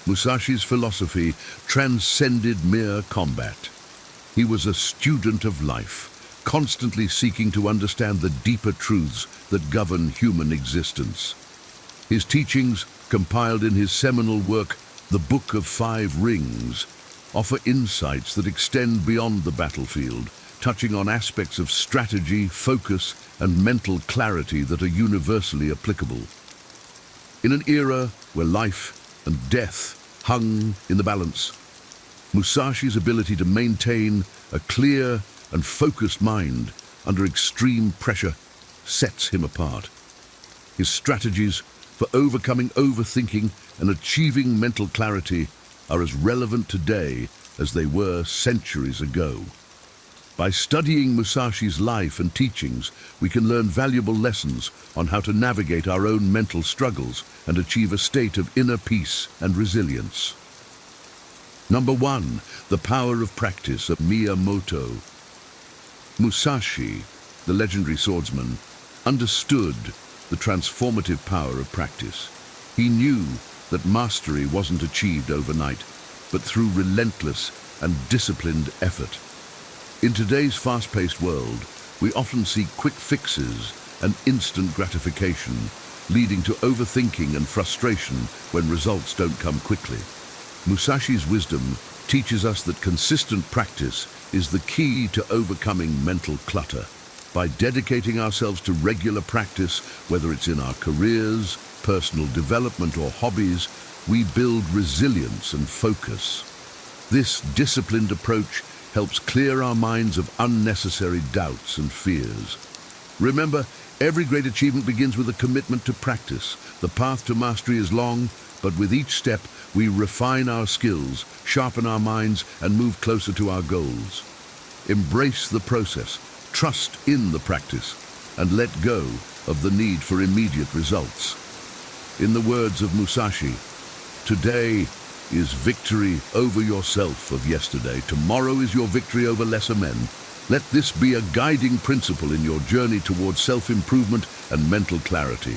Musashi's philosophy transcended mere combat. He was a student of life, constantly seeking to understand the deeper truths that govern human existence. His teachings, compiled in his seminal work, The Book of Five Rings, offer insights that extend beyond the battlefield, touching on aspects of strategy, focus, and mental clarity that are universally applicable. In an era where life and death hung in the balance, Musashi's ability to maintain a clear and focused mind under extreme pressure sets him apart. His strategies for overcoming overthinking and achieving mental clarity are as relevant today as they were centuries ago. By studying Musashi's life and teachings, we can learn valuable lessons on how to navigate our own mental struggles and achieve a state of inner peace and resilience. Number 1, the power of practice of Miyamoto. Musashi, the legendary swordsman, understood the transformative power of practice. He knew that mastery wasn't achieved overnight, but through relentless and disciplined effort. In today's fast-paced world, we often seek quick fixes and instant gratification, leading to overthinking and frustration when results don't come quickly. Musashi's wisdom teaches us that consistent practice is the key to overcoming mental clutter. By dedicating ourselves to regular practice, whether it's in our careers, personal development, or hobbies, we build resilience and focus. This disciplined approach helps clear our minds of unnecessary doubts and fears. Remember, every great achievement begins with a commitment to practice. The path to mastery is long, but with each step, we refine our skills, sharpen our minds, and move closer to our goals. Embrace the process, trust in the practice, and let go of the need for immediate results. In the words of Musashi, today is victory over yourself of yesterday. Tomorrow is your victory over lesser men. Let this be a guiding principle in your journey towards self-improvement and mental clarity.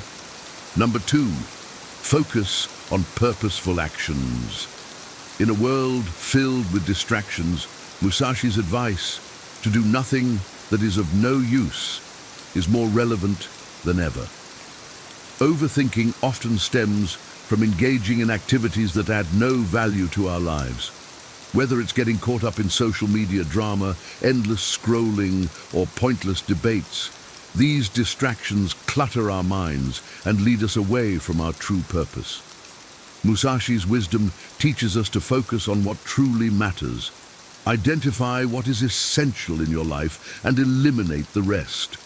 Number 2, focus on purposeful actions. In a world filled with distractions, Musashi's advice to do nothing that is of no use is more relevant than ever. Overthinking often stems from engaging in activities that add no value to our lives. Whether it's getting caught up in social media drama, endless scrolling, or pointless debates, these distractions clutter our minds and lead us away from our true purpose. Musashi's wisdom teaches us to focus on what truly matters. Identify what is essential in your life and eliminate the rest.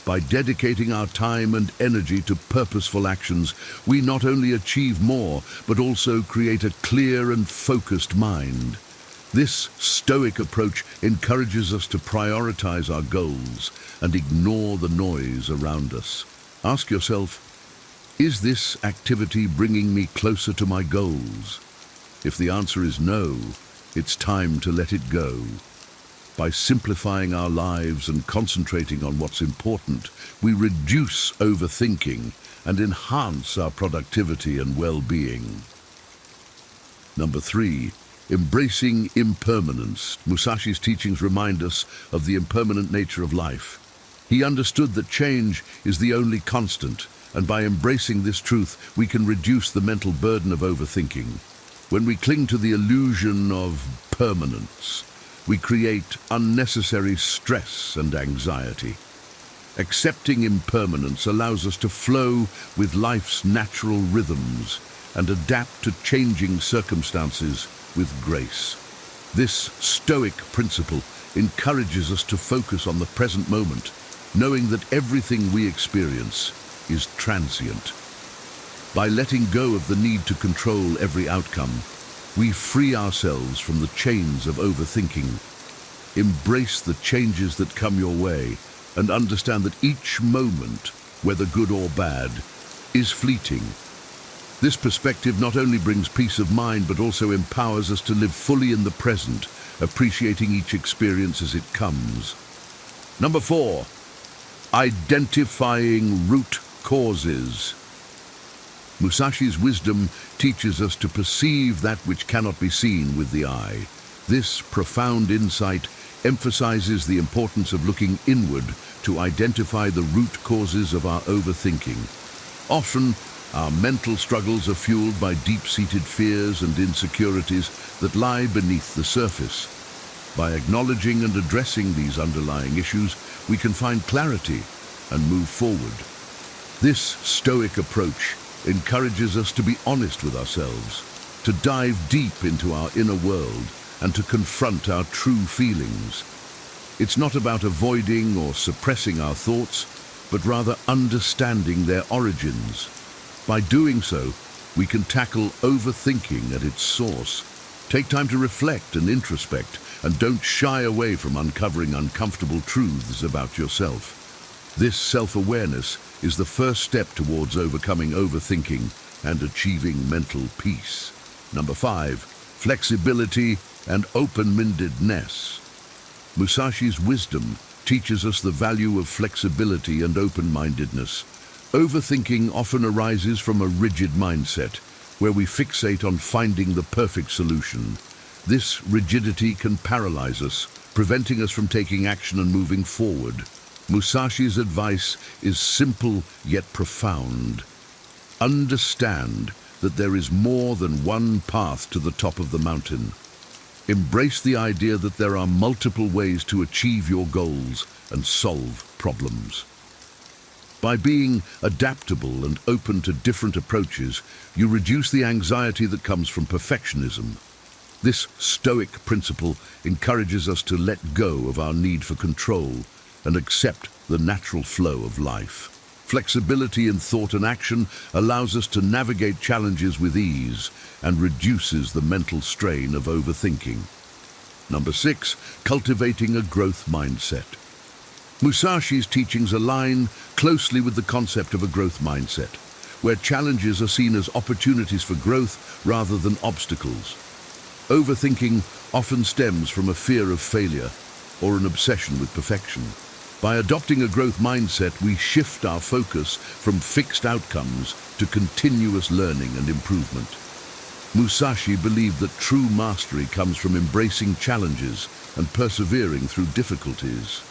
By dedicating our time and energy to purposeful actions, we not only achieve more, but also create a clear and focused mind. This Stoic approach encourages us to prioritize our goals and ignore the noise around us. Ask yourself, is this activity bringing me closer to my goals? If the answer is no, it's time to let it go. By simplifying our lives and concentrating on what's important, we reduce overthinking and enhance our productivity and well-being. Number 3, embracing impermanence. Musashi's teachings remind us of the impermanent nature of life. He understood that change is the only constant, and by embracing this truth, we can reduce the mental burden of overthinking. When we cling to the illusion of permanence, we create unnecessary stress and anxiety. Accepting impermanence allows us to flow with life's natural rhythms and adapt to changing circumstances with grace. This Stoic principle encourages us to focus on the present moment, knowing that everything we experience is transient. By letting go of the need to control every outcome, we free ourselves from the chains of overthinking. Embrace the changes that come your way and understand that each moment, whether good or bad, is fleeting. This perspective not only brings peace of mind but also empowers us to live fully in the present, appreciating each experience as it comes. Number 4, identifying root causes. Musashi's wisdom teaches us to perceive that which cannot be seen with the eye. This profound insight emphasizes the importance of looking inward to identify the root causes of our overthinking. Often, our mental struggles are fueled by deep-seated fears and insecurities that lie beneath the surface. By acknowledging and addressing these underlying issues, we can find clarity and move forward. This Stoic approach encourages us to be honest with ourselves, to dive deep into our inner world, and to confront our true feelings. It's not about avoiding or suppressing our thoughts, but rather understanding their origins. By doing so, we can tackle overthinking at its source. Take time to reflect and introspect, and don't shy away from uncovering uncomfortable truths about yourself. This self-awareness is the first step towards overcoming overthinking and achieving mental peace. Number 5, flexibility and open-mindedness. Musashi's wisdom teaches us the value of flexibility and open-mindedness. Overthinking often arises from a rigid mindset, where we fixate on finding the perfect solution. This rigidity can paralyze us, preventing us from taking action and moving forward. Musashi's advice is simple yet profound. Understand that there is more than one path to the top of the mountain. Embrace the idea that there are multiple ways to achieve your goals and solve problems. By being adaptable and open to different approaches, you reduce the anxiety that comes from perfectionism. This Stoic principle encourages us to let go of our need for control and accept the natural flow of life. Flexibility in thought and action allows us to navigate challenges with ease and reduces the mental strain of overthinking. Number 6, cultivating a growth mindset. Musashi's teachings align closely with the concept of a growth mindset, where challenges are seen as opportunities for growth rather than obstacles. Overthinking often stems from a fear of failure or an obsession with perfection. By adopting a growth mindset, we shift our focus from fixed outcomes to continuous learning and improvement. Musashi believed that true mastery comes from embracing challenges and persevering through difficulties.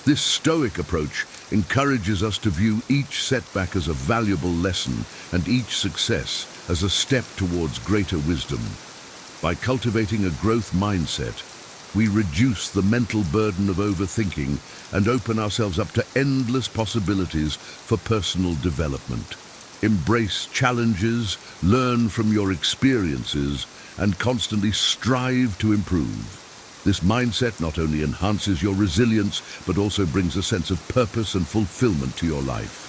This Stoic approach encourages us to view each setback as a valuable lesson and each success as a step towards greater wisdom. By cultivating a growth mindset, we reduce the mental burden of overthinking and open ourselves up to endless possibilities for personal development. Embrace challenges, learn from your experiences, and constantly strive to improve. This mindset not only enhances your resilience, but also brings a sense of purpose and fulfillment to your life.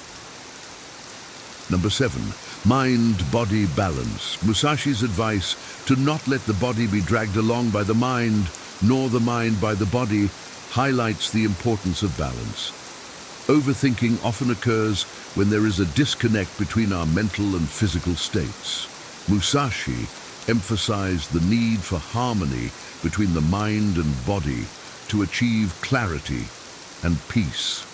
Number 7, mind-body balance. Musashi's advice to not let the body be dragged along by the mind, nor the mind by the body, highlights the importance of balance. Overthinking often occurs when there is a disconnect between our mental and physical states. Musashi emphasized the need for harmony between the mind and body to achieve clarity and peace.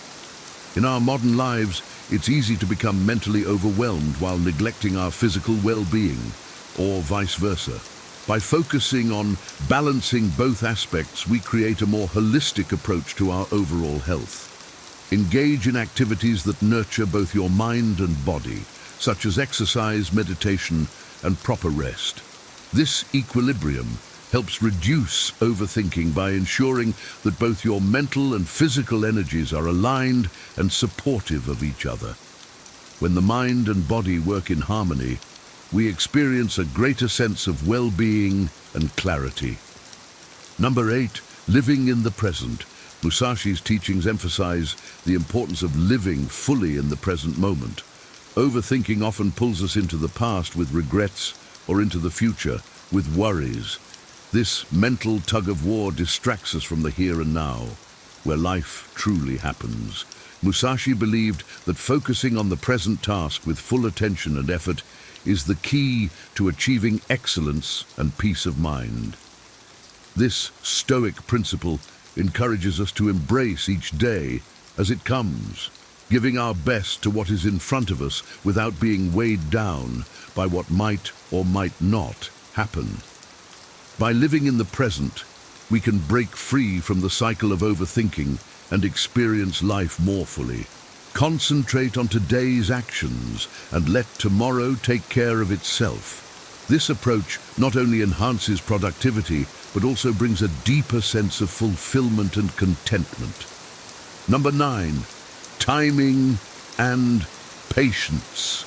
In our modern lives, it's easy to become mentally overwhelmed while neglecting our physical well-being, or vice versa. By focusing on balancing both aspects, we create a more holistic approach to our overall health. Engage in activities that nurture both your mind and body, such as exercise, meditation, and proper rest. This equilibrium helps reduce overthinking by ensuring that both your mental and physical energies are aligned and supportive of each other. When the mind and body work in harmony, we experience a greater sense of well-being and clarity. Number 8, living in the present. Musashi's teachings emphasize the importance of living fully in the present moment. Overthinking often pulls us into the past with regrets or into the future with worries. This mental tug-of-war distracts us from the here and now, where life truly happens. Musashi believed that focusing on the present task with full attention and effort is the key to achieving excellence and peace of mind. This Stoic principle encourages us to embrace each day as it comes, giving our best to what is in front of us without being weighed down by what might or might not happen. By living in the present, we can break free from the cycle of overthinking and experience life more fully. Concentrate on today's actions and let tomorrow take care of itself. This approach not only enhances productivity, but also brings a deeper sense of fulfillment and contentment. Number 9, timing and patience.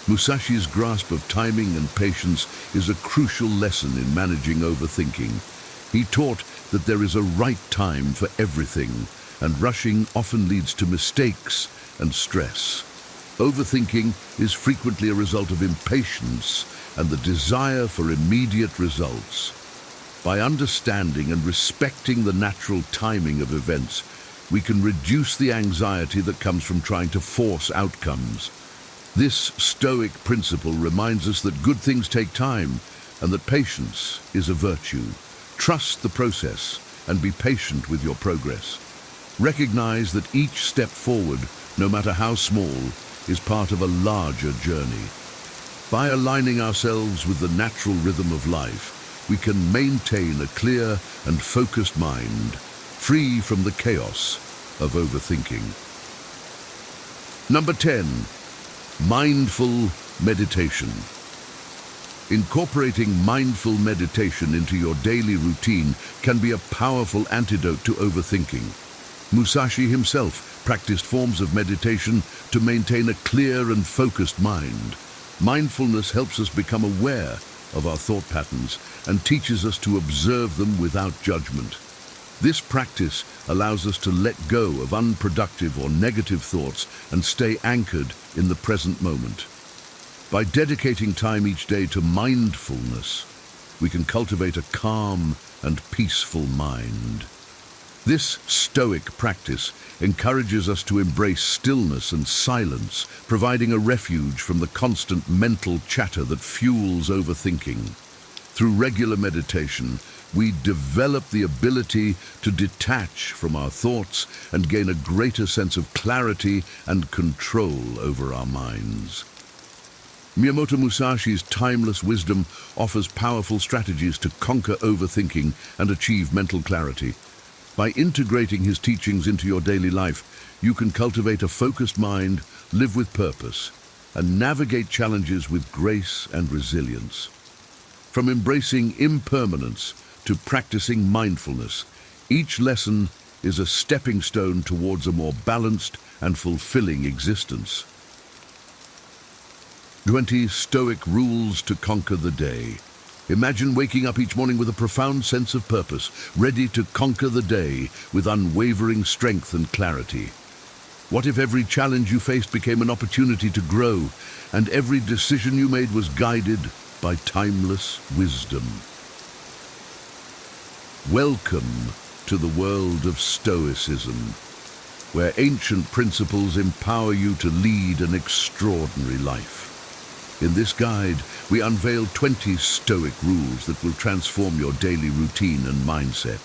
Musashi's grasp of timing and patience is a crucial lesson in managing overthinking. He taught that there is a right time for everything, and rushing often leads to mistakes and stress. Overthinking is frequently a result of impatience and the desire for immediate results. By understanding and respecting the natural timing of events, we can reduce the anxiety that comes from trying to force outcomes. This Stoic principle reminds us that good things take time and that patience is a virtue. Trust the process and be patient with your progress. Recognize that each step forward, no matter how small, is part of a larger journey. By aligning ourselves with the natural rhythm of life, we can maintain a clear and focused mind, free from the chaos of overthinking. Number 10, mindful meditation. Incorporating mindful meditation into your daily routine can be a powerful antidote to overthinking. Musashi himself practiced forms of meditation to maintain a clear and focused mind. Mindfulness helps us become aware of our thought patterns and teaches us to observe them without judgment. This practice allows us to let go of unproductive or negative thoughts and stay anchored in the present moment. By dedicating time each day to mindfulness, we can cultivate a calm and peaceful mind. This Stoic practice encourages us to embrace stillness and silence, providing a refuge from the constant mental chatter that fuels overthinking. Through regular meditation, we develop the ability to detach from our thoughts and gain a greater sense of clarity and control over our minds. Miyamoto Musashi's timeless wisdom offers powerful strategies to conquer overthinking and achieve mental clarity. By integrating his teachings into your daily life, you can cultivate a focused mind, live with purpose, and navigate challenges with grace and resilience. From embracing impermanence to practicing mindfulness, each lesson is a stepping stone towards a more balanced and fulfilling existence. 20 Stoic rules to conquer the day. Imagine waking up each morning with a profound sense of purpose, ready to conquer the day with unwavering strength and clarity. What if every challenge you faced became an opportunity to grow, and every decision you made was guided by timeless wisdom? Welcome to the world of Stoicism, where ancient principles empower you to lead an extraordinary life. In this guide, we unveil 20 Stoic rules that will transform your daily routine and mindset.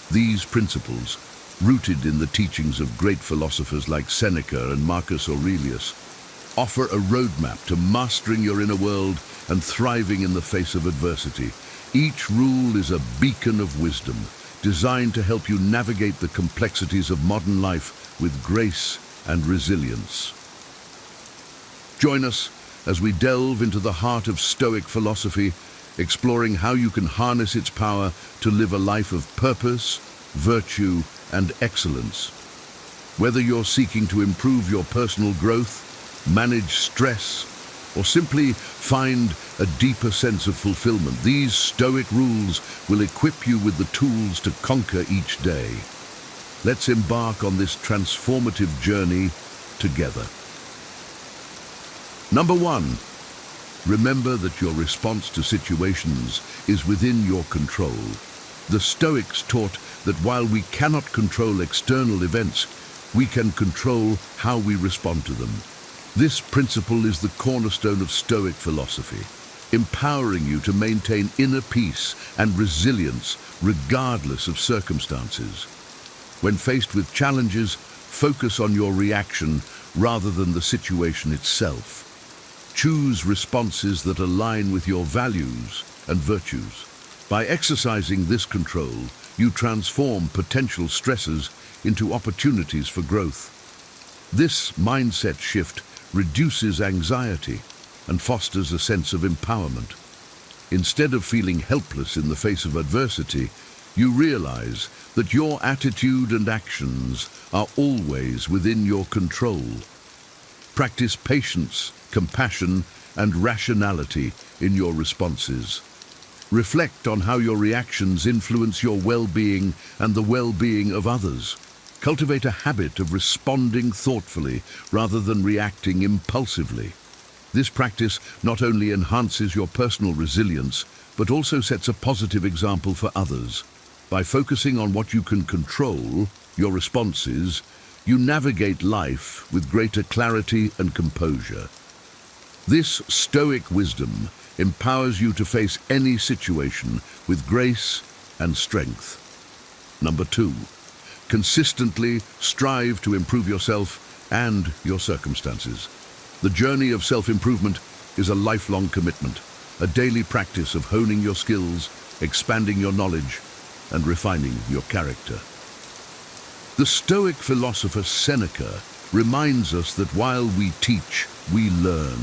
These principles, rooted in the teachings of great philosophers like Seneca and Marcus Aurelius, offer a roadmap to mastering your inner world and thriving in the face of adversity. Each rule is a beacon of wisdom, designed to help you navigate the complexities of modern life with grace and resilience. Join us as we delve into the heart of Stoic philosophy exploring how you can harness its power to live a life of purpose, virtue, and excellence. Whether you're seeking to improve your personal growth, manage stress, or simply find a deeper sense of fulfillment, these Stoic rules will equip you with the tools to conquer each day. Let's embark on this transformative journey together. Number 1. Remember that your response to situations is within your control. The Stoics taught that while we cannot control external events, we can control how we respond to them. This principle is the cornerstone of Stoic philosophy, empowering you to maintain inner peace and resilience regardless of circumstances. When faced with challenges, focus on your reaction rather than the situation itself. Choose responses that align with your values and virtues. By exercising this control, you transform potential stresses into opportunities for growth. This mindset shift reduces anxiety and fosters a sense of empowerment. Instead of feeling helpless in the face of adversity, you realize that your attitude and actions are always within your control. Practice patience, compassion, and rationality in your responses. Reflect on how your reactions influence your well-being and the well-being of others. Cultivate a habit of responding thoughtfully rather than reacting impulsively. This practice not only enhances your personal resilience, but also sets a positive example for others. By focusing on what you can control, your responses, you navigate life with greater clarity and composure. This Stoic wisdom empowers you to face any situation with grace and strength. Number 2, consistently strive to improve yourself and your circumstances. The journey of self-improvement is a lifelong commitment, a daily practice of honing your skills, expanding your knowledge, and refining your character. The Stoic philosopher Seneca reminds us that while we teach, we learn,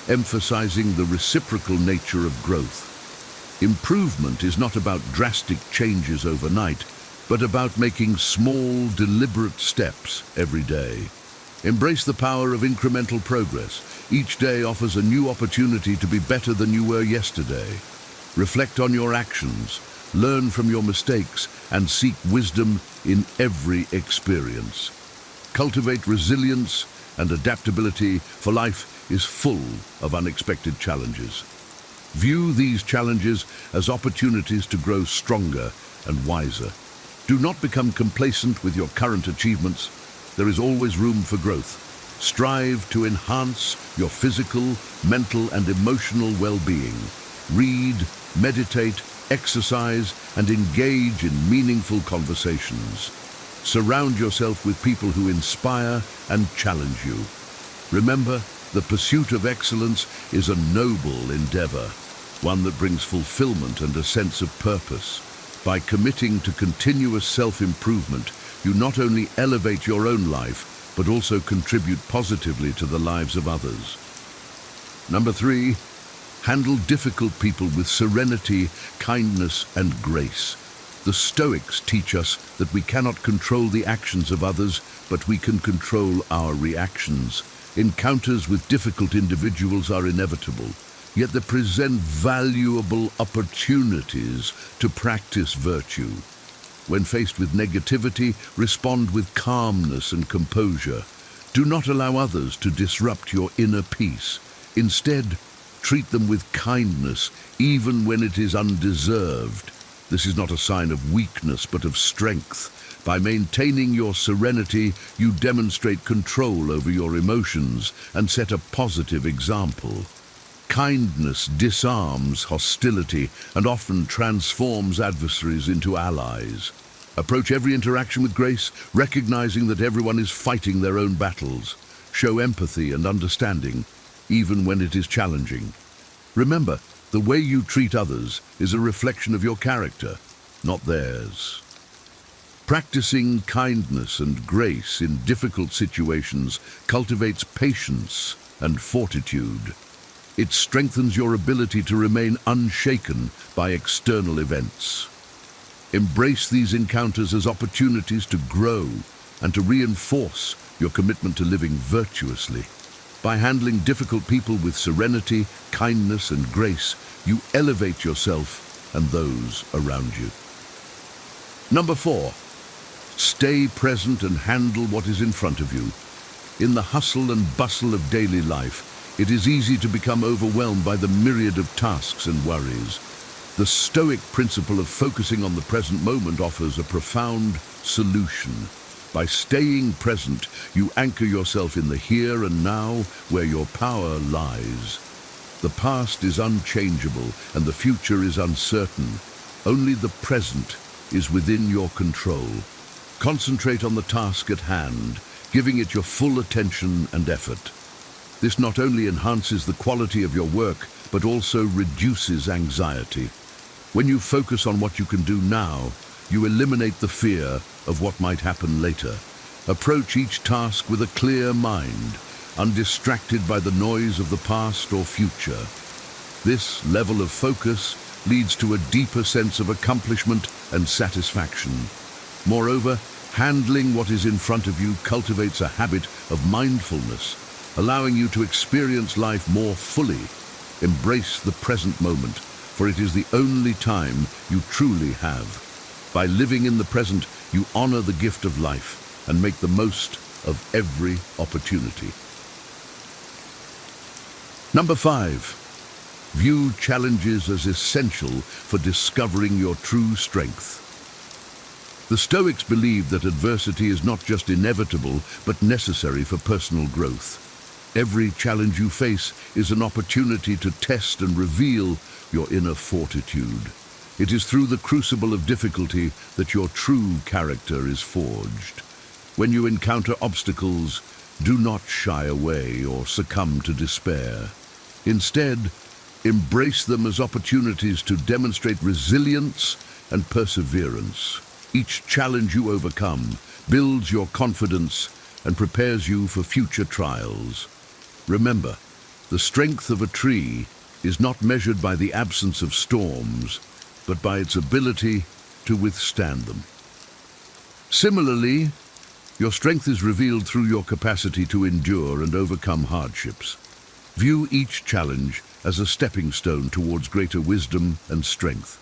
emphasizing the reciprocal nature of growth. Improvement is not about drastic changes overnight, but about making small, deliberate steps every day. Embrace the power of incremental progress. Each day offers a new opportunity to be better than you were yesterday. Reflect on your actions, learn from your mistakes, and seek wisdom in every experience. Cultivate resilience and adaptability, for life is full of unexpected challenges. View these challenges as opportunities to grow stronger and wiser. Do not become complacent with your current achievements. There is always room for growth. Strive to enhance your physical, mental, and emotional well-being. Read, meditate, exercise, and engage in meaningful conversations. Surround yourself with people who inspire and challenge you. Remember, the pursuit of excellence is a noble endeavor, one that brings fulfillment and a sense of purpose. By committing to continuous self-improvement, you not only elevate your own life, but also contribute positively to the lives of others. Number 3, handle difficult people with serenity, kindness, and grace. The Stoics teach us that we cannot control the actions of others, but we can control our reactions. Encounters with difficult individuals are inevitable, yet they present valuable opportunities to practice virtue. When faced with negativity, respond with calmness and composure. Do not allow others to disrupt your inner peace. Instead, treat them with kindness, even when it is undeserved. This is not a sign of weakness, but of strength. By maintaining your serenity, you demonstrate control over your emotions and set a positive example. Kindness disarms hostility and often transforms adversaries into allies. Approach every interaction with grace, recognizing that everyone is fighting their own battles. Show empathy and understanding, even when it is challenging. Remember, the way you treat others is a reflection of your character, not theirs. Practicing kindness and grace in difficult situations cultivates patience and fortitude. It strengthens your ability to remain unshaken by external events. Embrace these encounters as opportunities to grow and to reinforce your commitment to living virtuously. By handling difficult people with serenity, kindness, and grace, you elevate yourself and those around you. Number 4, stay present and handle what is in front of you. In the hustle and bustle of daily life, it is easy to become overwhelmed by the myriad of tasks and worries. The Stoic principle of focusing on the present moment offers a profound solution. By staying present, you anchor yourself in the here and now where your power lies. The past is unchangeable and the future is uncertain. Only the present is within your control. Concentrate on the task at hand, giving it your full attention and effort. This not only enhances the quality of your work, but also reduces anxiety. When you focus on what you can do now, you eliminate the fear of what might happen later. Approach each task with a clear mind, undistracted by the noise of the past or future. This level of focus leads to a deeper sense of accomplishment and satisfaction. Moreover, handling what is in front of you cultivates a habit of mindfulness, allowing you to experience life more fully. Embrace the present moment, for it is the only time you truly have. By living in the present, you honor the gift of life and make the most of every opportunity. Number 5, view challenges as essential for discovering your true strength. The Stoics believed that adversity is not just inevitable, but necessary for personal growth. Every challenge you face is an opportunity to test and reveal your inner fortitude. It is through the crucible of difficulty that your true character is forged. When you encounter obstacles, do not shy away or succumb to despair. Instead, embrace them as opportunities to demonstrate resilience and perseverance. Each challenge you overcome builds your confidence and prepares you for future trials. Remember, the strength of a tree is not measured by the absence of storms, but by its ability to withstand them. Similarly, your strength is revealed through your capacity to endure and overcome hardships. View each challenge as a stepping stone towards greater wisdom and strength.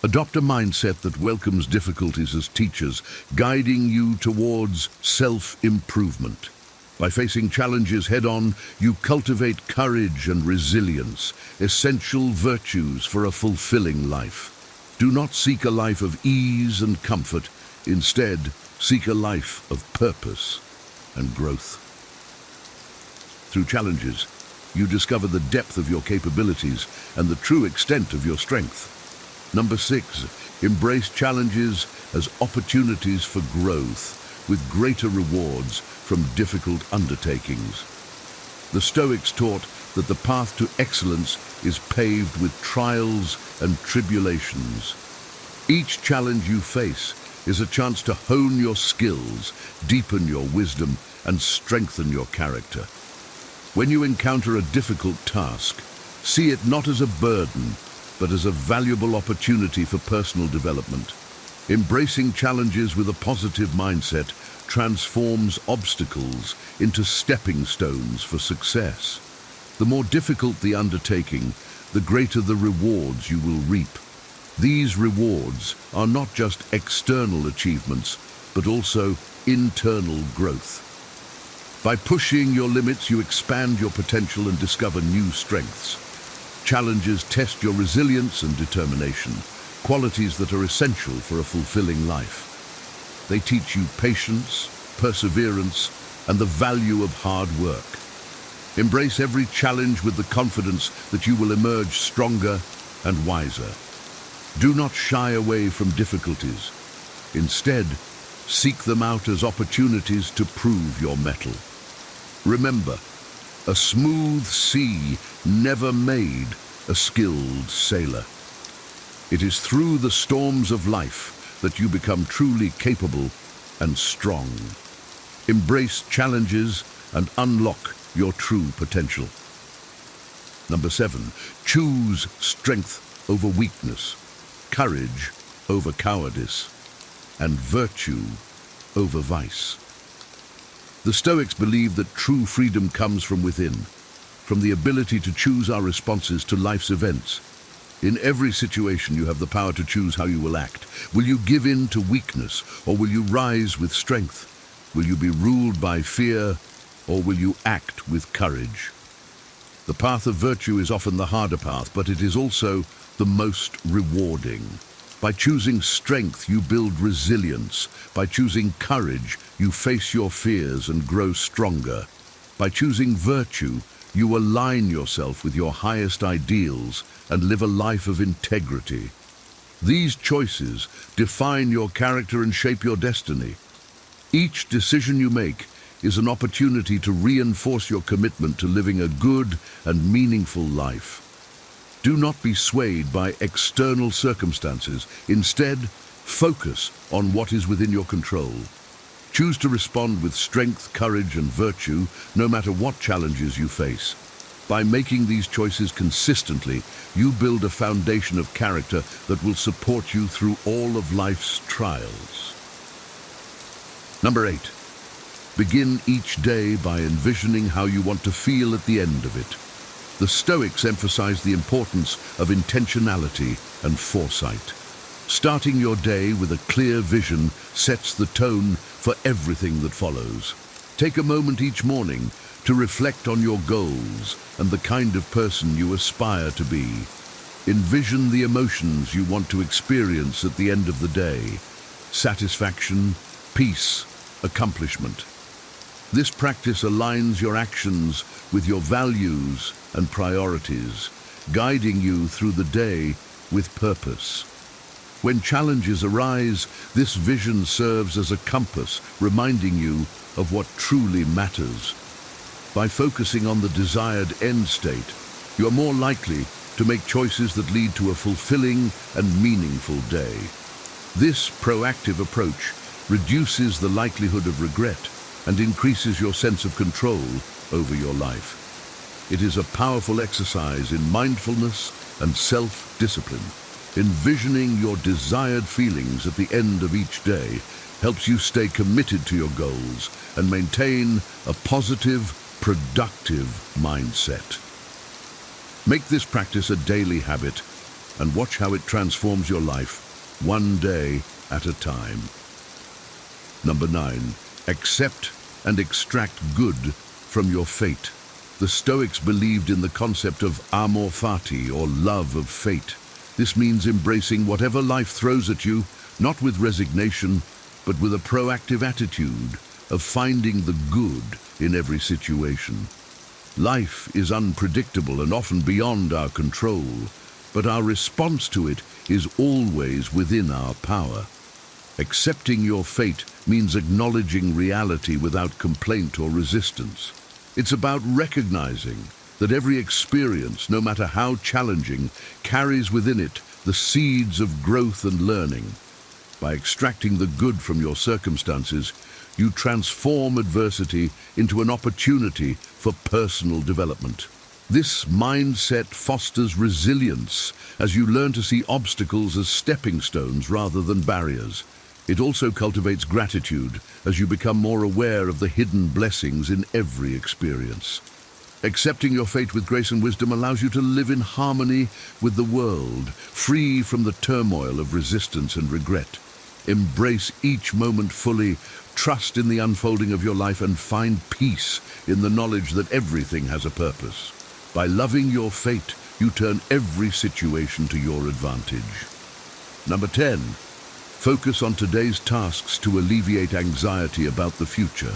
Adopt a mindset that welcomes difficulties as teachers, guiding you towards self-improvement. By facing challenges head-on, you cultivate courage and resilience, essential virtues for a fulfilling life. Do not seek a life of ease and comfort. Instead, seek a life of purpose and growth. Through challenges, you discover the depth of your capabilities and the true extent of your strength. Number 6, embrace challenges as opportunities for growth, with greater rewards from difficult undertakings. The Stoics taught that the path to excellence is paved with trials and tribulations. Each challenge you face is a chance to hone your skills, deepen your wisdom, and strengthen your character. When you encounter a difficult task, see it not as a burden, but as a valuable opportunity for personal development. Embracing challenges with a positive mindset transforms obstacles into stepping stones for success. The more difficult the undertaking, the greater the rewards you will reap. These rewards are not just external achievements, but also internal growth. By pushing your limits, you expand your potential and discover new strengths. Challenges test your resilience and determination, qualities that are essential for a fulfilling life. They teach you patience, perseverance, and the value of hard work. Embrace every challenge with the confidence that you will emerge stronger and wiser. Do not shy away from difficulties. Instead, seek them out as opportunities to prove your mettle. Remember, a smooth sea never made a skilled sailor. It is through the storms of life that you become truly capable and strong. Embrace challenges and unlock your true potential. Number 7, choose strength over weakness, courage over cowardice, and virtue over vice. The Stoics believe that true freedom comes from within, from the ability to choose our responses to life's events. In every situation, you have the power to choose how you will act. Will you give in to weakness, or will you rise with strength? Will you be ruled by fear, or will you act with courage? The path of virtue is often the harder path, but it is also the most rewarding. By choosing strength, you build resilience. By choosing courage, you face your fears and grow stronger. By choosing virtue, you align yourself with your highest ideals and live a life of integrity. These choices define your character and shape your destiny. Each decision you make is an opportunity to reinforce your commitment to living a good and meaningful life. Do not be swayed by external circumstances. Instead, focus on what is within your control. Choose to respond with strength, courage, and virtue, no matter what challenges you face. By making these choices consistently, you build a foundation of character that will support you through all of life's trials. Number 8. Begin each day by envisioning how you want to feel at the end of it. The Stoics emphasize the importance of intentionality and foresight. Starting your day with a clear vision sets the tone for everything that follows. Take a moment each morning to reflect on your goals and the kind of person you aspire to be. Envision the emotions you want to experience at the end of the day: satisfaction, peace, accomplishment. This practice aligns your actions with your values and priorities, guiding you through the day with purpose. When challenges arise, this vision serves as a compass, reminding you of what truly matters. By focusing on the desired end state, you are more likely to make choices that lead to a fulfilling and meaningful day. This proactive approach reduces the likelihood of regret and increases your sense of control over your life. It is a powerful exercise in mindfulness and self-discipline. Envisioning your desired feelings at the end of each day helps you stay committed to your goals and maintain a positive, productive mindset. Make this practice a daily habit and watch how it transforms your life, one day at a time. Number 9, accept and extract good from your fate. The Stoics believed in the concept of amor fati, or love of fate. This means embracing whatever life throws at you, not with resignation, but with a proactive attitude of finding the good in every situation. Life is unpredictable and often beyond our control, but our response to it is always within our power. Accepting your fate means acknowledging reality without complaint or resistance. It's about recognizing that every experience, no matter how challenging, carries within it the seeds of growth and learning. By extracting the good from your circumstances, you transform adversity into an opportunity for personal development. This mindset fosters resilience as you learn to see obstacles as stepping stones rather than barriers. It also cultivates gratitude as you become more aware of the hidden blessings in every experience. Accepting your fate with grace and wisdom allows you to live in harmony with the world, free from the turmoil of resistance and regret. Embrace each moment fully, trust in the unfolding of your life, and find peace in the knowledge that everything has a purpose. By loving your fate, you turn every situation to your advantage. Number 10. Focus on today's tasks to alleviate anxiety about the future.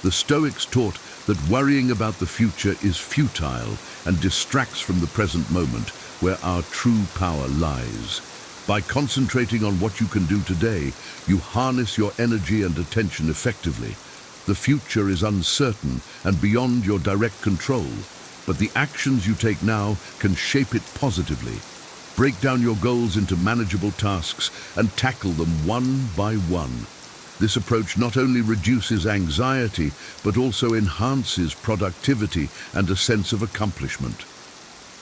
The Stoics taught that worrying about the future is futile and distracts from the present moment, where our true power lies. By concentrating on what you can do today, you harness your energy and attention effectively. The future is uncertain and beyond your direct control, but the actions you take now can shape it positively. Break down your goals into manageable tasks and tackle them one by one. This approach not only reduces anxiety, but also enhances productivity and a sense of accomplishment.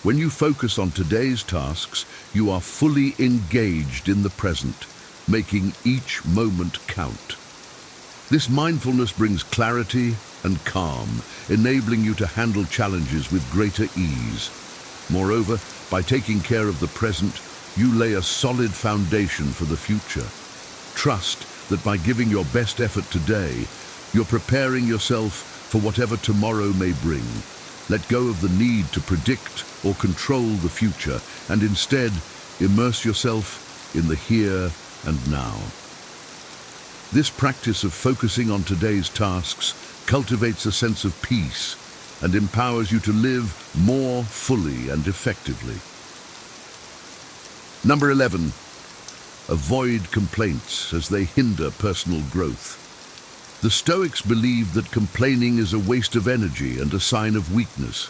When you focus on today's tasks, you are fully engaged in the present, making each moment count. This mindfulness brings clarity and calm, enabling you to handle challenges with greater ease. Moreover, by taking care of the present, you lay a solid foundation for the future. Trust that by giving your best effort today, you're preparing yourself for whatever tomorrow may bring. Let go of the need to predict or control the future, and instead immerse yourself in the here and now. This practice of focusing on today's tasks cultivates a sense of peace and empowers you to live more fully and effectively. Number 11, avoid complaints as they hinder personal growth. The Stoics believed that complaining is a waste of energy and a sign of weakness.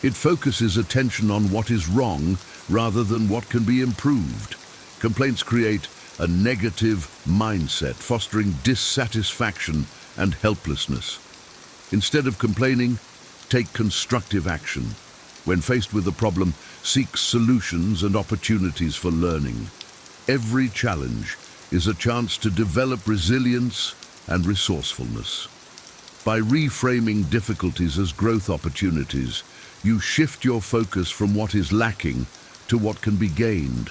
It focuses attention on what is wrong rather than what can be improved. Complaints create a negative mindset, fostering dissatisfaction and helplessness. Instead of complaining, take constructive action. When faced with a problem, seek solutions and opportunities for learning. Every challenge is a chance to develop resilience and resourcefulness. By reframing difficulties as growth opportunities, you shift your focus from what is lacking to what can be gained.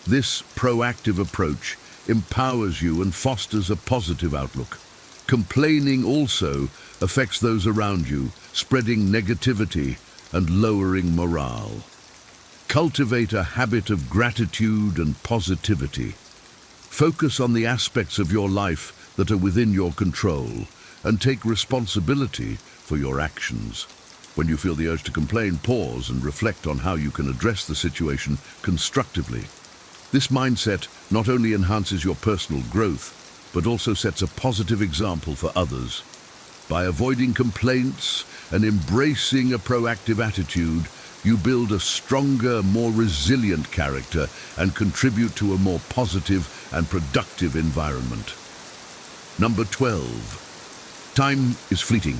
This proactive approach empowers you and fosters a positive outlook. Complaining also affects those around you, spreading negativity and lowering morale. Cultivate a habit of gratitude and positivity. Focus on the aspects of your life that are within your control and take responsibility for your actions. When you feel the urge to complain, pause and reflect on how you can address the situation constructively. This mindset not only enhances your personal growth, but also sets a positive example for others. By avoiding complaints and embracing a proactive attitude, you build a stronger, more resilient character and contribute to a more positive and productive environment. Number 12. Time is fleeting,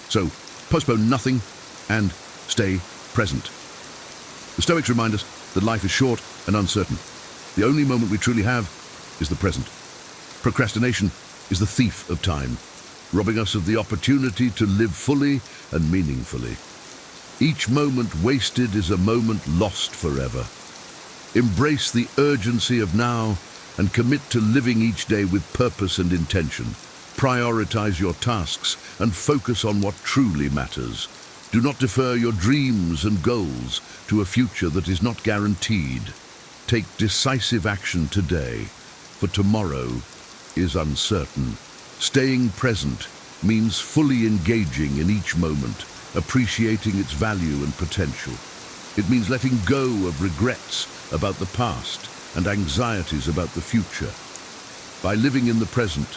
so postpone nothing and stay present. The Stoics remind us that life is short and uncertain. The only moment we truly have is the present. Procrastination is the thief of time, robbing us of the opportunity to live fully and meaningfully. Each moment wasted is a moment lost forever. Embrace the urgency of now and commit to living each day with purpose and intention. Prioritize your tasks and focus on what truly matters. Do not defer your dreams and goals to a future that is not guaranteed. Take decisive action today, for tomorrow is uncertain. Staying present means fully engaging in each moment, appreciating its value and potential. It means letting go of regrets about the past and anxieties about the future. By living in the present,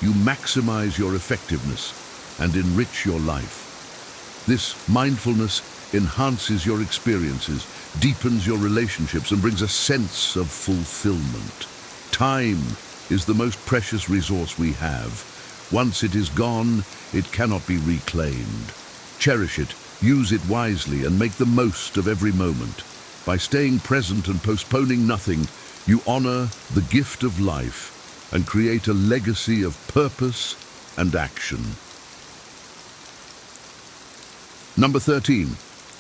you maximize your effectiveness and enrich your life. This mindfulness enhances your experiences, deepens your relationships, and brings a sense of fulfillment. Time is the most precious resource we have. Once it is gone, it cannot be reclaimed. Cherish it, use it wisely, and make the most of every moment. By staying present and postponing nothing, you honor the gift of life and create a legacy of purpose and action. Number 13.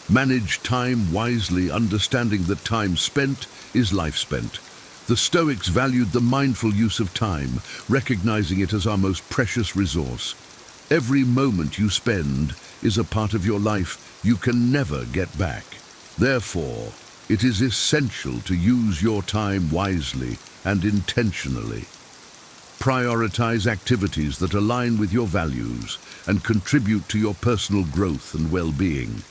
Manage time wisely, understanding that time spent is life spent. The Stoics valued the mindful use of time, recognizing it as our most precious resource. Every moment you spend is a part of your life you can never get back. Therefore, it is essential to use your time wisely and intentionally. Prioritize activities that align with your values and contribute to your personal growth and well-being.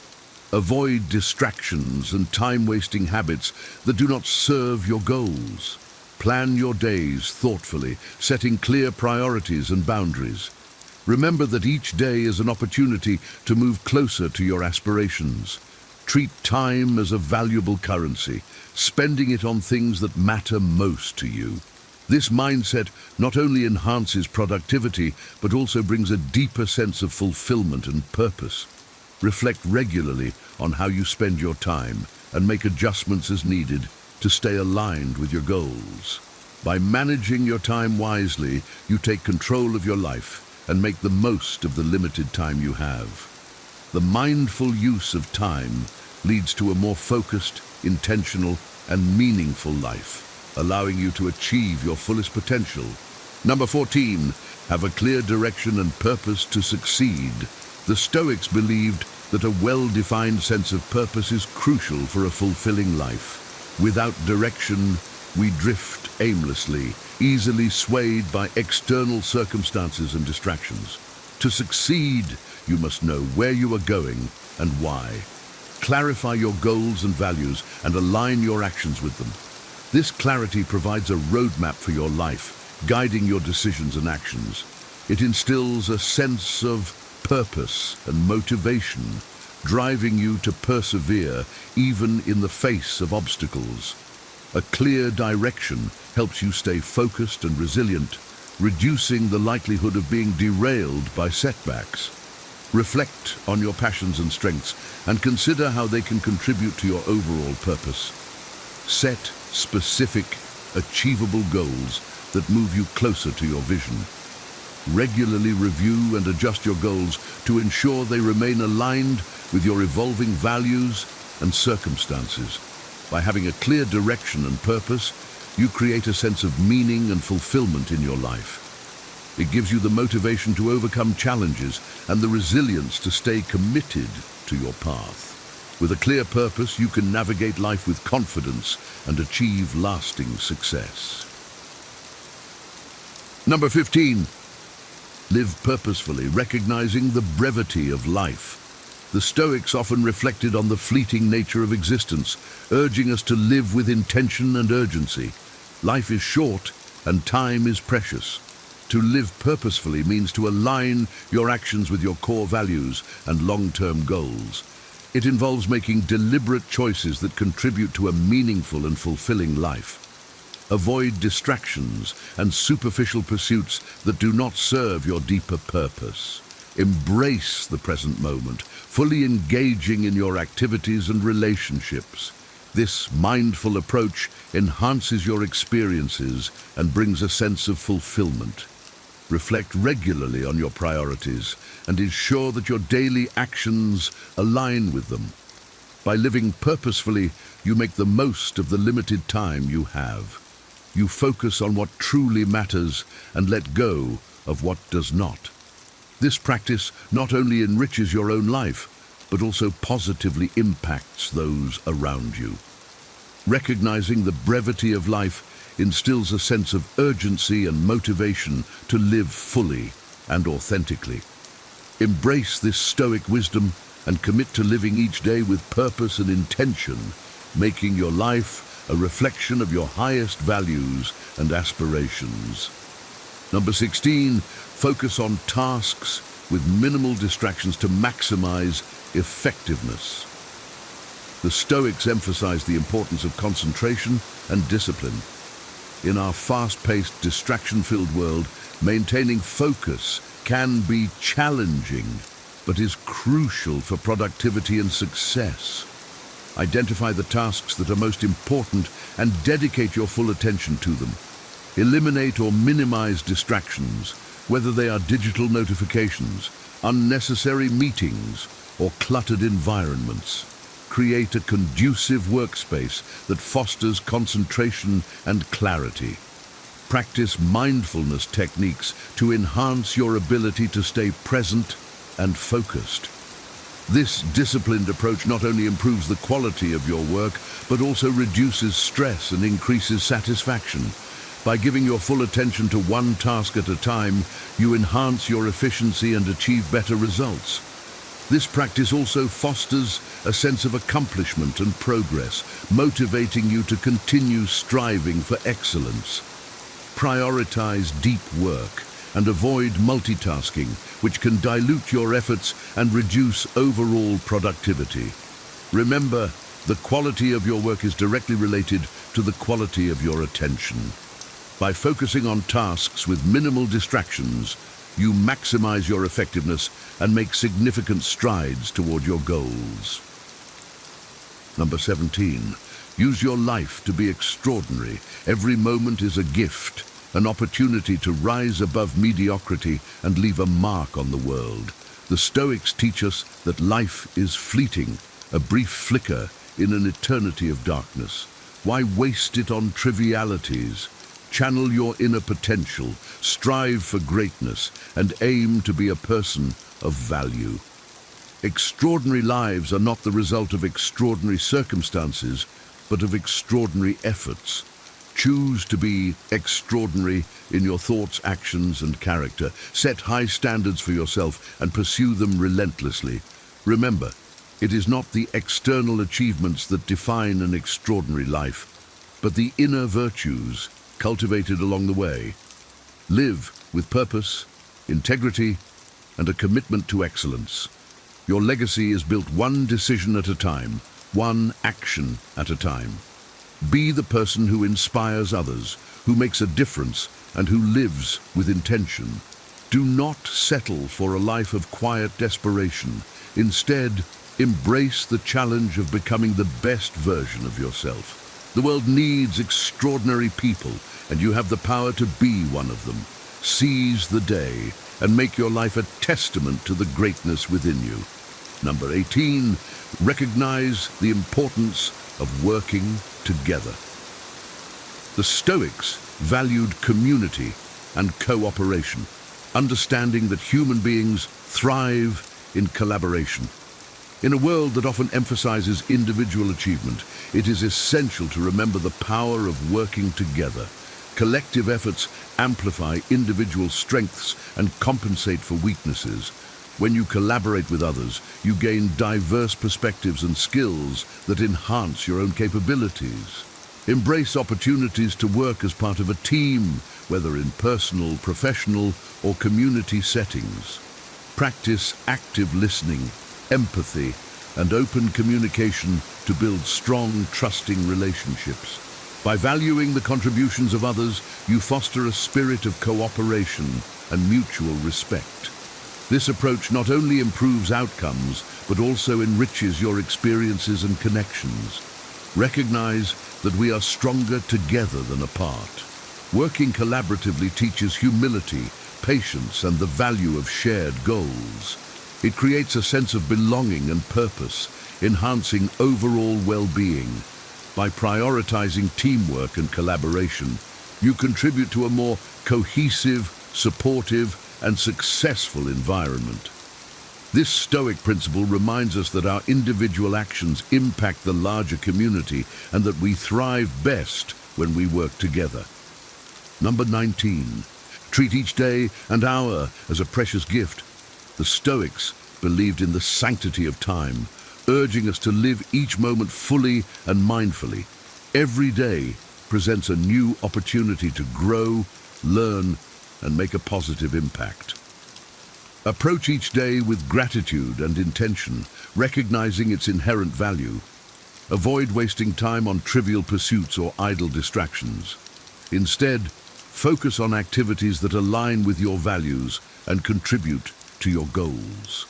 Avoid distractions and time-wasting habits that do not serve your goals. Plan your days thoughtfully, setting clear priorities and boundaries. Remember that each day is an opportunity to move closer to your aspirations. Treat time as a valuable currency, spending it on things that matter most to you. This mindset not only enhances productivity, but also brings a deeper sense of fulfillment and purpose. Reflect regularly on how you spend your time and make adjustments as needed to stay aligned with your goals. By managing your time wisely, you take control of your life and make the most of the limited time you have. The mindful use of time leads to a more focused, intentional, and meaningful life, allowing you to achieve your fullest potential. Number 14, have a clear direction and purpose to succeed. The Stoics believed that a well-defined sense of purpose is crucial for a fulfilling life. Without direction, we drift aimlessly, easily swayed by external circumstances and distractions. To succeed, you must know where you are going and why. Clarify your goals and values and align your actions with them. This clarity provides a roadmap for your life, guiding your decisions and actions. It instills a sense of purpose and motivation, driving you to persevere even in the face of obstacles. A clear direction helps you stay focused and resilient, reducing the likelihood of being derailed by setbacks. Reflect on your passions and strengths and consider how they can contribute to your overall purpose. Set specific, achievable goals that move you closer to your vision. Regularly review and adjust your goals to ensure they remain aligned with your evolving values and circumstances. By having a clear direction and purpose, you create a sense of meaning and fulfillment in your life. It gives you the motivation to overcome challenges and the resilience to stay committed to your path. With a clear purpose, you can navigate life with confidence and achieve lasting success. Number 15. Live purposefully, recognizing the brevity of life. The Stoics often reflected on the fleeting nature of existence, urging us to live with intention and urgency. Life is short and time is precious. To live purposefully means to align your actions with your core values and long-term goals. It involves making deliberate choices that contribute to a meaningful and fulfilling life. Avoid distractions and superficial pursuits that do not serve your deeper purpose. Embrace the present moment, fully engaging in your activities and relationships. This mindful approach enhances your experiences and brings a sense of fulfillment. Reflect regularly on your priorities and ensure that your daily actions align with them. By living purposefully, you make the most of the limited time you have. You focus on what truly matters and let go of what does not. This practice not only enriches your own life, but also positively impacts those around you. Recognizing the brevity of life instills a sense of urgency and motivation to live fully and authentically. Embrace this Stoic wisdom and commit to living each day with purpose and intention, making your life a reflection of your highest values and aspirations. Number 16, focus on tasks with minimal distractions to maximize effectiveness. The Stoics emphasize the importance of concentration and discipline. In our fast-paced, distraction-filled world, maintaining focus can be challenging, but is crucial for productivity and success. Identify the tasks that are most important and dedicate your full attention to them. Eliminate or minimize distractions, whether they are digital notifications, unnecessary meetings, or cluttered environments. Create a conducive workspace that fosters concentration and clarity. Practice mindfulness techniques to enhance your ability to stay present and focused. This disciplined approach not only improves the quality of your work, but also reduces stress and increases satisfaction. By giving your full attention to one task at a time, you enhance your efficiency and achieve better results. This practice also fosters a sense of accomplishment and progress, motivating you to continue striving for excellence. Prioritize deep work and avoid multitasking, which can dilute your efforts and reduce overall productivity. Remember, the quality of your work is directly related to the quality of your attention. By focusing on tasks with minimal distractions, you maximize your effectiveness and make significant strides toward your goals. Number 17, use your life to be extraordinary. Every moment is a gift, an opportunity to rise above mediocrity and leave a mark on the world. The Stoics teach us that life is fleeting, a brief flicker in an eternity of darkness. Why waste it on trivialities? Channel your inner potential, strive for greatness, and aim to be a person of value. Extraordinary lives are not the result of extraordinary circumstances, but of extraordinary efforts. Choose to be extraordinary in your thoughts, actions, and character. Set high standards for yourself and pursue them relentlessly. Remember, it is not the external achievements that define an extraordinary life, but the inner virtues cultivated along the way. Live with purpose, integrity, and a commitment to excellence. Your legacy is built one decision at a time, one action at a time. Be the person who inspires others, who makes a difference, and who lives with intention. Do not settle for a life of quiet desperation. Instead, embrace the challenge of becoming the best version of yourself. The world needs extraordinary people, and you have the power to be one of them. Seize the day and make your life a testament to the greatness within you. Number 18, recognize the importance of working together. The Stoics valued community and cooperation, understanding that human beings thrive in collaboration. In a world that often emphasizes individual achievement, it is essential to remember the power of working together. Collective efforts amplify individual strengths and compensate for weaknesses. When you collaborate with others, you gain diverse perspectives and skills that enhance your own capabilities. Embrace opportunities to work as part of a team, whether in personal, professional, or community settings. Practice active listening, empathy, and open communication to build strong, trusting relationships. By valuing the contributions of others, you foster a spirit of cooperation and mutual respect. This approach not only improves outcomes, but also enriches your experiences and connections. Recognize that we are stronger together than apart. Working collaboratively teaches humility, patience, and the value of shared goals. It creates a sense of belonging and purpose, enhancing overall well-being. By prioritizing teamwork and collaboration, you contribute to a more cohesive, supportive, and successful environment. This Stoic principle reminds us that our individual actions impact the larger community and that we thrive best when we work together. Number 19. Treat each day and hour as a precious gift. The Stoics believed in the sanctity of time, urging us to live each moment fully and mindfully. Every day presents a new opportunity to grow, learn, and make a positive impact. Approach each day with gratitude and intention, recognizing its inherent value. Avoid wasting time on trivial pursuits or idle distractions. Instead, focus on activities that align with your values and contribute to your goals.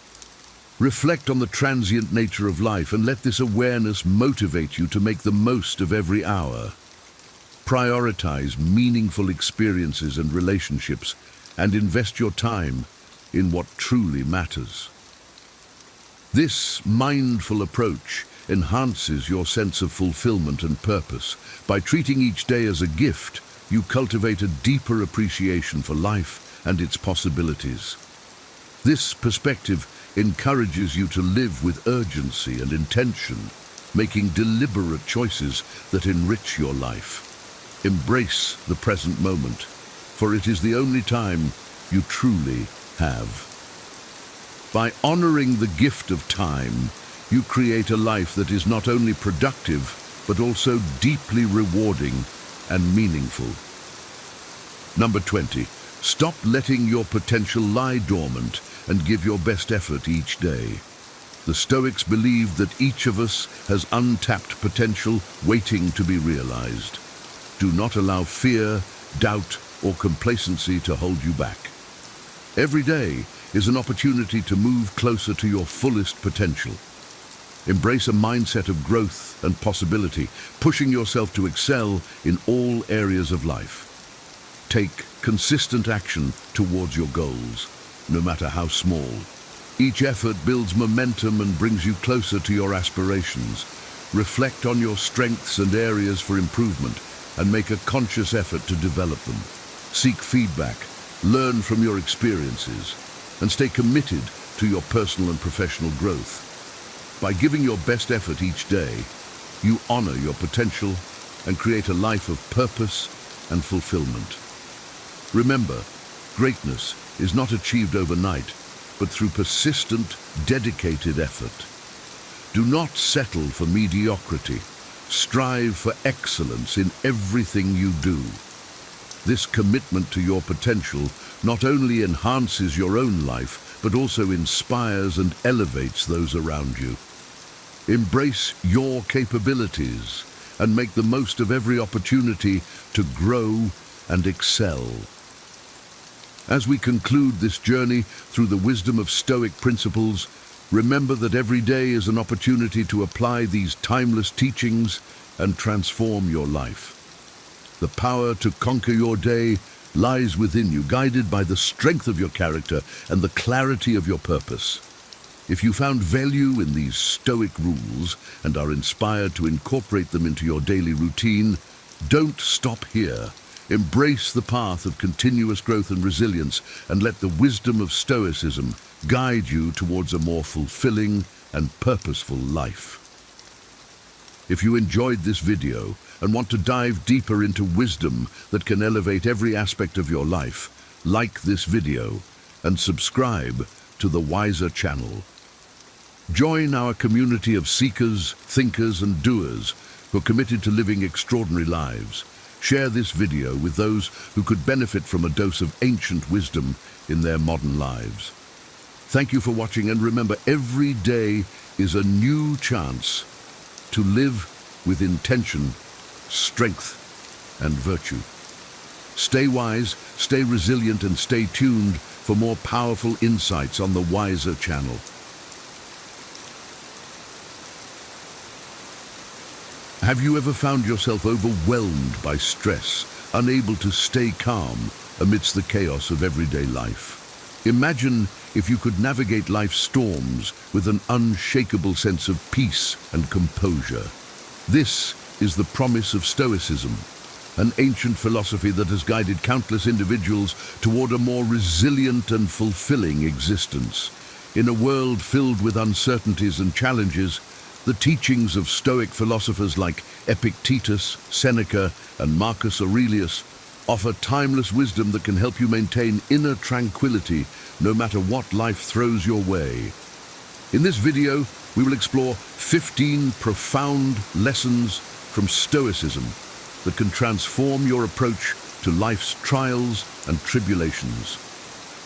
Reflect on the transient nature of life and let this awareness motivate you to make the most of every hour. Prioritize meaningful experiences and relationships and invest your time in what truly matters. This mindful approach enhances your sense of fulfillment and purpose. By treating each day as a gift, you cultivate a deeper appreciation for life and its possibilities. This perspective encourages you to live with urgency and intention, making deliberate choices that enrich your life. Embrace the present moment, for it is the only time you truly have. By honoring the gift of time, you create a life that is not only productive, but also deeply rewarding and meaningful. Number 20. Stop letting your potential lie dormant and give your best effort each day. The Stoics believed that each of us has untapped potential waiting to be realized. Do not allow fear, doubt, or complacency to hold you back. Every day is an opportunity to move closer to your fullest potential. Embrace a mindset of growth and possibility, pushing yourself to excel in all areas of life. Take consistent action towards your goals, no matter how small. Each effort builds momentum and brings you closer to your aspirations. Reflect on your strengths and areas for improvement, and make a conscious effort to develop them. Seek feedback, learn from your experiences, and stay committed to your personal and professional growth. By giving your best effort each day, you honor your potential and create a life of purpose and fulfillment. Remember, greatness is not achieved overnight, but through persistent, dedicated effort. Do not settle for mediocrity. Strive for excellence in everything you do. This commitment to your potential not only enhances your own life, but also inspires and elevates those around you. Embrace your capabilities and make the most of every opportunity to grow and excel. As we conclude this journey through the wisdom of Stoic principles, remember that every day is an opportunity to apply these timeless teachings and transform your life. The power to conquer your day lies within you, guided by the strength of your character and the clarity of your purpose. If you found value in these Stoic rules and are inspired to incorporate them into your daily routine, don't stop here. Embrace the path of continuous growth and resilience, and let the wisdom of Stoicism guide you towards a more fulfilling and purposeful life. If you enjoyed this video and want to dive deeper into wisdom that can elevate every aspect of your life, like this video and subscribe to the Wiser channel. Join our community of seekers, thinkers, and doers who are committed to living extraordinary lives. Share this video with those who could benefit from a dose of ancient wisdom in their modern lives. Thank you for watching, and remember, every day is a new chance to live with intention, strength, and virtue. Stay wise, stay resilient, and stay tuned for more powerful insights on the Wiser channel. Have you ever found yourself overwhelmed by stress, unable to stay calm amidst the chaos of everyday life? Imagine if you could navigate life's storms with an unshakable sense of peace and composure. This is the promise of Stoicism, an ancient philosophy that has guided countless individuals toward a more resilient and fulfilling existence. In a world filled with uncertainties and challenges, the teachings of Stoic philosophers like Epictetus, Seneca, and Marcus Aurelius offer timeless wisdom that can help you maintain inner tranquility no matter what life throws your way. In this video, we will explore 15 profound lessons from Stoicism that can transform your approach to life's trials and tribulations.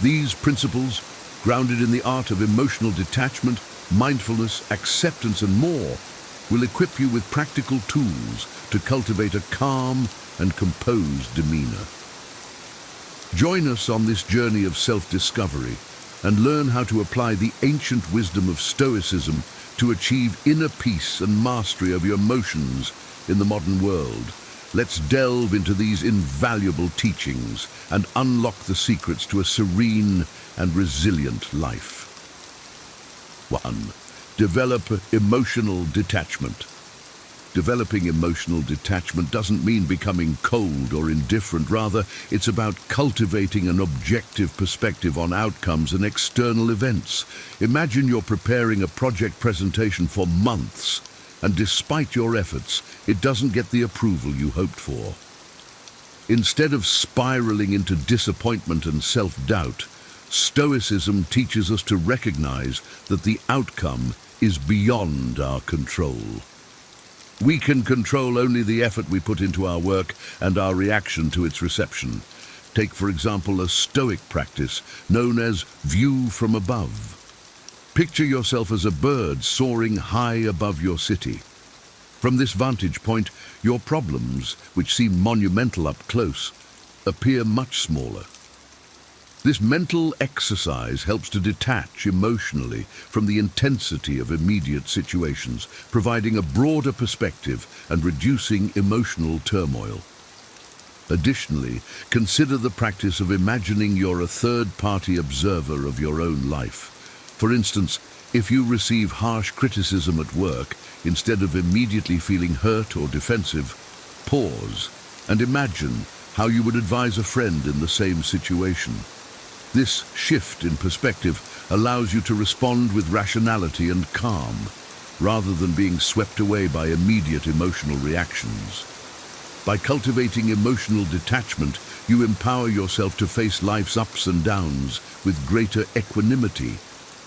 These principles, grounded in the art of emotional detachment, mindfulness, acceptance, and more, will equip you with practical tools to cultivate a calm and composed demeanor. Join us on this journey of self-discovery and learn how to apply the ancient wisdom of Stoicism to achieve inner peace and mastery of your emotions in the modern world. Let's delve into these invaluable teachings and unlock the secrets to a serene and resilient life. 1. Develop emotional detachment. Developing emotional detachment doesn't mean becoming cold or indifferent. Rather, it's about cultivating an objective perspective on outcomes and external events. Imagine you're preparing a project presentation for months, and despite your efforts, it doesn't get the approval you hoped for. Instead of spiraling into disappointment and self-doubt, Stoicism teaches us to recognize that the outcome is beyond our control. We can control only the effort we put into our work and our reaction to its reception. Take, for example, a Stoic practice known as view from above. Picture yourself as a bird soaring high above your city. From this vantage point, your problems, which seem monumental up close, appear much smaller. This mental exercise helps to detach emotionally from the intensity of immediate situations, providing a broader perspective and reducing emotional turmoil. Additionally, consider the practice of imagining you're a third-party observer of your own life. For instance, if you receive harsh criticism at work, instead of immediately feeling hurt or defensive, pause and imagine how you would advise a friend in the same situation. This shift in perspective allows you to respond with rationality and calm, rather than being swept away by immediate emotional reactions. By cultivating emotional detachment, you empower yourself to face life's ups and downs with greater equanimity.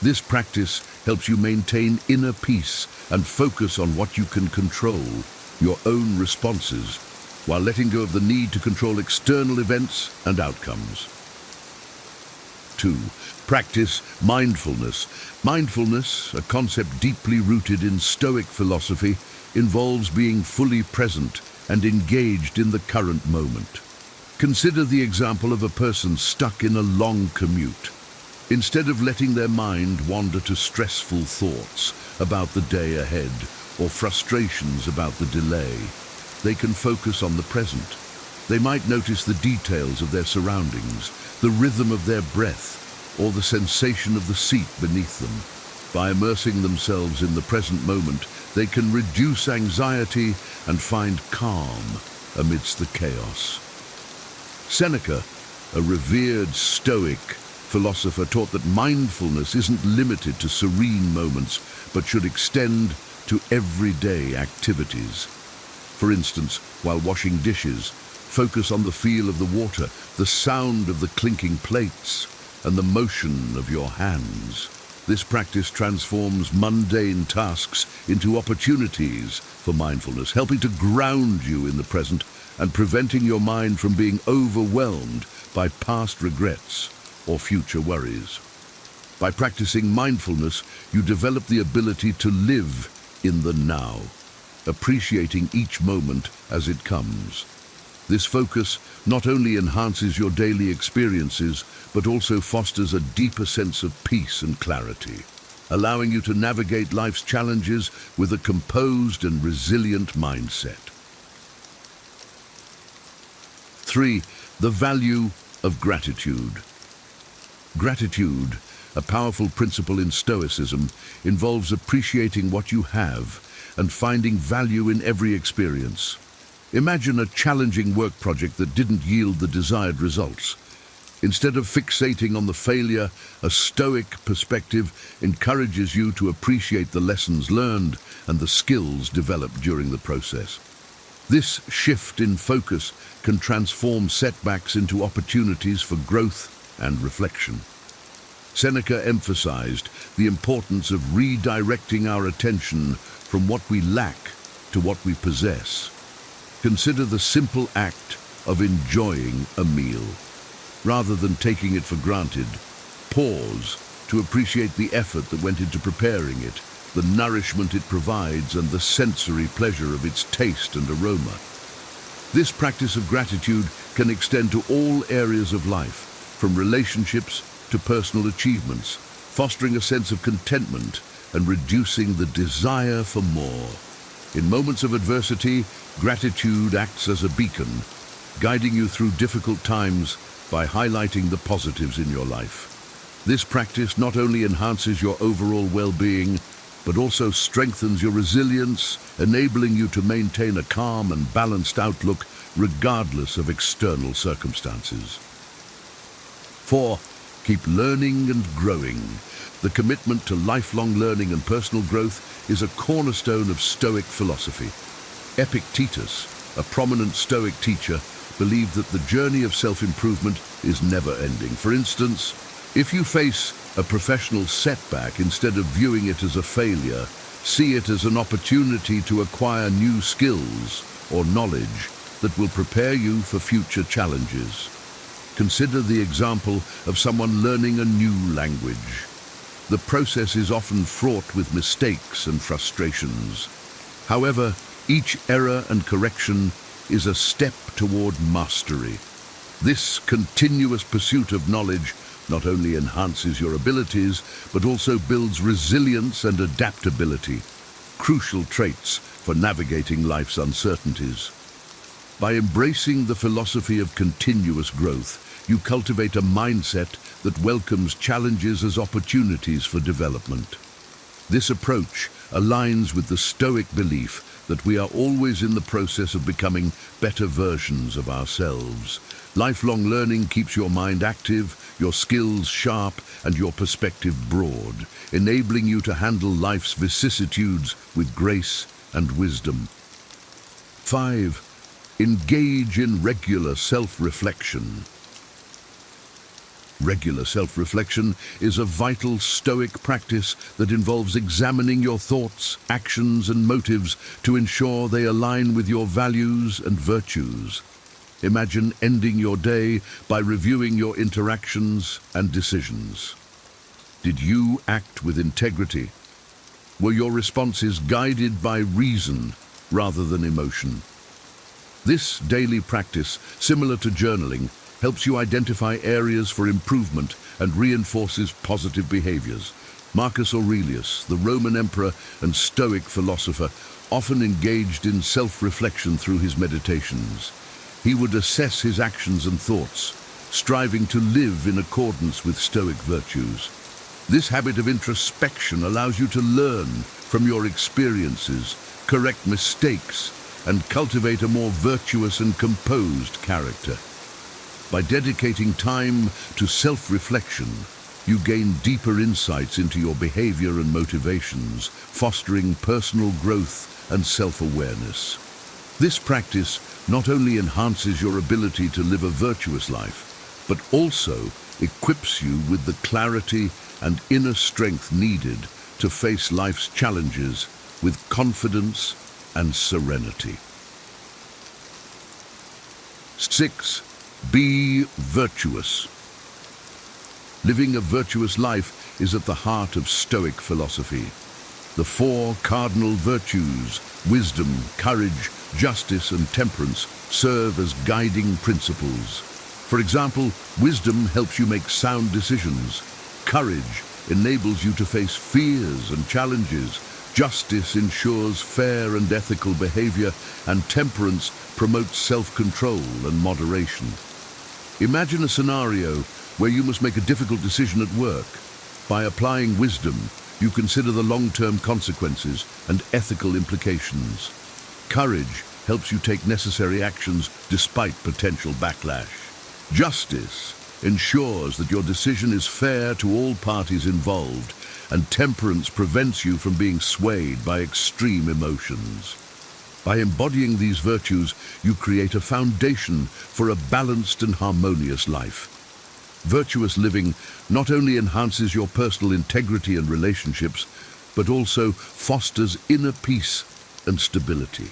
This practice helps you maintain inner peace and focus on what you can control, your own responses, while letting go of the need to control external events and outcomes. 2. Practice mindfulness. Mindfulness, a concept deeply rooted in Stoic philosophy, involves being fully present and engaged in the current moment. Consider the example of a person stuck in a long commute. Instead of letting their mind wander to stressful thoughts about the day ahead or frustrations about the delay, they can focus on the present. They might notice the details of their surroundings, the rhythm of their breath, or the sensation of the seat beneath them. By immersing themselves in the present moment, they can reduce anxiety and find calm amidst the chaos. Seneca, a revered Stoic philosopher, taught that mindfulness isn't limited to serene moments, but should extend to everyday activities. For instance, while washing dishes, focus on the feel of the water, the sound of the clinking plates, and the motion of your hands. This practice transforms mundane tasks into opportunities for mindfulness, helping to ground you in the present and preventing your mind from being overwhelmed by past regrets or future worries. By practicing mindfulness, you develop the ability to live in the now, appreciating each moment as it comes. This focus not only enhances your daily experiences, but also fosters a deeper sense of peace and clarity, allowing you to navigate life's challenges with a composed and resilient mindset. 3. The value of gratitude. Gratitude, a powerful principle in Stoicism, involves appreciating what you have and finding value in every experience. Imagine a challenging work project that didn't yield the desired results. Instead of fixating on the failure, a Stoic perspective encourages you to appreciate the lessons learned and the skills developed during the process. This shift in focus can transform setbacks into opportunities for growth and reflection. Seneca emphasized the importance of redirecting our attention from what we lack to what we possess. Consider the simple act of enjoying a meal. Rather than taking it for granted, pause to appreciate the effort that went into preparing it, the nourishment it provides, and the sensory pleasure of its taste and aroma. This practice of gratitude can extend to all areas of life, from relationships to personal achievements, fostering a sense of contentment and reducing the desire for more. In moments of adversity, gratitude acts as a beacon, guiding you through difficult times by highlighting the positives in your life. This practice not only enhances your overall well-being, but also strengthens your resilience, enabling you to maintain a calm and balanced outlook regardless of external circumstances. 4. Keep learning and growing. The commitment to lifelong learning and personal growth is a cornerstone of Stoic philosophy. Epictetus, a prominent Stoic teacher, believed that the journey of self-improvement is never-ending. For instance, if you face a professional setback, instead of viewing it as a failure, see it as an opportunity to acquire new skills or knowledge that will prepare you for future challenges. Consider the example of someone learning a new language. The process is often fraught with mistakes and frustrations. However, each error and correction is a step toward mastery. This continuous pursuit of knowledge not only enhances your abilities, but also builds resilience and adaptability, crucial traits for navigating life's uncertainties. By embracing the philosophy of continuous growth, you cultivate a mindset that welcomes challenges as opportunities for development. This approach aligns with the Stoic belief that we are always in the process of becoming better versions of ourselves. Lifelong learning keeps your mind active, your skills sharp, and your perspective broad, enabling you to handle life's vicissitudes with grace and wisdom. 5. Engage in regular self-reflection. Regular self-reflection is a vital Stoic practice that involves examining your thoughts, actions, and motives to ensure they align with your values and virtues. Imagine ending your day by reviewing your interactions and decisions. Did you act with integrity? Were your responses guided by reason rather than emotion? This daily practice, similar to journaling, helps you identify areas for improvement and reinforces positive behaviors. Marcus Aurelius, the Roman emperor and Stoic philosopher, often engaged in self-reflection through his meditations. He would assess his actions and thoughts, striving to live in accordance with Stoic virtues. This habit of introspection allows you to learn from your experiences, correct mistakes, and cultivate a more virtuous and composed character. By dedicating time to self-reflection, you gain deeper insights into your behavior and motivations, fostering personal growth and self-awareness. This practice not only enhances your ability to live a virtuous life, but also equips you with the clarity and inner strength needed to face life's challenges with confidence and serenity. 6. Be virtuous. Living a virtuous life is at the heart of Stoic philosophy. The 4 cardinal virtues, wisdom, courage, justice, and temperance, serve as guiding principles. For example, wisdom helps you make sound decisions. Courage enables you to face fears and challenges. Justice ensures fair and ethical behavior, and temperance promotes self-control and moderation. Imagine a scenario where you must make a difficult decision at work. By applying wisdom, you consider the long-term consequences and ethical implications. Courage helps you take necessary actions despite potential backlash. Justice ensures that your decision is fair to all parties involved, and temperance prevents you from being swayed by extreme emotions. By embodying these virtues, you create a foundation for a balanced and harmonious life. Virtuous living not only enhances your personal integrity and relationships, but also fosters inner peace and stability.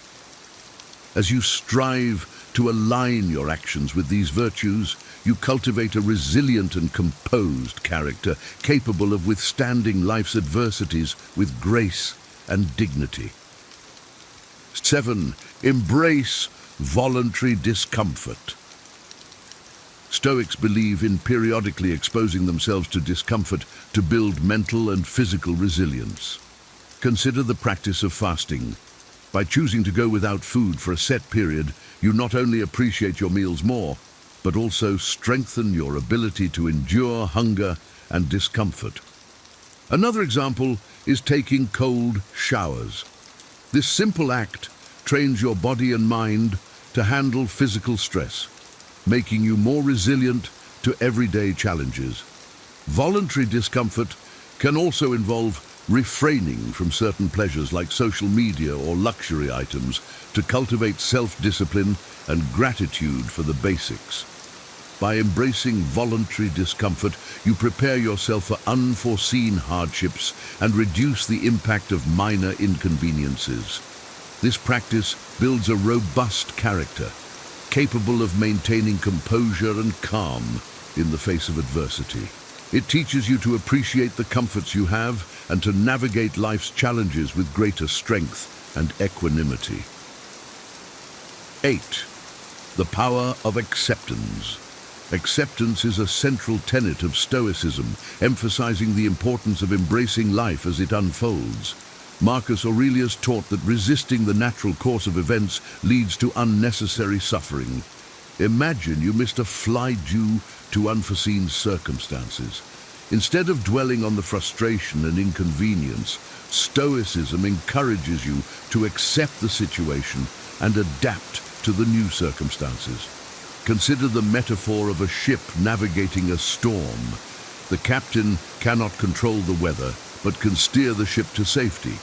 As you strive to align your actions with these virtues, you cultivate a resilient and composed character, capable of withstanding life's adversities with grace and dignity. 7. Embrace voluntary discomfort. Stoics believe in periodically exposing themselves to discomfort to build mental and physical resilience. Consider the practice of fasting. By choosing to go without food for a set period, you not only appreciate your meals more, but also strengthen your ability to endure hunger and discomfort. Another example is taking cold showers. This simple act trains your body and mind to handle physical stress, making you more resilient to everyday challenges. Voluntary discomfort can also involve refraining from certain pleasures like social media or luxury items to cultivate self-discipline and gratitude for the basics. By embracing voluntary discomfort, you prepare yourself for unforeseen hardships and reduce the impact of minor inconveniences. This practice builds a robust character, capable of maintaining composure and calm in the face of adversity. It teaches you to appreciate the comforts you have and to navigate life's challenges with greater strength and equanimity. 8. The power of acceptance. Acceptance is a central tenet of Stoicism, emphasizing the importance of embracing life as it unfolds. Marcus Aurelius taught that resisting the natural course of events leads to unnecessary suffering. Imagine you missed a flight due to unforeseen circumstances. Instead of dwelling on the frustration and inconvenience, Stoicism encourages you to accept the situation and adapt to the new circumstances. Consider the metaphor of a ship navigating a storm. The captain cannot control the weather, but can steer the ship to safety.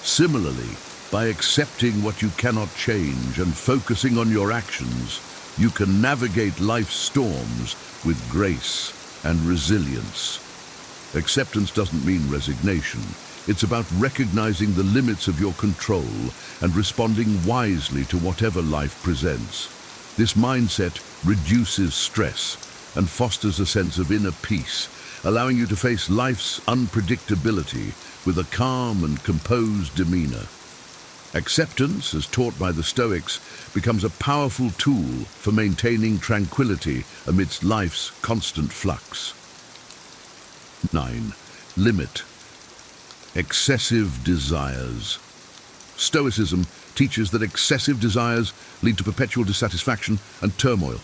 Similarly, by accepting what you cannot change and focusing on your actions, you can navigate life's storms with grace and resilience. Acceptance doesn't mean resignation. It's about recognizing the limits of your control and responding wisely to whatever life presents. This mindset reduces stress and fosters a sense of inner peace, allowing you to face life's unpredictability with a calm and composed demeanor. Acceptance, as taught by the Stoics, becomes a powerful tool for maintaining tranquility amidst life's constant flux. 9. Limit. Excessive desires. Stoicism teaches that excessive desires lead to perpetual dissatisfaction and turmoil.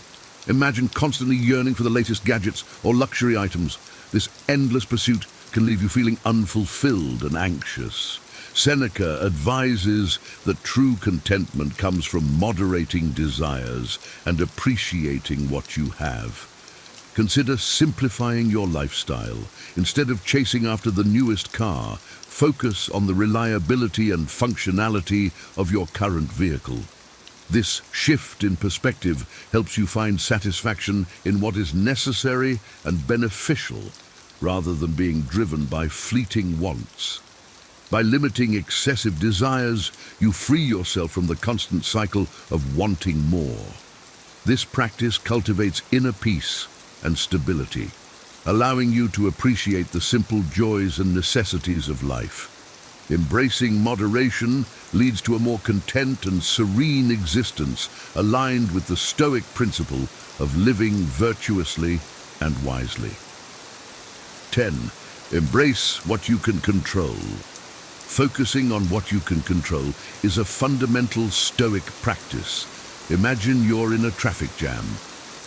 Imagine constantly yearning for the latest gadgets or luxury items. This endless pursuit can leave you feeling unfulfilled and anxious. Seneca advises that true contentment comes from moderating desires and appreciating what you have. Consider simplifying your lifestyle. Instead of chasing after the newest car, focus on the reliability and functionality of your current vehicle. This shift in perspective helps you find satisfaction in what is necessary and beneficial, rather than being driven by fleeting wants. By limiting excessive desires, you free yourself from the constant cycle of wanting more. This practice cultivates inner peace and stability, allowing you to appreciate the simple joys and necessities of life. Embracing moderation leads to a more content and serene existence, aligned with the Stoic principle of living virtuously and wisely. 10. Embrace what you can control. Focusing on what you can control is a fundamental Stoic practice. Imagine you're in a traffic jam.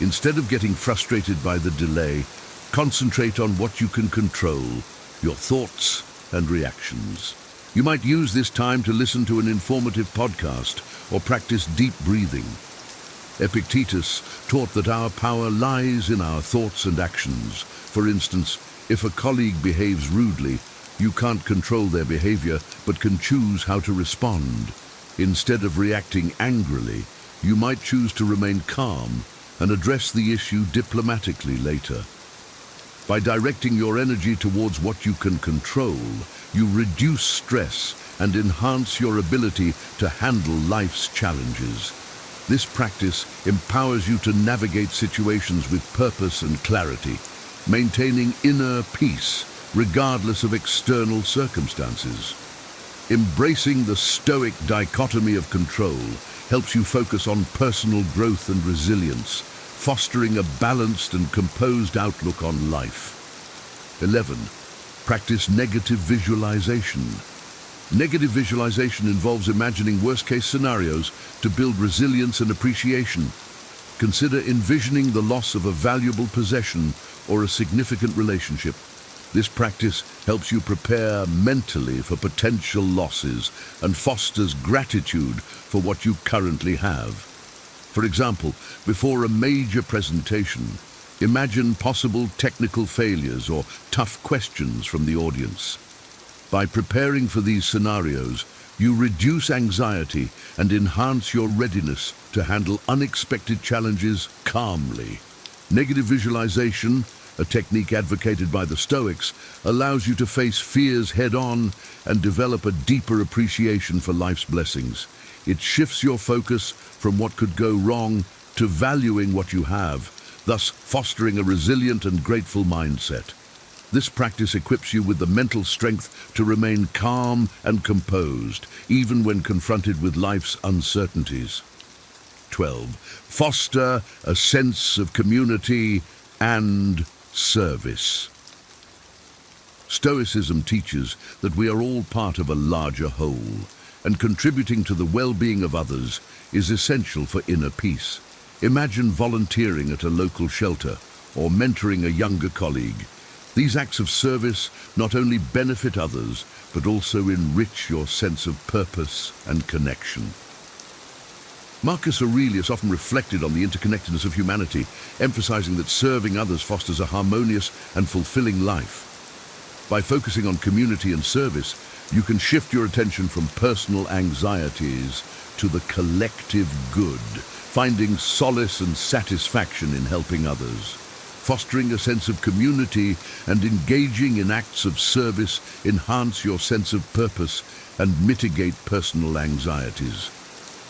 Instead of getting frustrated by the delay, concentrate on what you can control, your thoughts and reactions. You might use this time to listen to an informative podcast or practice deep breathing. Epictetus taught that our power lies in our thoughts and actions. For instance, if a colleague behaves rudely, you can't control their behavior, but can choose how to respond. Instead of reacting angrily, you might choose to remain calm and address the issue diplomatically later. By directing your energy towards what you can control, you reduce stress and enhance your ability to handle life's challenges. This practice empowers you to navigate situations with purpose and clarity, maintaining inner peace regardless of external circumstances. Embracing the Stoic dichotomy of control helps you focus on personal growth and resilience, fostering a balanced and composed outlook on life. 11. Practice negative visualization. Negative visualization involves imagining worst-case scenarios to build resilience and appreciation. Consider envisioning the loss of a valuable possession or a significant relationship. This practice helps you prepare mentally for potential losses and fosters gratitude for what you currently have. For example, before a major presentation, imagine possible technical failures or tough questions from the audience. By preparing for these scenarios, you reduce anxiety and enhance your readiness to handle unexpected challenges calmly. Negative visualization, a technique advocated by the Stoics, allows you to face fears head-on and develop a deeper appreciation for life's blessings. It shifts your focus from what could go wrong to valuing what you have, thus fostering a resilient and grateful mindset. This practice equips you with the mental strength to remain calm and composed, even when confronted with life's uncertainties. 12. Foster a sense of community and service. Stoicism teaches that we are all part of a larger whole, and contributing to the well-being of others is essential for inner peace. Imagine volunteering at a local shelter or mentoring a younger colleague. These acts of service not only benefit others, but also enrich your sense of purpose and connection. Marcus Aurelius often reflected on the interconnectedness of humanity, emphasizing that serving others fosters a harmonious and fulfilling life. By focusing on community and service, you can shift your attention from personal anxieties to the collective good, finding solace and satisfaction in helping others. Fostering a sense of community and engaging in acts of service enhance your sense of purpose and mitigate personal anxieties.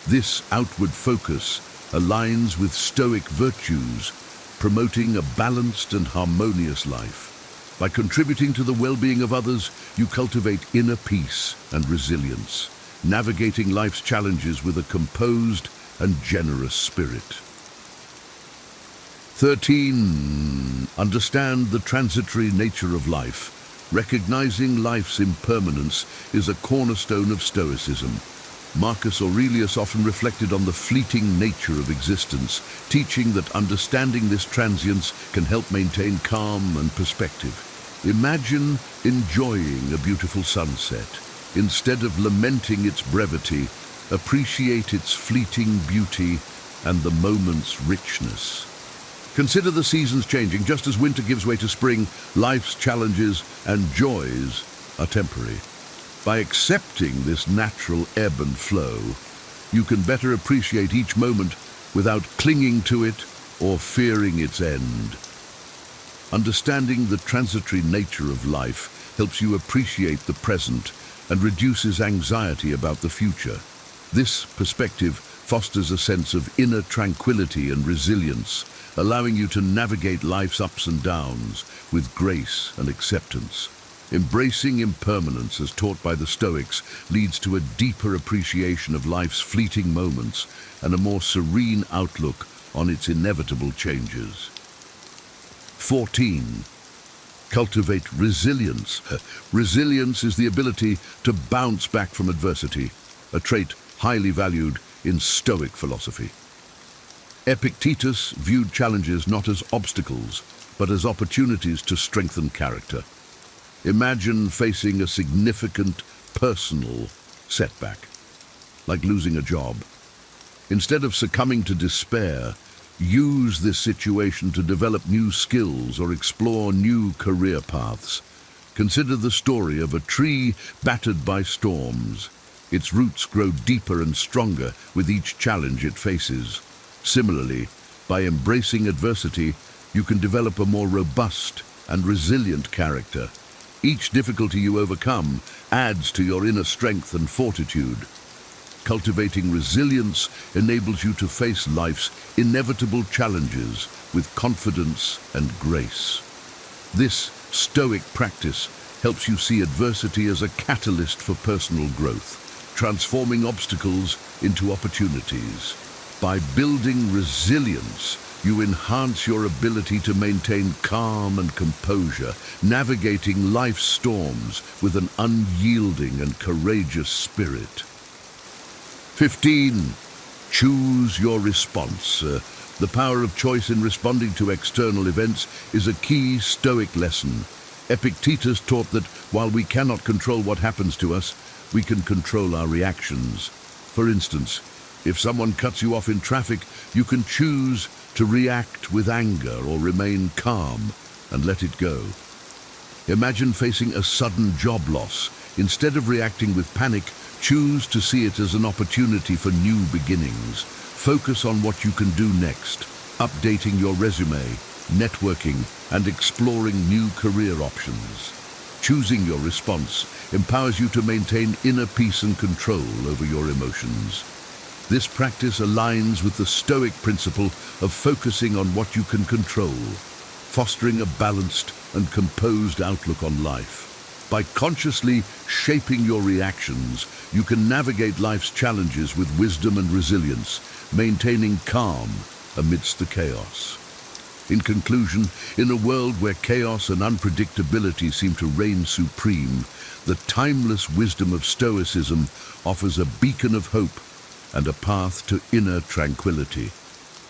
This outward focus aligns with Stoic virtues, promoting a balanced and harmonious life. By contributing to the well-being of others, you cultivate inner peace and resilience, navigating life's challenges with a composed and generous spirit. 13. Understand the transitory nature of life. Recognizing life's impermanence is a cornerstone of Stoicism. Marcus Aurelius often reflected on the fleeting nature of existence, teaching that understanding this transience can help maintain calm and perspective. Imagine enjoying a beautiful sunset. Instead of lamenting its brevity, appreciate its fleeting beauty and the moment's richness. Consider the seasons changing. Just as winter gives way to spring, life's challenges and joys are temporary. By accepting this natural ebb and flow, you can better appreciate each moment without clinging to it or fearing its end. Understanding the transitory nature of life helps you appreciate the present and reduces anxiety about the future. This perspective fosters a sense of inner tranquility and resilience, allowing you to navigate life's ups and downs with grace and acceptance. Embracing impermanence, as taught by the Stoics, leads to a deeper appreciation of life's fleeting moments and a more serene outlook on its inevitable changes. 14. Cultivate resilience. Resilience is the ability to bounce back from adversity, a trait highly valued in Stoic philosophy. Epictetus viewed challenges not as obstacles, but as opportunities to strengthen character. Imagine facing a significant personal setback, like losing a job. Instead of succumbing to despair, use this situation to develop new skills or explore new career paths. Consider the story of a tree battered by storms. Its roots grow deeper and stronger with each challenge it faces. Similarly, by embracing adversity, you can develop a more robust and resilient character. Each difficulty you overcome adds to your inner strength and fortitude. Cultivating resilience enables you to face life's inevitable challenges with confidence and grace. This Stoic practice helps you see adversity as a catalyst for personal growth, transforming obstacles into opportunities. By building resilience, you enhance your ability to maintain calm and composure, navigating life's storms with an unyielding and courageous spirit. 15. Choose your response. The power of choice in responding to external events is a key Stoic lesson. Epictetus taught that while we cannot control what happens to us, we can control our reactions. For instance, if someone cuts you off in traffic, you can choose to react with anger or remain calm and let it go. Imagine facing a sudden job loss. Instead of reacting with panic, choose to see it as an opportunity for new beginnings. Focus on what you can do next, updating your resume, networking, and exploring new career options. Choosing your response empowers you to maintain inner peace and control over your emotions. This practice aligns with the Stoic principle of focusing on what you can control, fostering a balanced and composed outlook on life. By consciously shaping your reactions, you can navigate life's challenges with wisdom and resilience, maintaining calm amidst the chaos. In conclusion, in a world where chaos and unpredictability seem to reign supreme, the timeless wisdom of Stoicism offers a beacon of hope and a path to inner tranquility.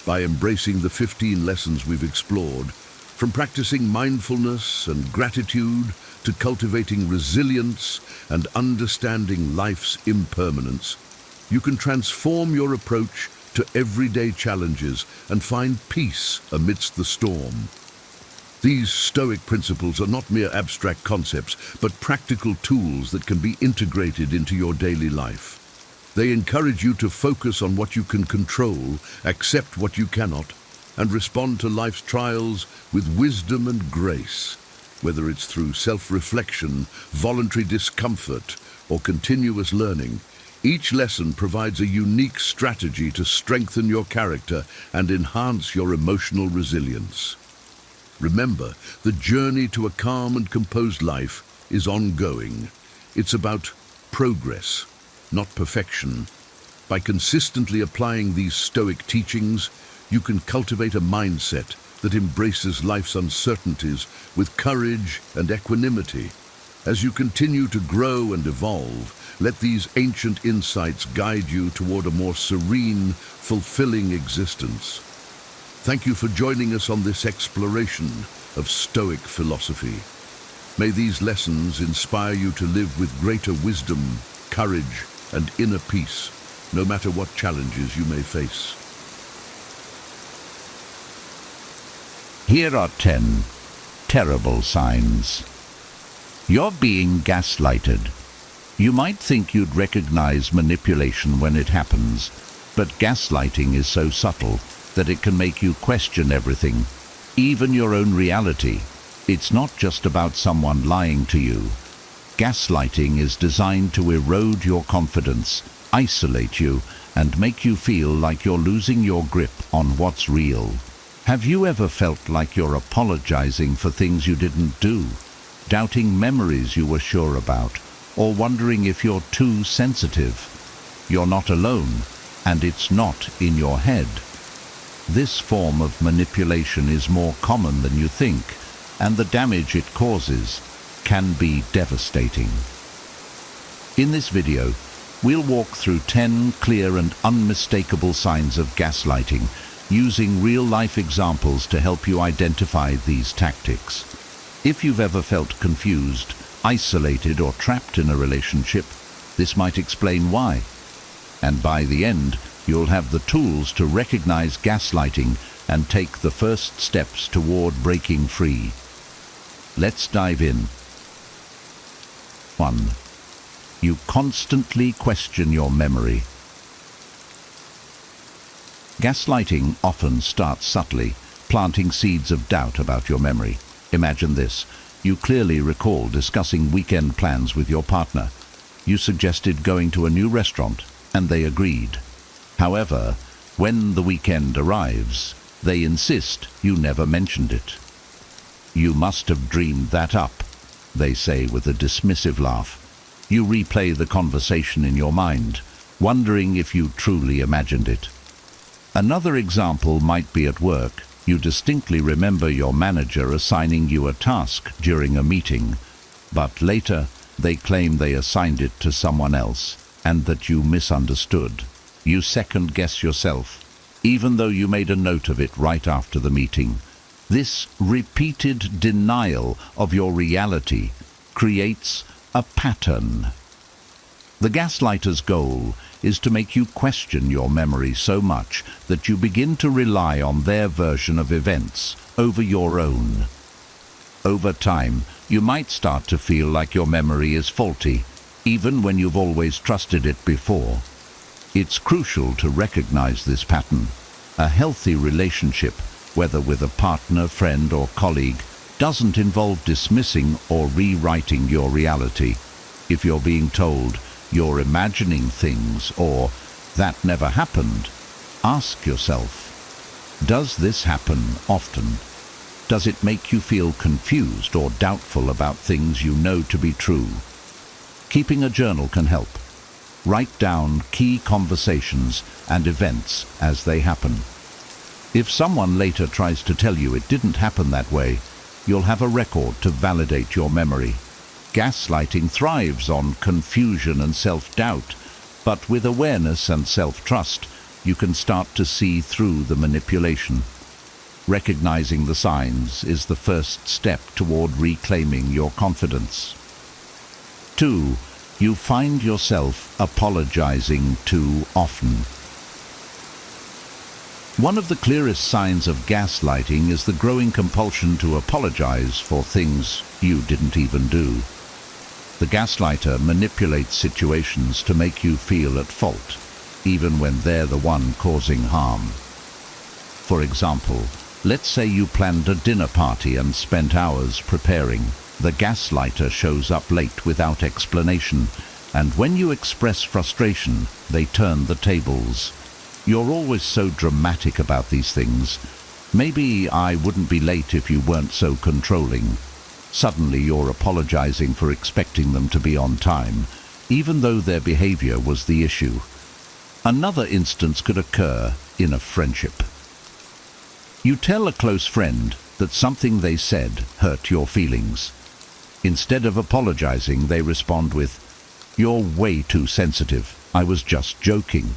By embracing the 15 lessons we've explored, from practicing mindfulness and gratitude to cultivating resilience and understanding life's impermanence, you can transform your approach to everyday challenges and find peace amidst the storm. These Stoic principles are not mere abstract concepts, but practical tools that can be integrated into your daily life. They encourage you to focus on what you can control, accept what you cannot, and respond to life's trials with wisdom and grace. Whether it's through self-reflection, voluntary discomfort, or continuous learning, each lesson provides a unique strategy to strengthen your character and enhance your emotional resilience. Remember, the journey to a calm and composed life is ongoing. It's about progress, not perfection. By consistently applying these Stoic teachings, you can cultivate a mindset that embraces life's uncertainties with courage and equanimity. As you continue to grow and evolve, let these ancient insights guide you toward a more serene, fulfilling existence. Thank you for joining us on this exploration of Stoic philosophy. May these lessons inspire you to live with greater wisdom, courage, and inner peace, no matter what challenges you may face. Here are 10 terrible signs. You're being gaslighted. You might think you'd recognize manipulation when it happens, but gaslighting is so subtle that it can make you question everything, even your own reality. It's not just about someone lying to you. Gaslighting is designed to erode your confidence, isolate you, and make you feel like you're losing your grip on what's real. Have you ever felt like you're apologizing for things you didn't do, doubting memories you were sure about, or wondering if you're too sensitive? You're not alone, and it's not in your head. This form of manipulation is more common than you think, and the damage it causes can be devastating. In this video, we'll walk through 10 clear and unmistakable signs of gaslighting, using real-life examples to help you identify these tactics. If you've ever felt confused, isolated, or trapped in a relationship, this might explain why. And by the end, you'll have the tools to recognize gaslighting and take the first steps toward breaking free. Let's dive in. 1. You constantly question your memory. Gaslighting often starts subtly, planting seeds of doubt about your memory. Imagine this. You clearly recall discussing weekend plans with your partner. You suggested going to a new restaurant, and they agreed. However, when the weekend arrives, they insist you never mentioned it. You must have dreamed that up, they say with a dismissive laugh. You replay the conversation in your mind, wondering if you truly imagined it. Another example might be at work. You distinctly remember your manager assigning you a task during a meeting, but later they claim they assigned it to someone else and that you misunderstood. You second-guess yourself, even though you made a note of it right after the meeting. This repeated denial of your reality creates a pattern. The gaslighter's goal is to make you question your memory so much that you begin to rely on their version of events over your own. Over time, you might start to feel like your memory is faulty, even when you've always trusted it before. It's crucial to recognize this pattern. A healthy relationship, whether with a partner, friend, or colleague, doesn't involve dismissing or rewriting your reality. If you're being told you're imagining things or that never happened, ask yourself, does this happen often? Does it make you feel confused or doubtful about things you know to be true? Keeping a journal can help. Write down key conversations and events as they happen. If someone later tries to tell you it didn't happen that way, you'll have a record to validate your memory. Gaslighting thrives on confusion and self-doubt, but with awareness and self-trust, you can start to see through the manipulation. Recognizing the signs is the first step toward reclaiming your confidence. 2. You find yourself apologizing too often. One of the clearest signs of gaslighting is the growing compulsion to apologize for things you didn't even do. The gaslighter manipulates situations to make you feel at fault, even when they're the one causing harm. For example, let's say you planned a dinner party and spent hours preparing. The gaslighter shows up late without explanation, and when you express frustration, they turn the tables. You're always so dramatic about these things. Maybe I wouldn't be late if you weren't so controlling. Suddenly you're apologizing for expecting them to be on time, even though their behavior was the issue. Another instance could occur in a friendship. You tell a close friend that something they said hurt your feelings. Instead of apologizing, they respond with, "You're way too sensitive. I was just joking."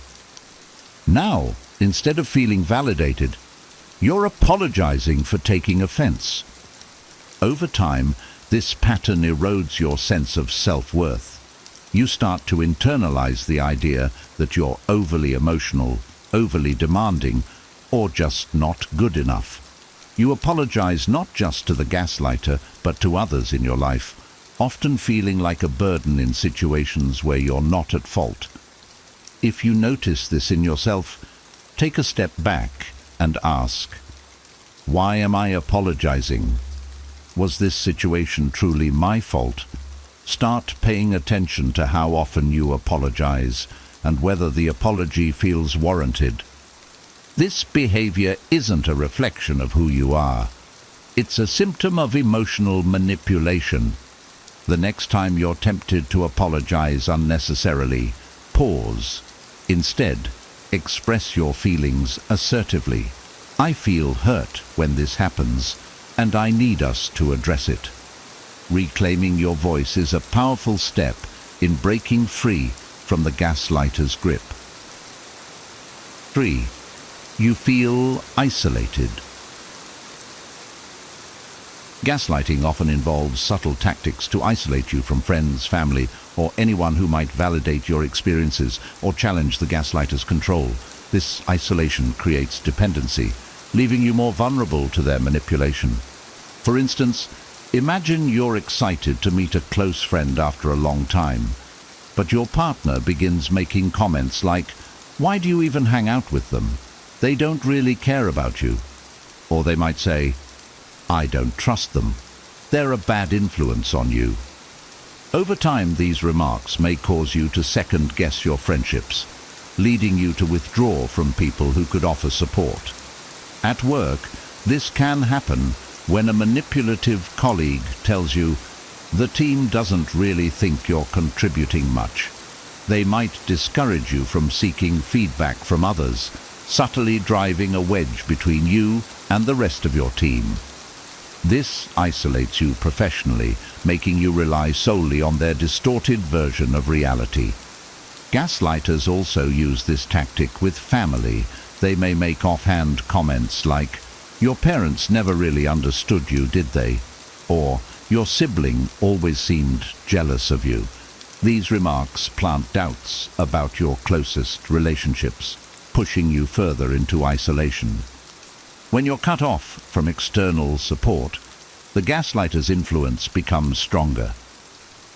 Now, instead of feeling validated, you're apologizing for taking offense. Over time, this pattern erodes your sense of self-worth. You start to internalize the idea that you're overly emotional, overly demanding, or just not good enough. You apologize not just to the gaslighter, but to others in your life, often feeling like a burden in situations where you're not at fault. If you notice this in yourself, take a step back and ask, why am I apologizing? Was this situation truly my fault? Start paying attention to how often you apologize and whether the apology feels warranted. This behavior isn't a reflection of who you are. It's a symptom of emotional manipulation. The next time you're tempted to apologize unnecessarily, pause. Instead, express your feelings assertively. I feel hurt when this happens, and I need us to address it. Reclaiming your voice is a powerful step in breaking free from the gaslighter's grip. 3. You feel isolated. Gaslighting often involves subtle tactics to isolate you from friends, family, or anyone who might validate your experiences or challenge the gaslighter's control. This isolation creates dependency, leaving you more vulnerable to their manipulation. For instance, imagine you're excited to meet a close friend after a long time, but your partner begins making comments like, "Why do you even hang out with them? They don't really care about you." Or they might say, "I don't trust them. They're a bad influence on you." Over time, these remarks may cause you to second-guess your friendships, leading you to withdraw from people who could offer support. At work, this can happen when a manipulative colleague tells you, "The team doesn't really think you're contributing much." They might discourage you from seeking feedback from others, subtly driving a wedge between you and the rest of your team. This isolates you professionally, making you rely solely on their distorted version of reality. Gaslighters also use this tactic with family. They may make offhand comments like, "Your parents never really understood you, did they?" Or, "Your sibling always seemed jealous of you." These remarks plant doubts about your closest relationships, pushing you further into isolation. When you're cut off from external support, the gaslighter's influence becomes stronger.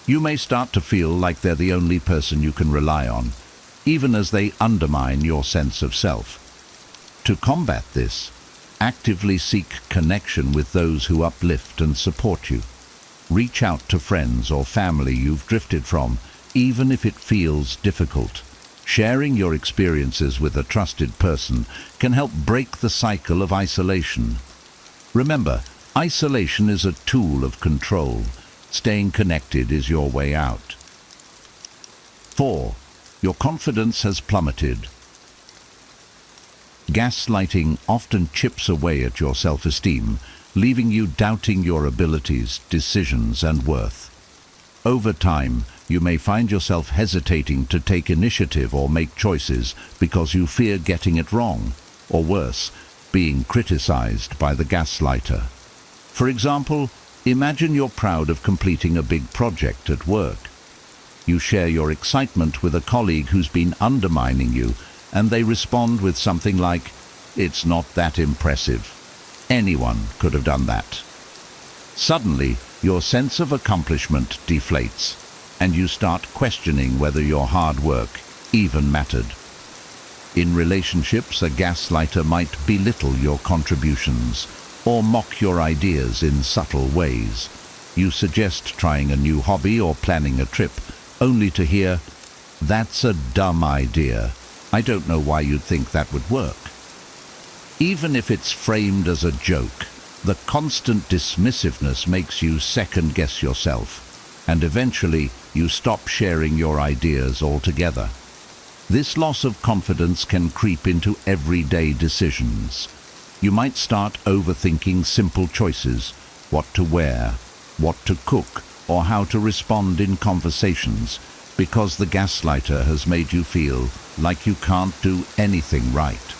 You may start to feel like they're the only person you can rely on, even as they undermine your sense of self. To combat this, actively seek connection with those who uplift and support you. Reach out to friends or family you've drifted from, even if it feels difficult. Sharing your experiences with a trusted person can help break the cycle of isolation. Remember, Isolation is a tool of control. Staying connected is your way out. 4. Your confidence has plummeted. Gaslighting often chips away at your self-esteem, leaving you doubting your abilities, decisions, and worth. Over time, you may find yourself hesitating to take initiative or make choices because you fear getting it wrong, or worse, being criticized by the gaslighter. For example, imagine you're proud of completing a big project at work. You share your excitement with a colleague who's been undermining you, and they respond with something like, "It's not that impressive. Anyone could have done that." Suddenly, your sense of accomplishment deflates, and you start questioning whether your hard work even mattered. In relationships, a gaslighter might belittle your contributions or mock your ideas in subtle ways. You suggest trying a new hobby or planning a trip, only to hear, "That's a dumb idea. I don't know why you'd think that would work." Even if it's framed as a joke, the constant dismissiveness makes you second-guess yourself, and eventually you stop sharing your ideas altogether. This loss of confidence can creep into everyday decisions. You might start overthinking simple choices, what to wear, what to cook, or how to respond in conversations, because the gaslighter has made you feel like you can't do anything right.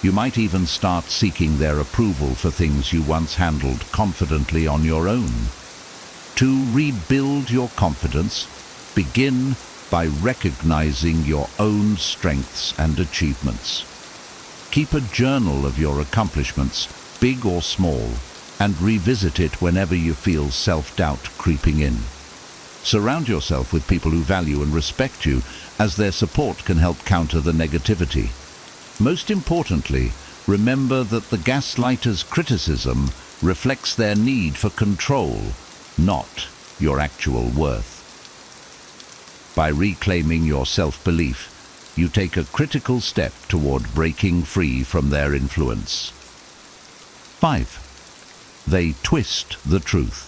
You might even start seeking their approval for things you once handled confidently on your own. To rebuild your confidence, begin by recognizing your own strengths and achievements. Keep a journal of your accomplishments, big or small, and revisit it whenever you feel self-doubt creeping in. Surround yourself with people who value and respect you, as their support can help counter the negativity. Most importantly, remember that the gaslighter's criticism reflects their need for control, not your actual worth. By reclaiming your self-belief, you take a critical step toward breaking free from their influence. 5. They twist the truth.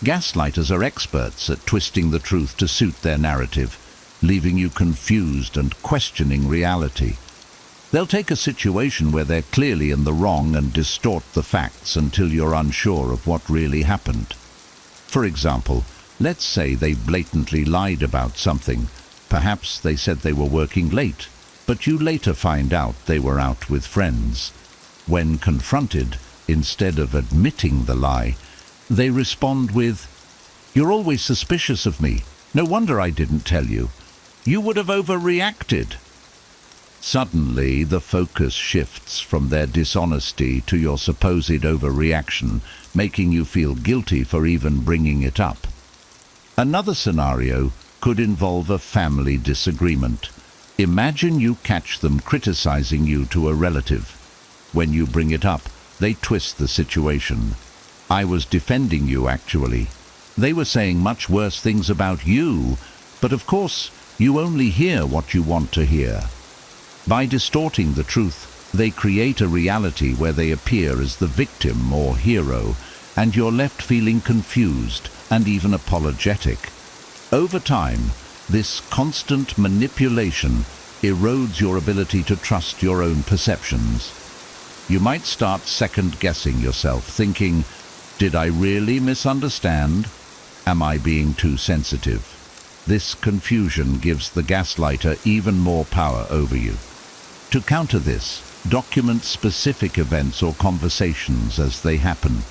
Gaslighters are experts at twisting the truth to suit their narrative, leaving you confused and questioning reality. They'll take a situation where they're clearly in the wrong and distort the facts until you're unsure of what really happened. For example, let's say they blatantly lied about something. Perhaps they said they were working late, but you later find out they were out with friends. When confronted, instead of admitting the lie, they respond with, "You're always suspicious of me. No wonder I didn't tell you. You would have overreacted." Suddenly, the focus shifts from their dishonesty to your supposed overreaction, making you feel guilty for even bringing it up. Another scenario could involve a family disagreement. Imagine you catch them criticizing you to a relative. When you bring it up, they twist the situation. "I was defending you, actually. They were saying much worse things about you, but of course, you only hear what you want to hear." By distorting the truth, they create a reality where they appear as the victim or hero, and you're left feeling confused and even apologetic. Over time, this constant manipulation erodes your ability to trust your own perceptions. You might start second-guessing yourself, thinking, "Did I really misunderstand? Am I being too sensitive?" This confusion gives the gaslighter even more power over you. To counter this, document specific events or conversations as they happen.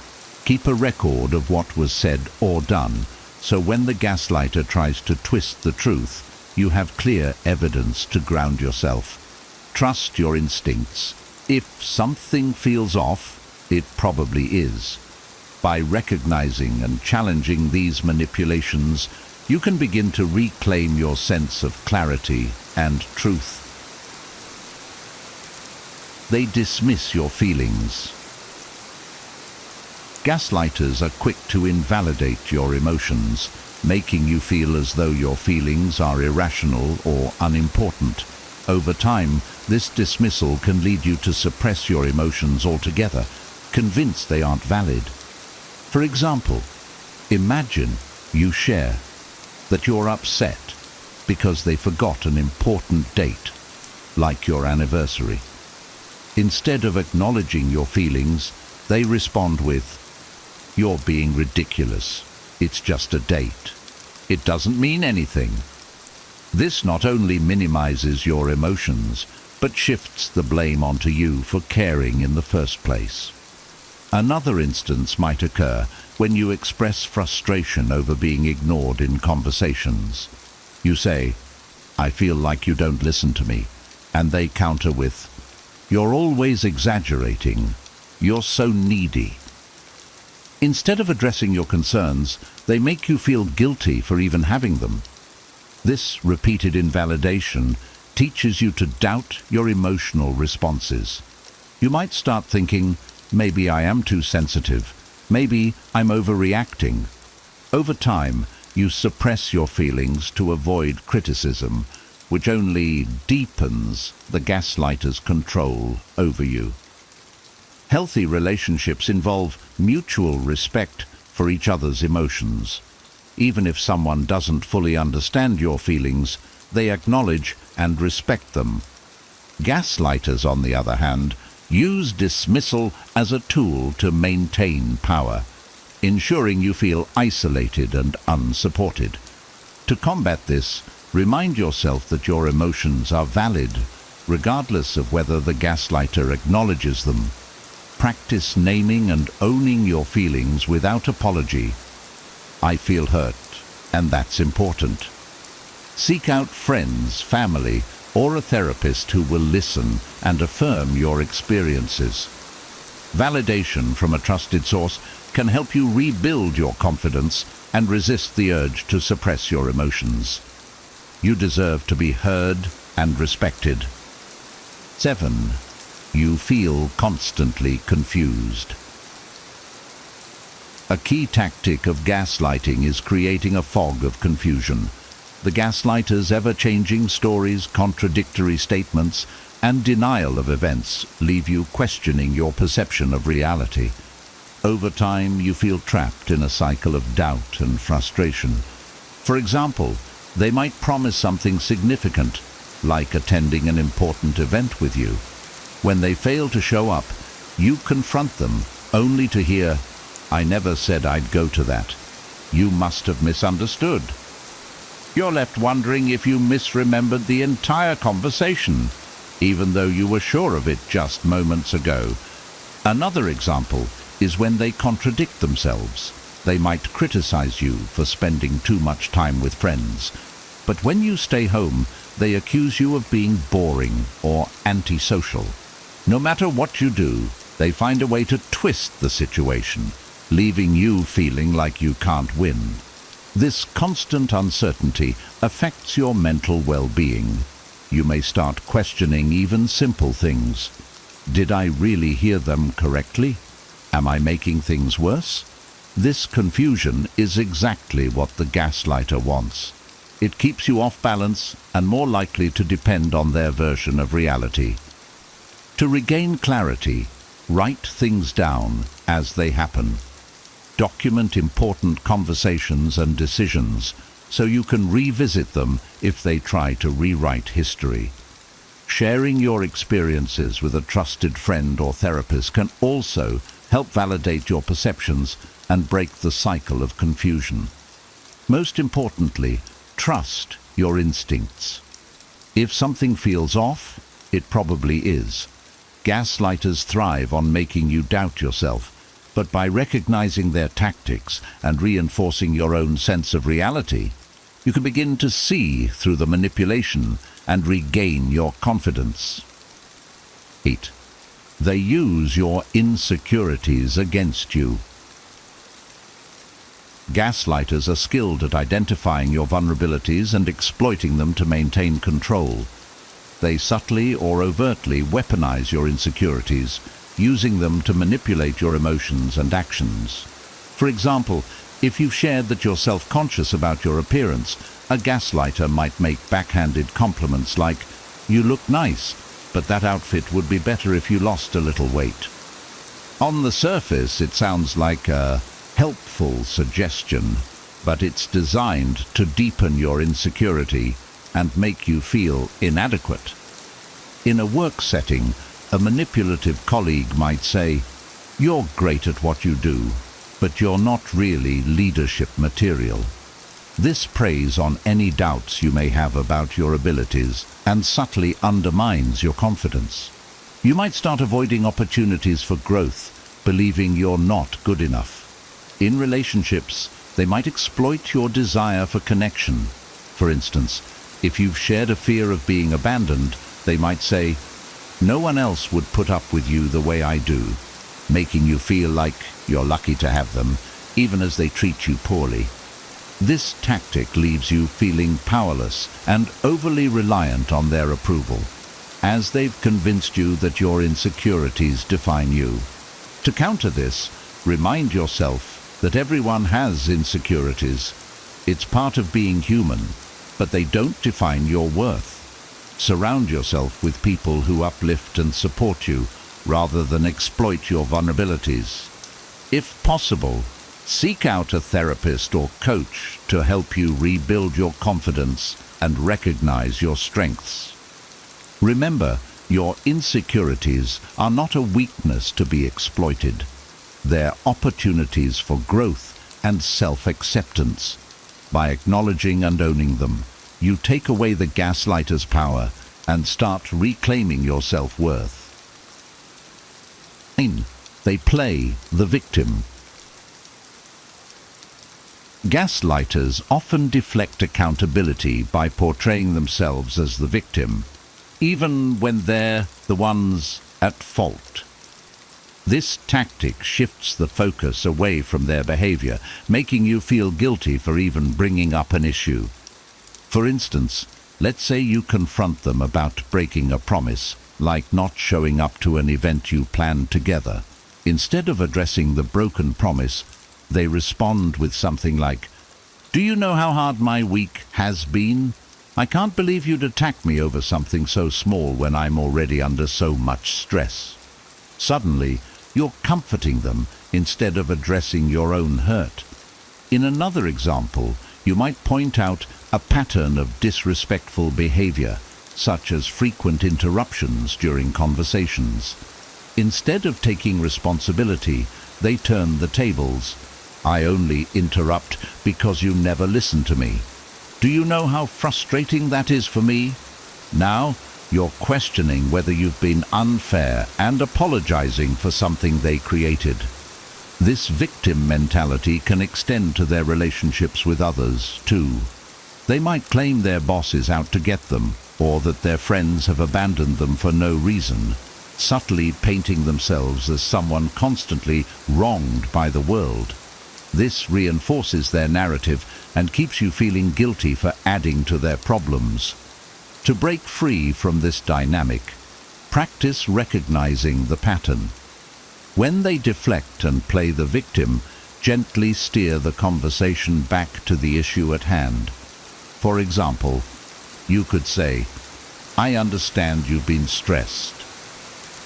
Keep a record of what was said or done, so when the gaslighter tries to twist the truth, you have clear evidence to ground yourself. Trust your instincts. If something feels off, it probably is. By recognizing and challenging these manipulations, you can begin to reclaim your sense of clarity and truth. They dismiss your feelings. Gaslighters are quick to invalidate your emotions, making you feel as though your feelings are irrational or unimportant. Over time, this dismissal can lead you to suppress your emotions altogether, convinced they aren't valid. For example, imagine you share that you're upset because they forgot an important date, like your anniversary. Instead of acknowledging your feelings, they respond with, "You're being ridiculous. It's just a date. It doesn't mean anything." This not only minimizes your emotions, but shifts the blame onto you for caring in the first place. Another instance might occur when you express frustration over being ignored in conversations. You say, "I feel like you don't listen to me," and they counter with, "You're always exaggerating. You're so needy." Instead of addressing your concerns, they make you feel guilty for even having them. This repeated invalidation teaches you to doubt your emotional responses. You might start thinking, "Maybe I am too sensitive. Maybe I'm overreacting." Over time, you suppress your feelings to avoid criticism, which only deepens the gaslighter's control over you. Healthy relationships involve mutual respect for each other's emotions. Even if someone doesn't fully understand your feelings, they acknowledge and respect them. Gaslighters, on the other hand, use dismissal as a tool to maintain power, ensuring you feel isolated and unsupported. To combat this, remind yourself that your emotions are valid, regardless of whether the gaslighter acknowledges them. Practice naming and owning your feelings without apology. "I feel hurt, and that's important." Seek out friends, family, or a therapist who will listen and affirm your experiences. Validation from a trusted source can help you rebuild your confidence and resist the urge to suppress your emotions. You deserve to be heard and respected. 7. You feel constantly confused. A key tactic of gaslighting is creating a fog of confusion. The gaslighter's ever-changing stories, contradictory statements, and denial of events leave you questioning your perception of reality. Over time, you feel trapped in a cycle of doubt and frustration. For example, they might promise something significant, like attending an important event with you. When they fail to show up, you confront them, only to hear, "I never said I'd go to that. You must have misunderstood." You're left wondering if you misremembered the entire conversation, even though you were sure of it just moments ago. Another example is when they contradict themselves. They might criticize you for spending too much time with friends, but when you stay home, they accuse you of being boring or antisocial. No matter what you do, they find a way to twist the situation, leaving you feeling like you can't win. This constant uncertainty affects your mental well-being. You may start questioning even simple things. Did I really hear them correctly? Am I making things worse? This confusion is exactly what the gaslighter wants. It keeps you off balance and more likely to depend on their version of reality. To regain clarity, write things down as they happen. Document important conversations and decisions so you can revisit them if they try to rewrite history. Sharing your experiences with a trusted friend or therapist can also help validate your perceptions and break the cycle of confusion. Most importantly, trust your instincts. If something feels off, it probably is. Gaslighters thrive on making you doubt yourself, but by recognizing their tactics and reinforcing your own sense of reality, you can begin to see through the manipulation and regain your confidence. 8. They use your insecurities against you. Gaslighters are skilled at identifying your vulnerabilities and exploiting them to maintain control. They subtly or overtly weaponize your insecurities, using them to manipulate your emotions and actions. For example, if you've shared that you're self-conscious about your appearance, a gaslighter might make backhanded compliments like, "You look nice, but that outfit would be better if you lost a little weight." On the surface, it sounds like a helpful suggestion, but it's designed to deepen your insecurity and make you feel inadequate. In a work setting, a manipulative colleague might say, "You're great at what you do, but you're not really leadership material." This preys on any doubts you may have about your abilities and subtly undermines your confidence. You might start avoiding opportunities for growth, believing you're not good enough. In relationships, they might exploit your desire for connection. For instance, if you've shared a fear of being abandoned, they might say, "No one else would put up with you the way I do," making you feel like you're lucky to have them, even as they treat you poorly. This tactic leaves you feeling powerless and overly reliant on their approval, as they've convinced you that your insecurities define you. To counter this, remind yourself that everyone has insecurities. It's part of being human, but they don't define your worth. Surround yourself with people who uplift and support you, rather than exploit your vulnerabilities. If possible, seek out a therapist or coach to help you rebuild your confidence and recognize your strengths. Remember, your insecurities are not a weakness to be exploited. They're opportunities for growth and self-acceptance. By acknowledging and owning them, you take away the gaslighter's power and start reclaiming your self-worth. They play the victim. Gaslighters often deflect accountability by portraying themselves as the victim, even when they're the ones at fault. This tactic shifts the focus away from their behavior, making you feel guilty for even bringing up an issue. For instance, let's say you confront them about breaking a promise, like not showing up to an event you planned together. Instead of addressing the broken promise, they respond with something like, "Do you know how hard my week has been? I can't believe you'd attack me over something so small when I'm already under so much stress." Suddenly, you're comforting them instead of addressing your own hurt. In another example, you might point out a pattern of disrespectful behavior, such as frequent interruptions during conversations. Instead of taking responsibility, they turn the tables. "I only interrupt because you never listen to me. Do you know how frustrating that is for me?" Now, you're questioning whether you've been unfair and apologizing for something they created. This victim mentality can extend to their relationships with others, too. They might claim their boss is out to get them, or that their friends have abandoned them for no reason, subtly painting themselves as someone constantly wronged by the world. This reinforces their narrative and keeps you feeling guilty for adding to their problems. To break free from this dynamic, practice recognizing the pattern. When they deflect and play the victim, gently steer the conversation back to the issue at hand. For example, you could say, "I understand you've been stressed,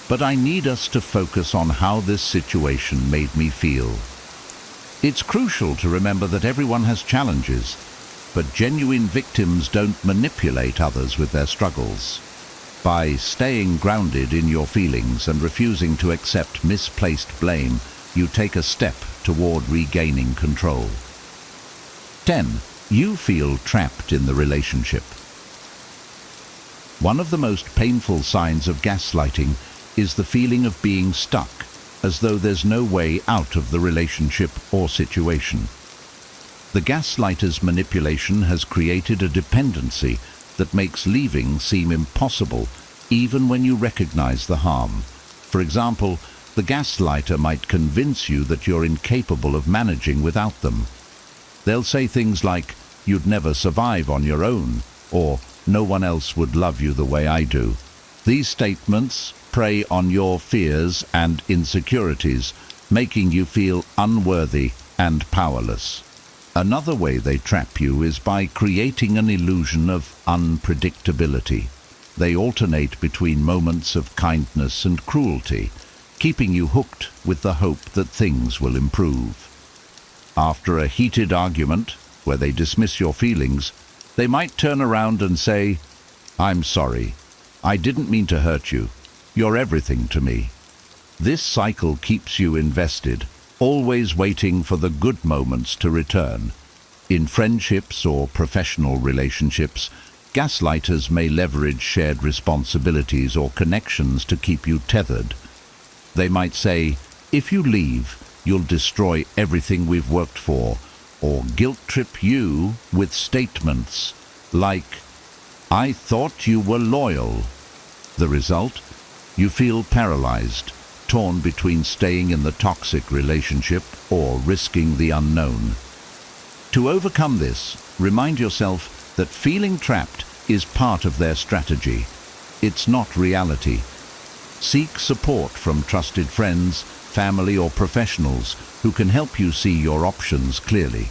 but I need us to focus on how this situation made me feel." It's crucial to remember that everyone has challenges, but genuine victims don't manipulate others with their struggles. By staying grounded in your feelings and refusing to accept misplaced blame, you take a step toward regaining control. 10. You feel trapped in the relationship. One of the most painful signs of gaslighting is the feeling of being stuck, as though there's no way out of the relationship or situation. The gaslighter's manipulation has created a dependency that makes leaving seem impossible, even when you recognize the harm. For example, the gaslighter might convince you that you're incapable of managing without them. They'll say things like, "You'd never survive on your own," or "No one else would love you the way I do." These statements prey on your fears and insecurities, making you feel unworthy and powerless. Another way they trap you is by creating an illusion of unpredictability. They alternate between moments of kindness and cruelty, keeping you hooked with the hope that things will improve. After a heated argument, where they dismiss your feelings, they might turn around and say, "I'm sorry. I didn't mean to hurt you. You're everything to me." This cycle keeps you invested, always waiting for the good moments to return. In friendships or professional relationships, gaslighters may leverage shared responsibilities or connections to keep you tethered. They might say, "If you leave, you'll destroy everything we've worked for," or guilt trip you with statements like, "I thought you were loyal." The result? You feel paralyzed, torn between staying in the toxic relationship or risking the unknown. To overcome this, remind yourself that feeling trapped is part of their strategy. It's not reality. Seek support from trusted friends, family, or professionals who can help you see your options clearly.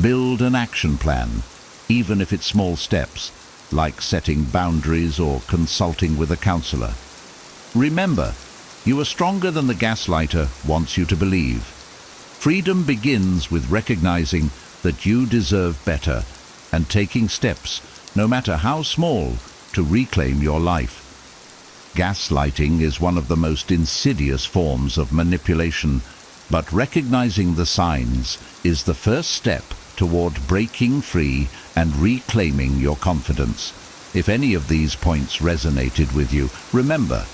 Build an action plan, even if it's small steps, like setting boundaries or consulting with a counselor. Remember, you are stronger than the gaslighter wants you to believe. Freedom begins with recognizing that you deserve better and taking steps, no matter how small, to reclaim your life. Gaslighting is one of the most insidious forms of manipulation, but recognizing the signs is the first step toward breaking free and reclaiming your confidence. If any of these points resonated with you, remember,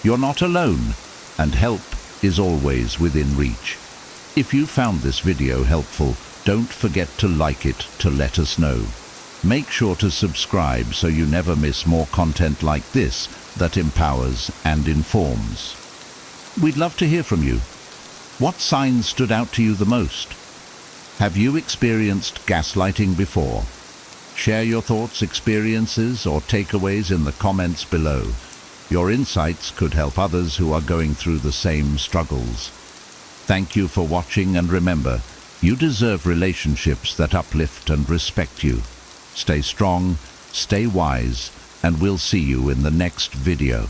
you're not alone, and help is always within reach. If you found this video helpful, don't forget to like it to let us know. Make sure to subscribe so you never miss more content like this that empowers and informs. We'd love to hear from you. What signs stood out to you the most? Have you experienced gaslighting before? Share your thoughts, experiences, or takeaways in the comments below. Your insights could help others who are going through the same struggles. Thank you for watching, and remember, you deserve relationships that uplift and respect you. Stay strong, stay wise, and we'll see you in the next video.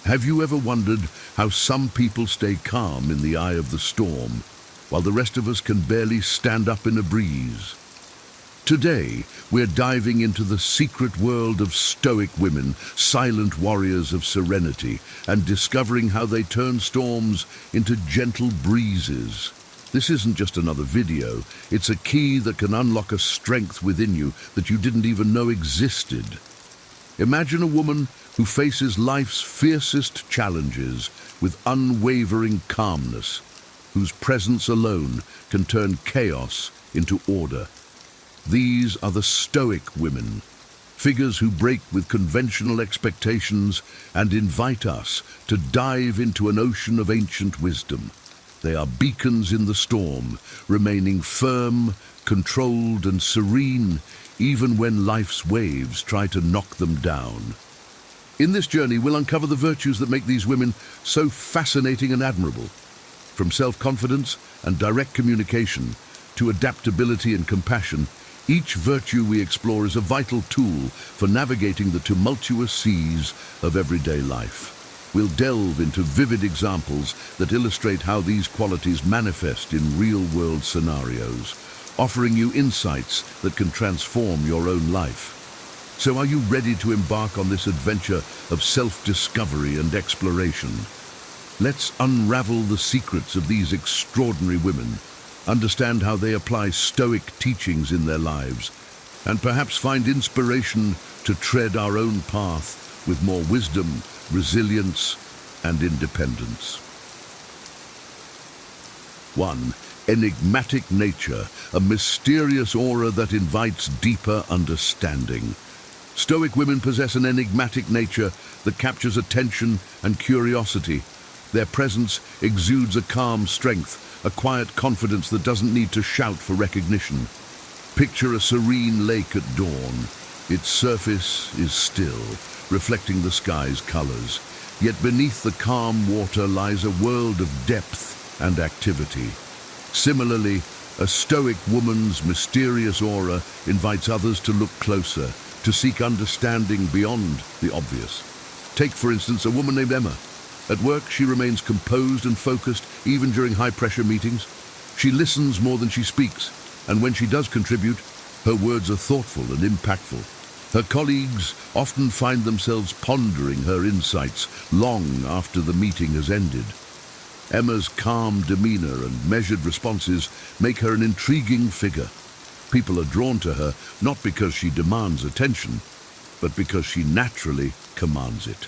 Have you ever wondered how some people stay calm in the eye of the storm, while the rest of us can barely stand up in a breeze? Today, we're diving into the secret world of Stoic women, silent warriors of serenity, and discovering how they turn storms into gentle breezes. This isn't just another video, it's a key that can unlock a strength within you that you didn't even know existed. Imagine a woman who faces life's fiercest challenges with unwavering calmness, whose presence alone can turn chaos into order. These are the Stoic women, figures who break with conventional expectations and invite us to dive into an ocean of ancient wisdom. They are beacons in the storm, remaining firm, controlled, and serene, even when life's waves try to knock them down. In this journey, we'll uncover the virtues that make these women so fascinating and admirable. From self-confidence and direct communication to adaptability and compassion, each virtue we explore is a vital tool for navigating the tumultuous seas of everyday life. We'll delve into vivid examples that illustrate how these qualities manifest in real-world scenarios, offering you insights that can transform your own life. So are you ready to embark on this adventure of self-discovery and exploration? Let's unravel the secrets of these extraordinary women, understand how they apply Stoic teachings in their lives, and perhaps find inspiration to tread our own path with more wisdom, resilience, and independence. 1. Enigmatic nature, a mysterious aura that invites deeper understanding. Stoic women possess an enigmatic nature that captures attention and curiosity. Their presence exudes a calm strength, a quiet confidence that doesn't need to shout for recognition. Picture a serene lake at dawn. Its surface is still, reflecting the sky's colors. Yet beneath the calm water lies a world of depth and activity. Similarly, a Stoic woman's mysterious aura invites others to look closer, to seek understanding beyond the obvious. Take, for instance, a woman named Emma. At work, she remains composed and focused, even during high-pressure meetings. She listens more than she speaks, and when she does contribute, her words are thoughtful and impactful. Her colleagues often find themselves pondering her insights long after the meeting has ended. Emma's calm demeanor and measured responses make her an intriguing figure. People are drawn to her not because she demands attention, but because she naturally commands it.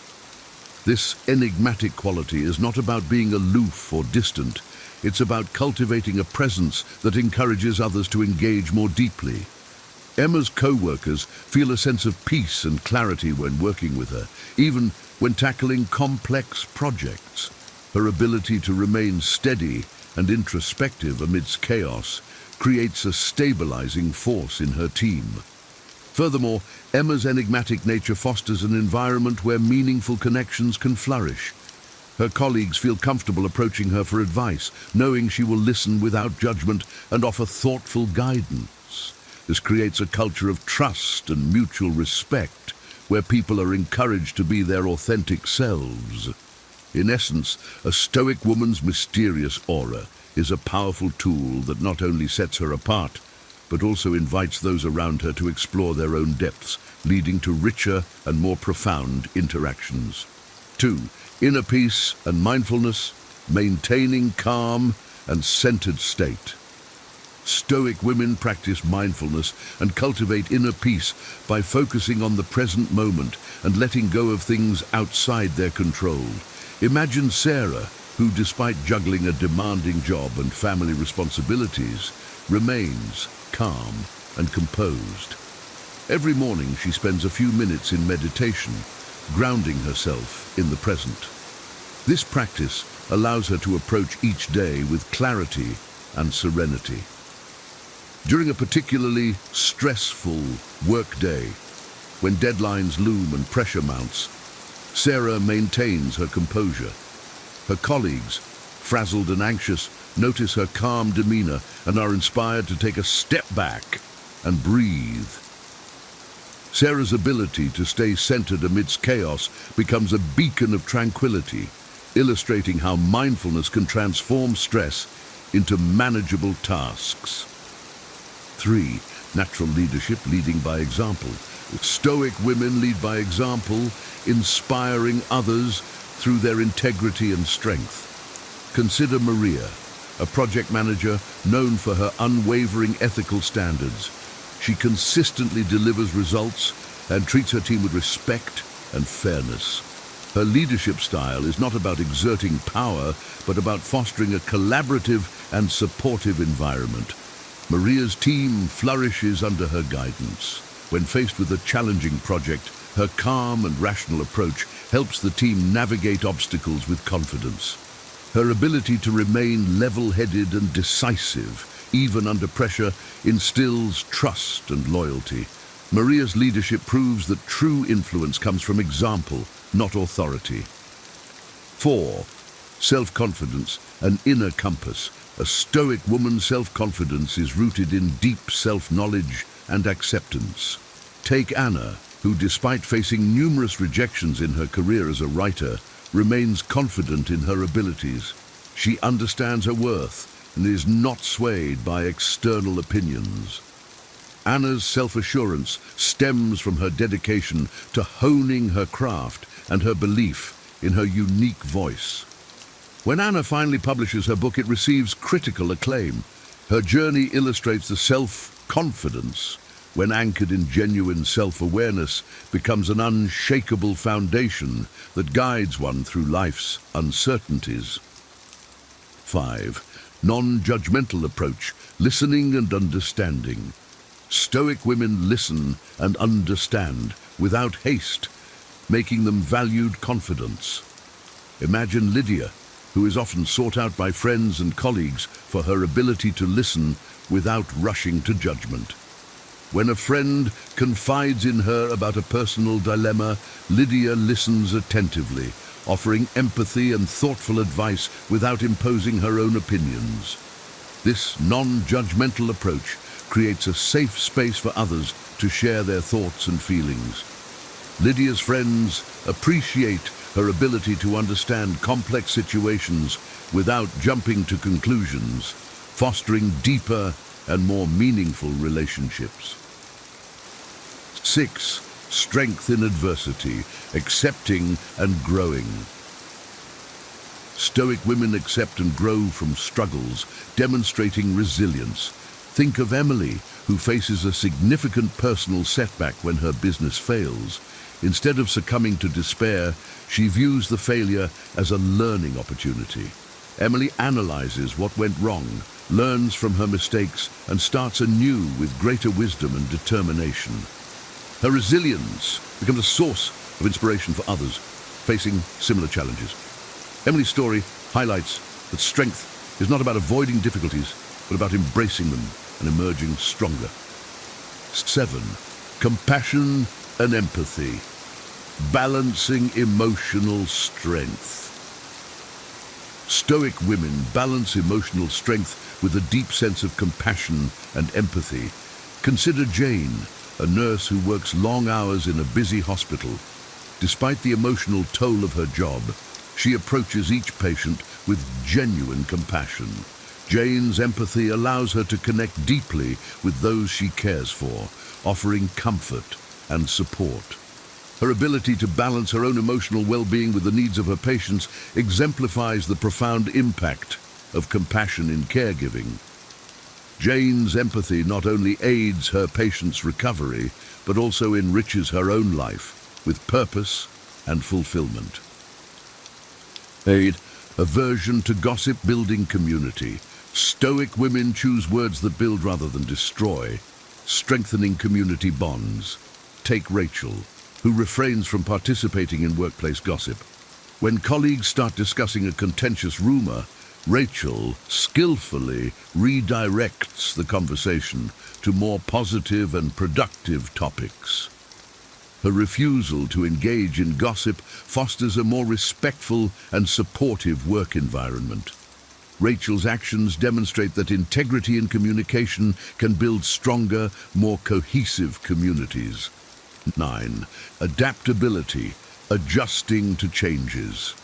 This enigmatic quality is not about being aloof or distant. It's about cultivating a presence that encourages others to engage more deeply. Emma's co-workers feel a sense of peace and clarity when working with her, even when tackling complex projects. Her ability to remain steady and introspective amidst chaos creates a stabilizing force in her team. Furthermore, Emma's enigmatic nature fosters an environment where meaningful connections can flourish. Her colleagues feel comfortable approaching her for advice, knowing she will listen without judgment and offer thoughtful guidance. This creates a culture of trust and mutual respect, where people are encouraged to be their authentic selves. In essence, a Stoic woman's mysterious aura is a powerful tool that not only sets her apart, but also invites those around her to explore their own depths, leading to richer and more profound interactions. 2. Inner peace and mindfulness, maintaining calm and centered state. Stoic women practice mindfulness and cultivate inner peace by focusing on the present moment and letting go of things outside their control. Imagine Sarah, who, despite juggling a demanding job and family responsibilities, remains calm and composed. Every morning she spends a few minutes in meditation, grounding herself in the present. This practice allows her to approach each day with clarity and serenity. During a particularly stressful workday, when deadlines loom and pressure mounts, Sarah maintains her composure. Her colleagues, frazzled and anxious, notice her calm demeanor and are inspired to take a step back and breathe. Sarah's ability to stay centered amidst chaos becomes a beacon of tranquility, illustrating how mindfulness can transform stress into manageable tasks. 3. Natural leadership, leading by example. Stoic women lead by example, inspiring others through their integrity and strength. Consider Maria, a project manager known for her unwavering ethical standards. She consistently delivers results and treats her team with respect and fairness. Her leadership style is not about exerting power, but about fostering a collaborative and supportive environment. Maria's team flourishes under her guidance. When faced with a challenging project, her calm and rational approach helps the team navigate obstacles with confidence. Her ability to remain level-headed and decisive, even under pressure, instills trust and loyalty. Maria's leadership proves that true influence comes from example, not authority. 4. Self-confidence, an inner compass. A Stoic woman's self-confidence is rooted in deep self-knowledge and acceptance. Take Anna, who, despite facing numerous rejections in her career as a writer, remains confident in her abilities. She understands her worth and is not swayed by external opinions. Anna's self-assurance stems from her dedication to honing her craft and her belief in her unique voice. When Anna finally publishes her book, it receives critical acclaim. Her journey illustrates the self-confidence, when anchored in genuine self-awareness, becomes an unshakable foundation that guides one through life's uncertainties. 5. Non-judgmental approach, listening and understanding. Stoic women listen and understand without haste, making them valued confidence. Imagine Lydia, who is often sought out by friends and colleagues for her ability to listen without rushing to judgment. When a friend confides in her about a personal dilemma, Lydia listens attentively, offering empathy and thoughtful advice without imposing her own opinions. This non-judgmental approach creates a safe space for others to share their thoughts and feelings. Lydia's friends appreciate her ability to understand complex situations without jumping to conclusions, fostering deeper and more meaningful relationships. 6. Strength in adversity, accepting and growing. Stoic women accept and grow from struggles, demonstrating resilience. Think of Emily, who faces a significant personal setback when her business fails. Instead of succumbing to despair, she views the failure as a learning opportunity. Emily analyzes what went wrong, learns from her mistakes, and starts anew with greater wisdom and determination. Her resilience becomes a source of inspiration for others facing similar challenges. Emily's story highlights that strength is not about avoiding difficulties, but about embracing them and emerging stronger. 7. Compassion and empathy, balancing emotional strength. Stoic women balance emotional strength with a deep sense of compassion and empathy. Consider Jane, a nurse who works long hours in a busy hospital. Despite the emotional toll of her job, she approaches each patient with genuine compassion. Jane's empathy allows her to connect deeply with those she cares for, offering comfort and support. Her ability to balance her own emotional well-being with the needs of her patients exemplifies the profound impact of compassion in caregiving. Jane's empathy not only aids her patient's recovery, but also enriches her own life with purpose and fulfillment. 8. Aversion to gossip, building community. Stoic women choose words that build rather than destroy, strengthening community bonds. Take Rachel, who refrains from participating in workplace gossip. When colleagues start discussing a contentious rumor, Rachel skillfully redirects the conversation to more positive and productive topics. Her refusal to engage in gossip fosters a more respectful and supportive work environment. Rachel's actions demonstrate that integrity in communication can build stronger, more cohesive communities. 9. Adaptability, adjusting to changes.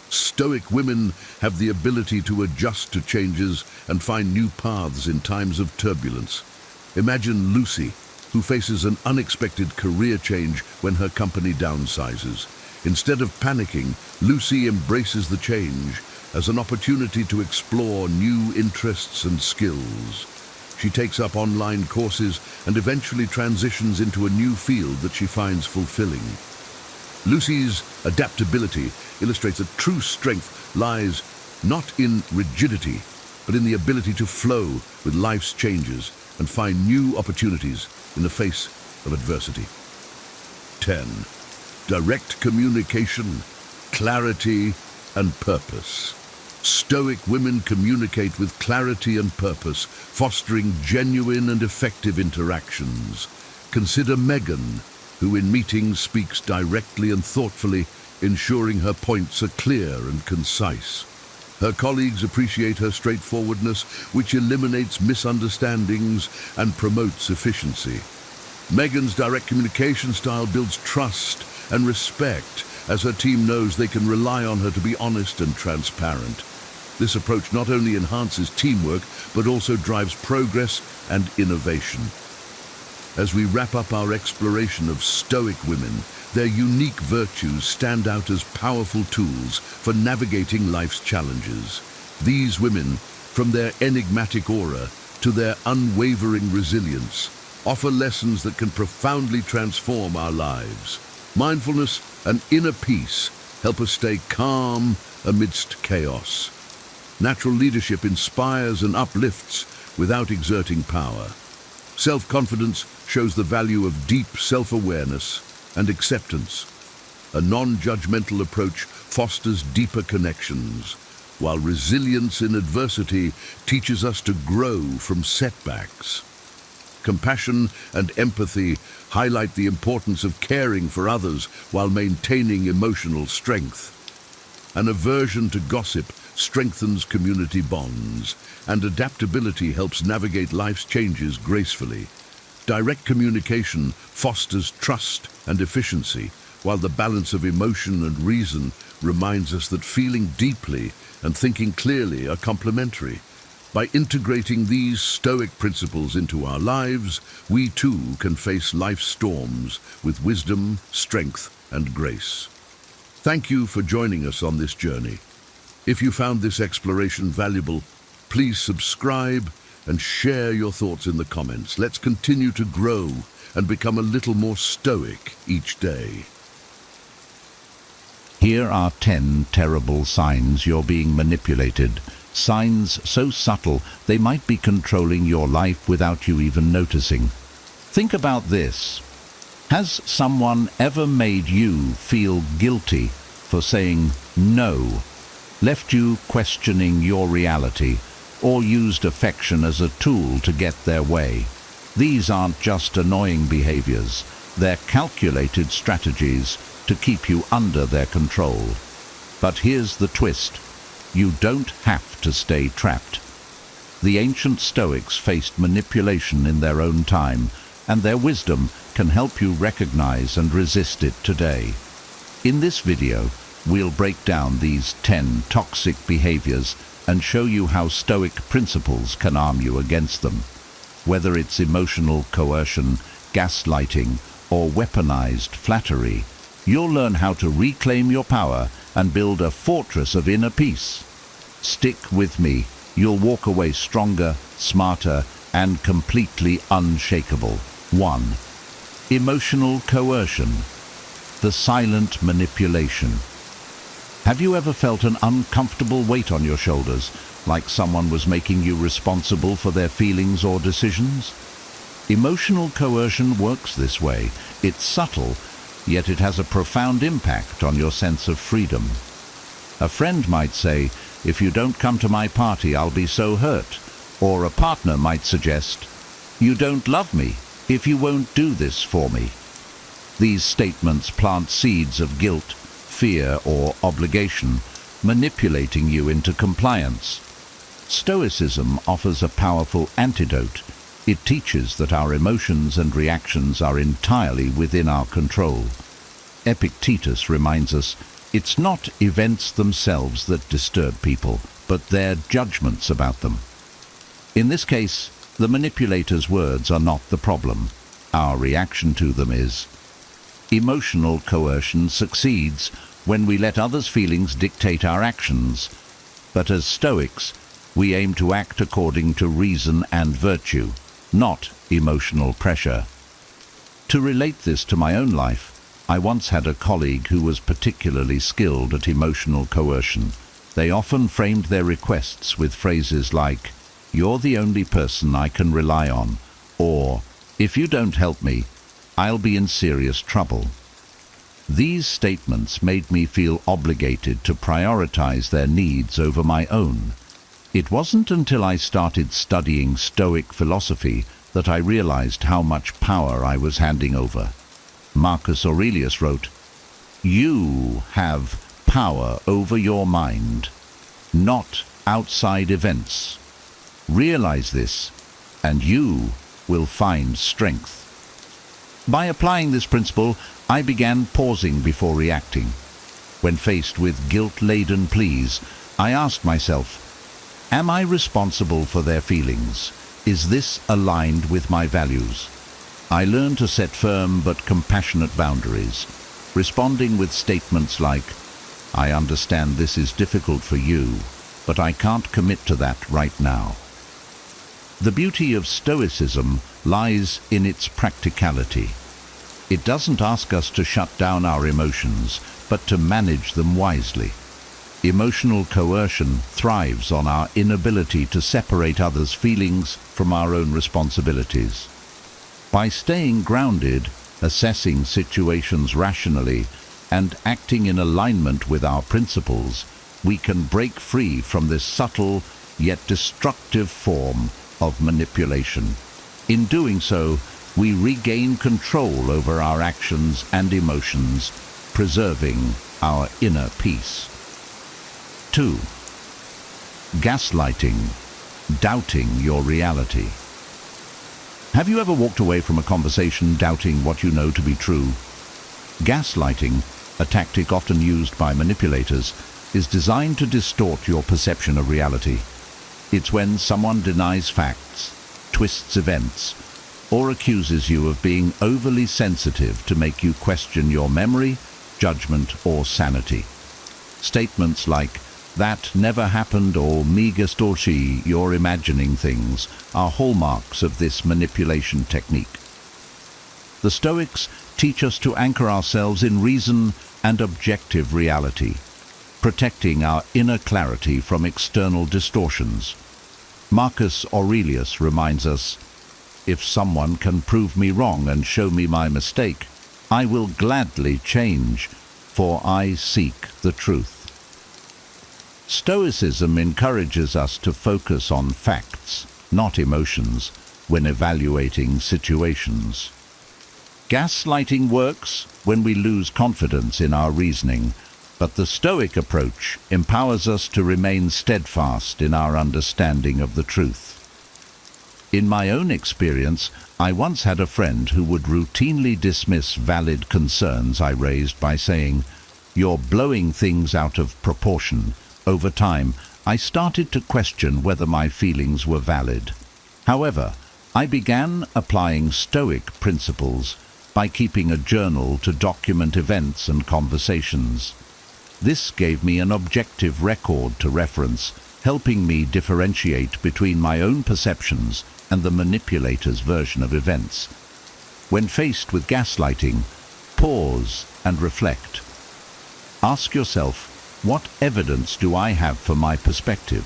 Stoic women have the ability to adjust to changes and find new paths in times of turbulence. Imagine Lucy, who faces an unexpected career change when her company downsizes. Instead of panicking, Lucy embraces the change as an opportunity to explore new interests and skills. She takes up online courses and eventually transitions into a new field that she finds fulfilling. Lucy's adaptability illustrates that true strength lies not in rigidity, but in the ability to flow with life's changes and find new opportunities in the face of adversity. 10. Direct communication, clarity, and purpose. Stoic women communicate with clarity and purpose, fostering genuine and effective interactions. Consider Megan, who in meetings speaks directly and thoughtfully, ensuring her points are clear and concise. Her colleagues appreciate her straightforwardness, which eliminates misunderstandings and promotes efficiency. Megan's direct communication style builds trust and respect, as her team knows they can rely on her to be honest and transparent. This approach not only enhances teamwork, but also drives progress and innovation. As we wrap up our exploration of Stoic women, their unique virtues stand out as powerful tools for navigating life's challenges. These women, from their enigmatic aura to their unwavering resilience, offer lessons that can profoundly transform our lives. Mindfulness and inner peace help us stay calm amidst chaos. Natural leadership inspires and uplifts without exerting power. Self-confidence shows the value of deep self-awareness and acceptance. A non-judgmental approach fosters deeper connections, while resilience in adversity teaches us to grow from setbacks. Compassion and empathy highlight the importance of caring for others while maintaining emotional strength. An aversion to gossip strengthens community bonds, and adaptability helps navigate life's changes gracefully. Direct communication fosters trust and efficiency, while the balance of emotion and reason reminds us that feeling deeply and thinking clearly are complementary. By integrating these Stoic principles into our lives, we too can face life's storms with wisdom, strength, and grace. Thank you for joining us on this journey. If you found this exploration valuable, please subscribe and share your thoughts in the comments. Let's continue to grow and become a little more stoic each day. Here are 10 terrible signs you're being manipulated. Signs so subtle they might be controlling your life without you even noticing. Think about this. Has someone ever made you feel guilty for saying no, left you questioning your reality, or used affection as a tool to get their way? These aren't just annoying behaviors, they're calculated strategies to keep you under their control. But here's the twist. You don't have to stay trapped. The ancient Stoics faced manipulation in their own time, and their wisdom can help you recognize and resist it today. In this video, we'll break down these 10 toxic behaviors and show you how Stoic principles can arm you against them. Whether it's emotional coercion, gaslighting, or weaponized flattery, you'll learn how to reclaim your power and build a fortress of inner peace. Stick with me. You'll walk away stronger, smarter, and completely unshakable. 1. Emotional coercion. The silent manipulation. Have you ever felt an uncomfortable weight on your shoulders, like someone was making you responsible for their feelings or decisions? Emotional coercion works this way. It's subtle, yet it has a profound impact on your sense of freedom. A friend might say, "If you don't come to my party, I'll be so hurt." Or a partner might suggest, "You don't love me if you won't do this for me." These statements plant seeds of guilt, fear, or obligation, manipulating you into compliance. Stoicism offers a powerful antidote. It teaches that our emotions and reactions are entirely within our control. Epictetus reminds us, it's not events themselves that disturb people, but their judgments about them. In this case, the manipulator's words are not the problem. Our reaction to them is. Emotional coercion succeeds when we let others' feelings dictate our actions. But as Stoics, we aim to act according to reason and virtue, not emotional pressure. To relate this to my own life, I once had a colleague who was particularly skilled at emotional coercion. They often framed their requests with phrases like, "You're the only person I can rely on," or, "If you don't help me, I'll be in serious trouble." These statements made me feel obligated to prioritize their needs over my own. It wasn't until I started studying Stoic philosophy that I realized how much power I was handing over. Marcus Aurelius wrote, "You have power over your mind, not outside events. Realize this, and you will find strength." By applying this principle, I began pausing before reacting. When faced with guilt-laden pleas, I asked myself, am I responsible for their feelings? Is this aligned with my values? I learned to set firm but compassionate boundaries, responding with statements like, "I understand this is difficult for you, but I can't commit to that right now." The beauty of Stoicism lies in its practicality. It doesn't ask us to shut down our emotions, but to manage them wisely. Emotional coercion thrives on our inability to separate others' feelings from our own responsibilities. By staying grounded, assessing situations rationally, and acting in alignment with our principles, we can break free from this subtle yet destructive form of manipulation. In doing so, we regain control over our actions and emotions, preserving our inner peace. 2. Gaslighting, doubting your reality. Have you ever walked away from a conversation doubting what you know to be true? Gaslighting, a tactic often used by manipulators, is designed to distort your perception of reality. It's when someone denies facts, twists events, or accuses you of being overly sensitive to make you question your memory, judgment, or sanity. Statements like, "That never happened," or "Me gestorci," "You're imagining things," are hallmarks of this manipulation technique. The Stoics teach us to anchor ourselves in reason and objective reality, protecting our inner clarity from external distortions. Marcus Aurelius reminds us, "If someone can prove me wrong and show me my mistake, I will gladly change, for I seek the truth." Stoicism encourages us to focus on facts, not emotions, when evaluating situations. Gaslighting works when we lose confidence in our reasoning, but the Stoic approach empowers us to remain steadfast in our understanding of the truth. In my own experience, I once had a friend who would routinely dismiss valid concerns I raised by saying, "You're blowing things out of proportion." Over time, I started to question whether my feelings were valid. However, I began applying Stoic principles by keeping a journal to document events and conversations. This gave me an objective record to reference, helping me differentiate between my own perceptions and the manipulator's version of events. When faced with gaslighting, pause and reflect. Ask yourself, what evidence do I have for my perspective?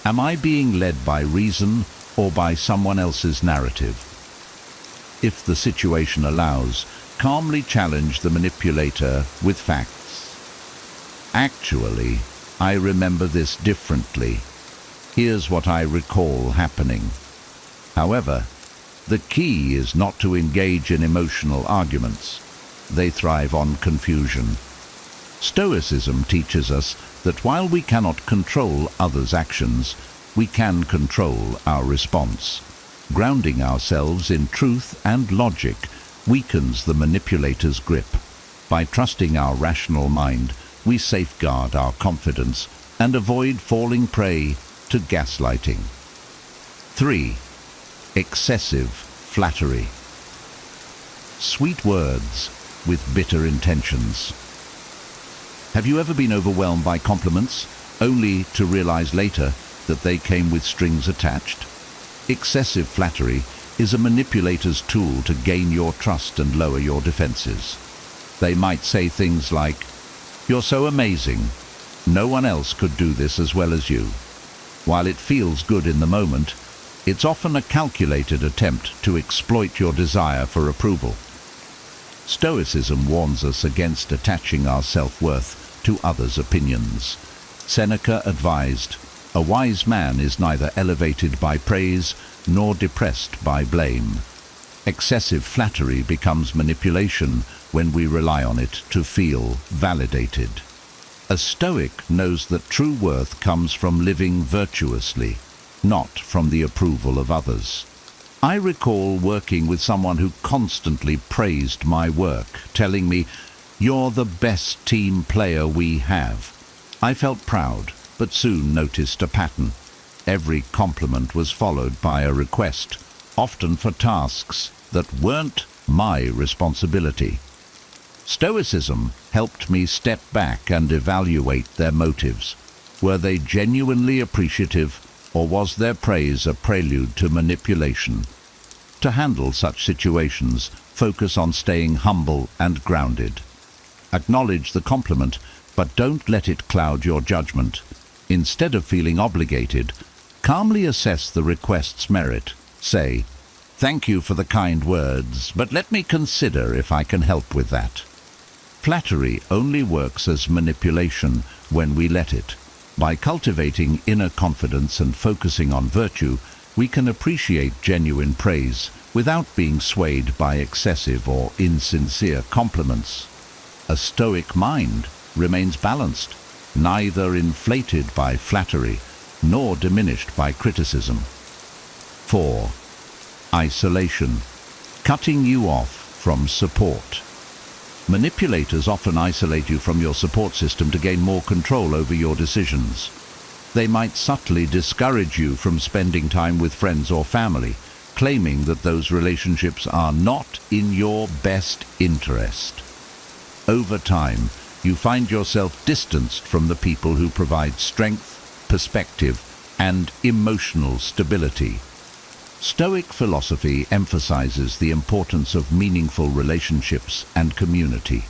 Am I being led by reason or by someone else's narrative? If the situation allows, calmly challenge the manipulator with facts. "Actually, I remember this differently. Here's what I recall happening." However, the key is not to engage in emotional arguments. They thrive on confusion. Stoicism teaches us that while we cannot control others' actions, we can control our response. Grounding ourselves in truth and logic weakens the manipulator's grip. By trusting our rational mind, we safeguard our confidence and avoid falling prey to gaslighting. 3. Excessive flattery. Sweet words with bitter intentions. Have you ever been overwhelmed by compliments, only to realize later that they came with strings attached? Excessive flattery is a manipulator's tool to gain your trust and lower your defenses. They might say things like, "You're so amazing. No one else could do this as well as you." While it feels good in the moment, it's often a calculated attempt to exploit your desire for approval. Stoicism warns us against attaching our self-worth to others' opinions. Seneca advised, "A wise man is neither elevated by praise nor depressed by blame." Excessive flattery becomes manipulation when we rely on it to feel validated. A Stoic knows that true worth comes from living virtuously, not from the approval of others. I recall working with someone who constantly praised my work, telling me, "You're the best team player we have." I felt proud, but soon noticed a pattern. Every compliment was followed by a request, often for tasks that weren't my responsibility. Stoicism helped me step back and evaluate their motives. Were they genuinely appreciative, or was their praise a prelude to manipulation? To handle such situations, focus on staying humble and grounded. Acknowledge the compliment, but don't let it cloud your judgment. Instead of feeling obligated, calmly assess the request's merit. Say, "Thank you for the kind words, but let me consider if I can help with that." Flattery only works as manipulation when we let it. By cultivating inner confidence and focusing on virtue, we can appreciate genuine praise without being swayed by excessive or insincere compliments. A Stoic mind remains balanced, neither inflated by flattery nor diminished by criticism. 4. Isolation. Cutting you off from support. Manipulators often isolate you from your support system to gain more control over your decisions. They might subtly discourage you from spending time with friends or family, claiming that those relationships are not in your best interest. Over time, you find yourself distanced from the people who provide strength, perspective, and emotional stability. Stoic philosophy emphasizes the importance of meaningful relationships and community.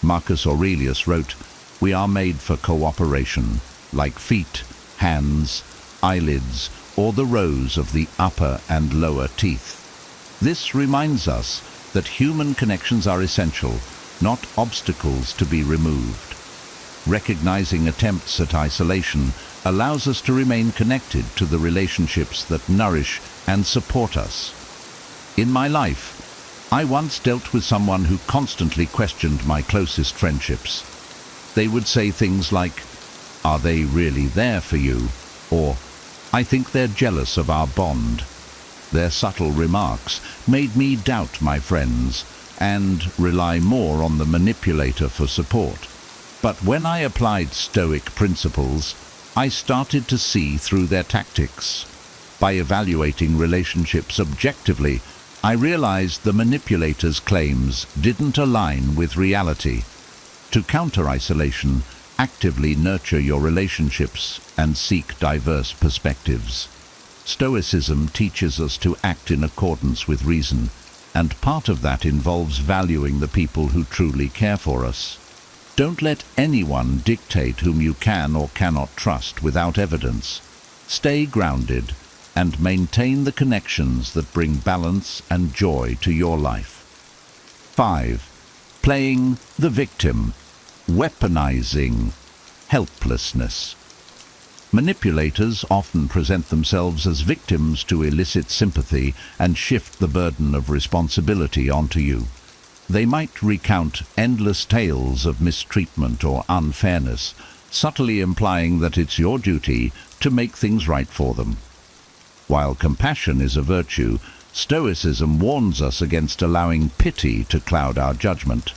Marcus Aurelius wrote, "We are made for cooperation, like feet, hands, eyelids, or the rows of the upper and lower teeth." This reminds us that human connections are essential, not obstacles to be removed. Recognizing attempts at isolation allows us to remain connected to the relationships that nourish and support us. In my life, I once dealt with someone who constantly questioned my closest friendships. They would say things like, "Are they really there for you?" or "I think they're jealous of our bond." Their subtle remarks made me doubt my friends and rely more on the manipulator for support. But when I applied Stoic principles, I started to see through their tactics. By evaluating relationships objectively, I realized the manipulator's claims didn't align with reality. To counter isolation, actively nurture your relationships and seek diverse perspectives. Stoicism teaches us to act in accordance with reason, and part of that involves valuing the people who truly care for us. Don't let anyone dictate whom you can or cannot trust without evidence. Stay grounded and maintain the connections that bring balance and joy to your life. 5. Playing the victim. Weaponizing helplessness. Manipulators often present themselves as victims to elicit sympathy and shift the burden of responsibility onto you. They might recount endless tales of mistreatment or unfairness, subtly implying that it's your duty to make things right for them. While compassion is a virtue, Stoicism warns us against allowing pity to cloud our judgment.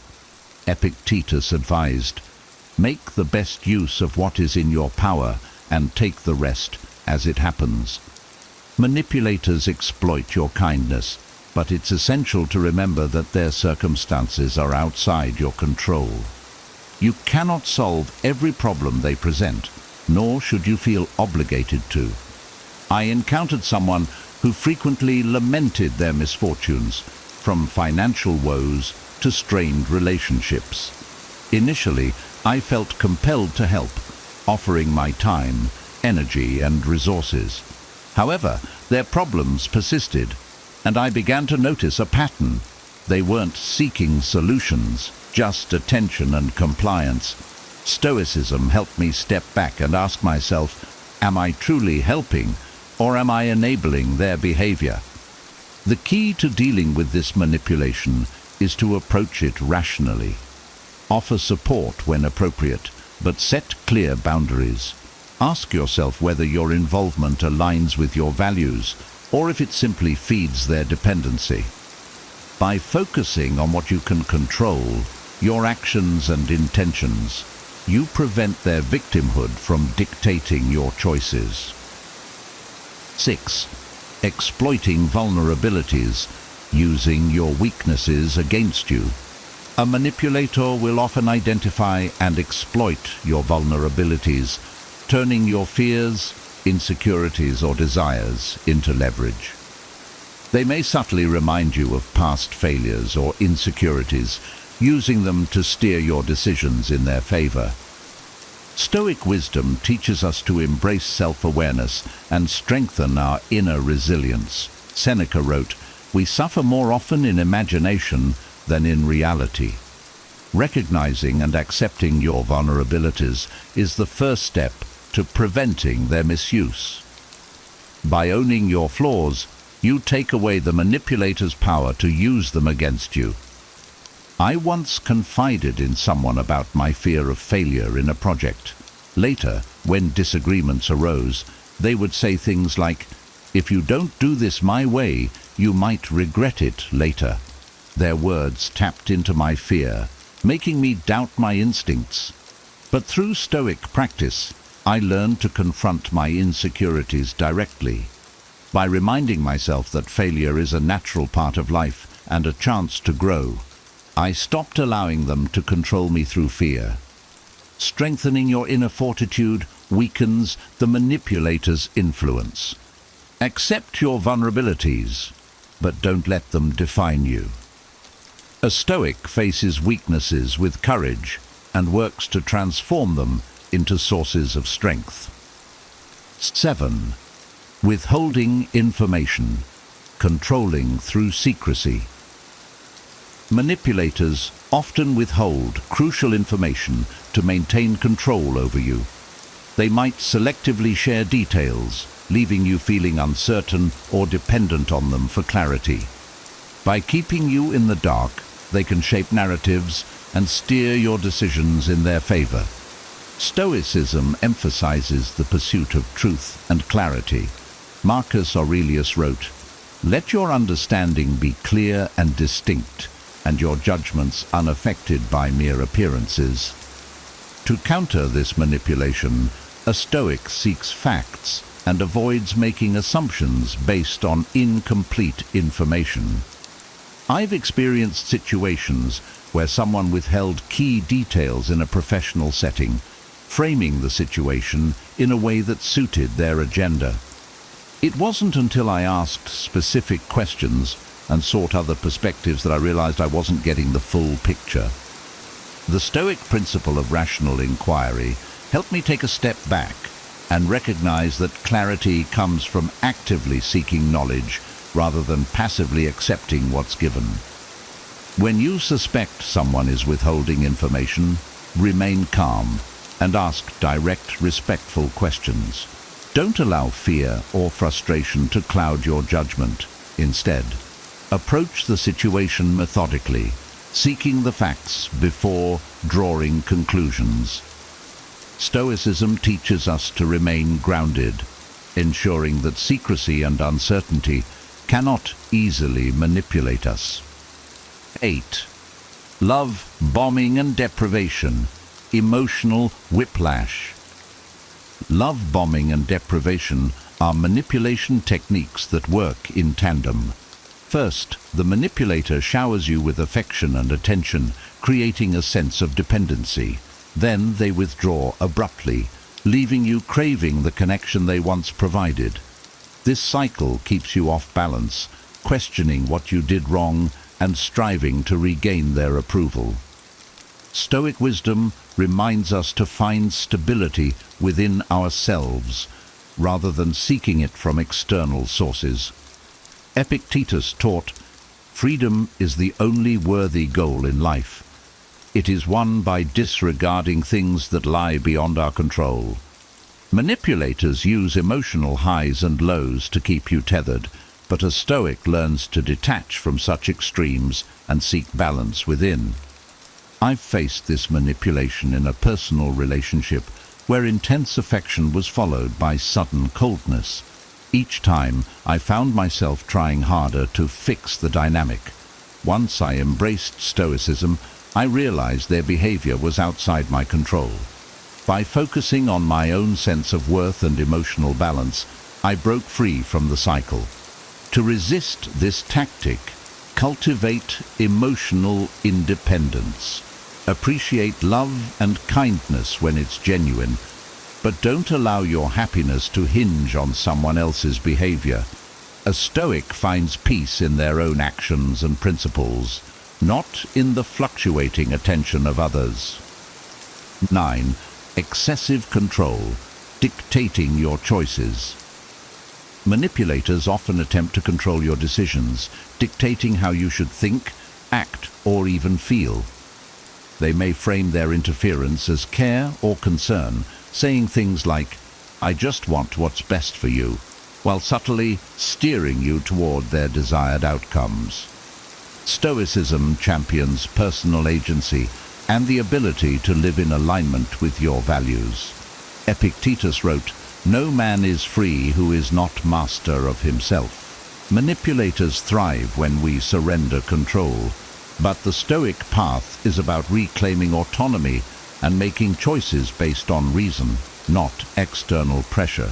Epictetus advised, "Make the best use of what is in your power and take the rest as it happens." Manipulators exploit your kindness, but it's essential to remember that their circumstances are outside your control. You cannot solve every problem they present, nor should you feel obligated to. I encountered someone who frequently lamented their misfortunes, from financial woes to strained relationships. Initially, I felt compelled to help, offering my time, energy, and resources. However, their problems persisted, and I began to notice a pattern. They weren't seeking solutions, just attention and compliance. Stoicism helped me step back and ask myself, am I truly helping, or am I enabling their behavior? The key to dealing with this manipulation is to approach it rationally. Offer support when appropriate, but set clear boundaries. Ask yourself whether your involvement aligns with your values, or if it simply feeds their dependency. By focusing on what you can control, your actions and intentions, you prevent their victimhood from dictating your choices. 6. Exploiting vulnerabilities, using your weaknesses against you. A manipulator will often identify and exploit your vulnerabilities, turning your fears, insecurities, or desires into leverage. They may subtly remind you of past failures or insecurities, using them to steer your decisions in their favor. Stoic wisdom teaches us to embrace self-awareness and strengthen our inner resilience. Seneca wrote, "We suffer more often in imagination than in reality." Recognizing and accepting your vulnerabilities is the first step to preventing their misuse. By owning your flaws, you take away the manipulator's power to use them against you. I once confided in someone about my fear of failure in a project. Later, when disagreements arose, they would say things like, "If you don't do this my way, you might regret it later. Their words tapped into my fear, making me doubt my instincts. But through Stoic practice, I learned to confront my insecurities directly. By reminding myself that failure is a natural part of life and a chance to grow, I stopped allowing them to control me through fear. Strengthening your inner fortitude weakens the manipulator's influence. Accept your vulnerabilities, but don't let them define you. A Stoic faces weaknesses with courage and works to transform them into sources of strength. 7. Withholding information, controlling through secrecy. Manipulators often withhold crucial information to maintain control over you. They might selectively share details, leaving you feeling uncertain or dependent on them for clarity. By keeping you in the dark, they can shape narratives and steer your decisions in their favor. Stoicism emphasizes the pursuit of truth and clarity. Marcus Aurelius wrote, "Let your understanding be clear and distinct, and your judgments unaffected by mere appearances." To counter this manipulation, a Stoic seeks facts and avoids making assumptions based on incomplete information. I've experienced situations where someone withheld key details in a professional setting, framing the situation in a way that suited their agenda. It wasn't until I asked specific questions and sought other perspectives that I realized I wasn't getting the full picture. The Stoic principle of rational inquiry helped me take a step back and recognize that clarity comes from actively seeking knowledge rather than passively accepting what's given. When you suspect someone is withholding information, remain calm and ask direct, respectful questions. Don't allow fear or frustration to cloud your judgment. Instead, approach the situation methodically, seeking the facts before drawing conclusions. Stoicism teaches us to remain grounded, ensuring that secrecy and uncertainty cannot easily manipulate us. 8. Love bombing and deprivation, emotional whiplash. Love bombing and deprivation are manipulation techniques that work in tandem. First, the manipulator showers you with affection and attention, creating a sense of dependency. Then they withdraw abruptly, leaving you craving the connection they once provided. This cycle keeps you off balance, questioning what you did wrong and striving to regain their approval. Stoic wisdom reminds us to find stability within ourselves, rather than seeking it from external sources. Epictetus taught, "Freedom is the only worthy goal in life. It is won by disregarding things that lie beyond our control." Manipulators use emotional highs and lows to keep you tethered, but a Stoic learns to detach from such extremes and seek balance within. I've faced this manipulation in a personal relationship where intense affection was followed by sudden coldness. Each time, I found myself trying harder to fix the dynamic. Once I embraced Stoicism, I realized their behavior was outside my control. By focusing on my own sense of worth and emotional balance, I broke free from the cycle. To resist this tactic, cultivate emotional independence. Appreciate love and kindness when it's genuine, but don't allow your happiness to hinge on someone else's behavior. A Stoic finds peace in their own actions and principles, not in the fluctuating attention of others. 9. Excessive control, dictating your choices. Manipulators often attempt to control your decisions, dictating how you should think, act, or even feel. They may frame their interference as care or concern, saying things like, "I just want what's best for you," while subtly steering you toward their desired outcomes. Stoicism champions personal agency and the ability to live in alignment with your values. Epictetus wrote, "No man is free who is not master of himself." Manipulators thrive when we surrender control, but the Stoic path is about reclaiming autonomy and making choices based on reason, not external pressure.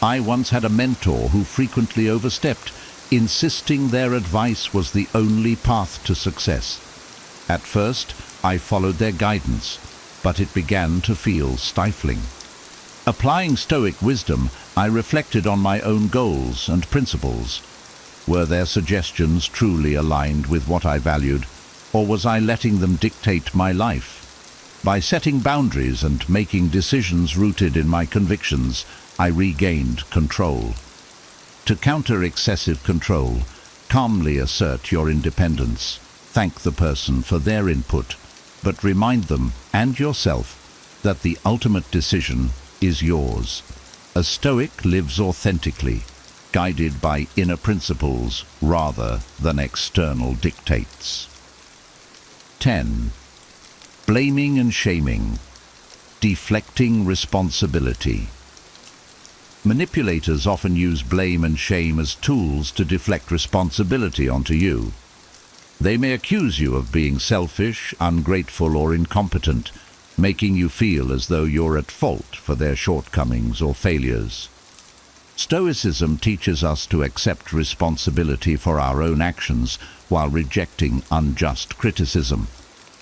I once had a mentor who frequently overstepped, insisting their advice was the only path to success. At first, I followed their guidance, but it began to feel stifling. Applying Stoic wisdom, I reflected on my own goals and principles. Were their suggestions truly aligned with what I valued, or was I letting them dictate my life? By setting boundaries and making decisions rooted in my convictions, I regained control. To counter excessive control, calmly assert your independence. Thank the person for their input, but remind them and yourself that the ultimate decision is yours. A Stoic lives authentically, guided by inner principles rather than external dictates. 10. Blaming and shaming. Deflecting responsibility. Manipulators often use blame and shame as tools to deflect responsibility onto you. They may accuse you of being selfish, ungrateful, or incompetent, making you feel as though you're at fault for their shortcomings or failures. Stoicism teaches us to accept responsibility for our own actions while rejecting unjust criticism.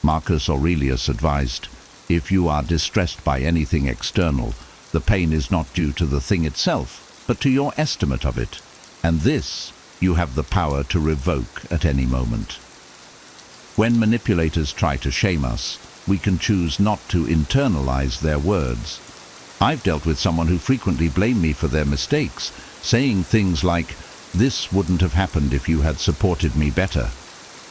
Marcus Aurelius advised, "If you are distressed by anything external, the pain is not due to the thing itself, but to your estimate of it, and this you have the power to revoke at any moment." When manipulators try to shame us, we can choose not to internalize their words. I've dealt with someone who frequently blamed me for their mistakes, saying things like, "This wouldn't have happened if you had supported me better."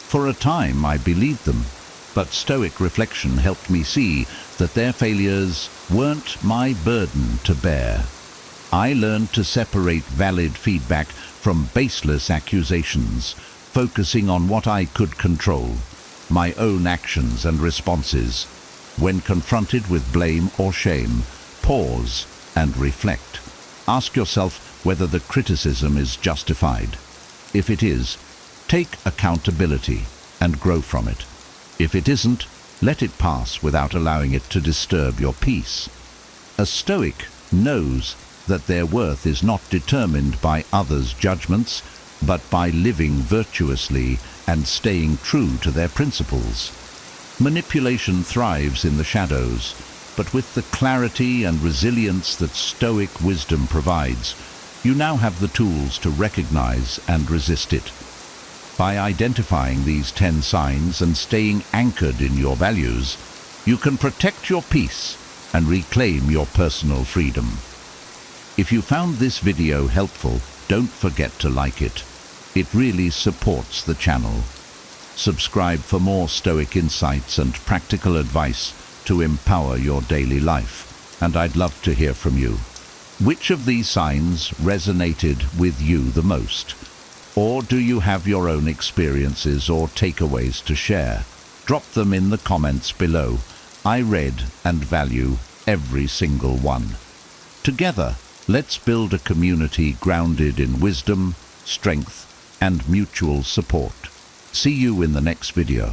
For a time, I believed them, but Stoic reflection helped me see that their failures weren't my burden to bear. I learned to separate valid feedback from baseless accusations, focusing on what I could control, my own actions and responses. When confronted with blame or shame, pause and reflect. Ask yourself whether the criticism is justified. If it is, take accountability and grow from it. If it isn't, let it pass without allowing it to disturb your peace. A Stoic knows that their worth is not determined by others' judgments, but by living virtuously and staying true to their principles. Manipulation thrives in the shadows, but with the clarity and resilience that Stoic wisdom provides, you now have the tools to recognize and resist it. By identifying these 10 signs and staying anchored in your values, you can protect your peace and reclaim your personal freedom. If you found this video helpful, don't forget to like it. It really supports the channel. Subscribe for more Stoic insights and practical advice to empower your daily life, and I'd love to hear from you. Which of these signs resonated with you the most? Or do you have your own experiences or takeaways to share? Drop them in the comments below. I read and value every single one. Together, let's build a community grounded in wisdom, strength, and mutual support. See you in the next video.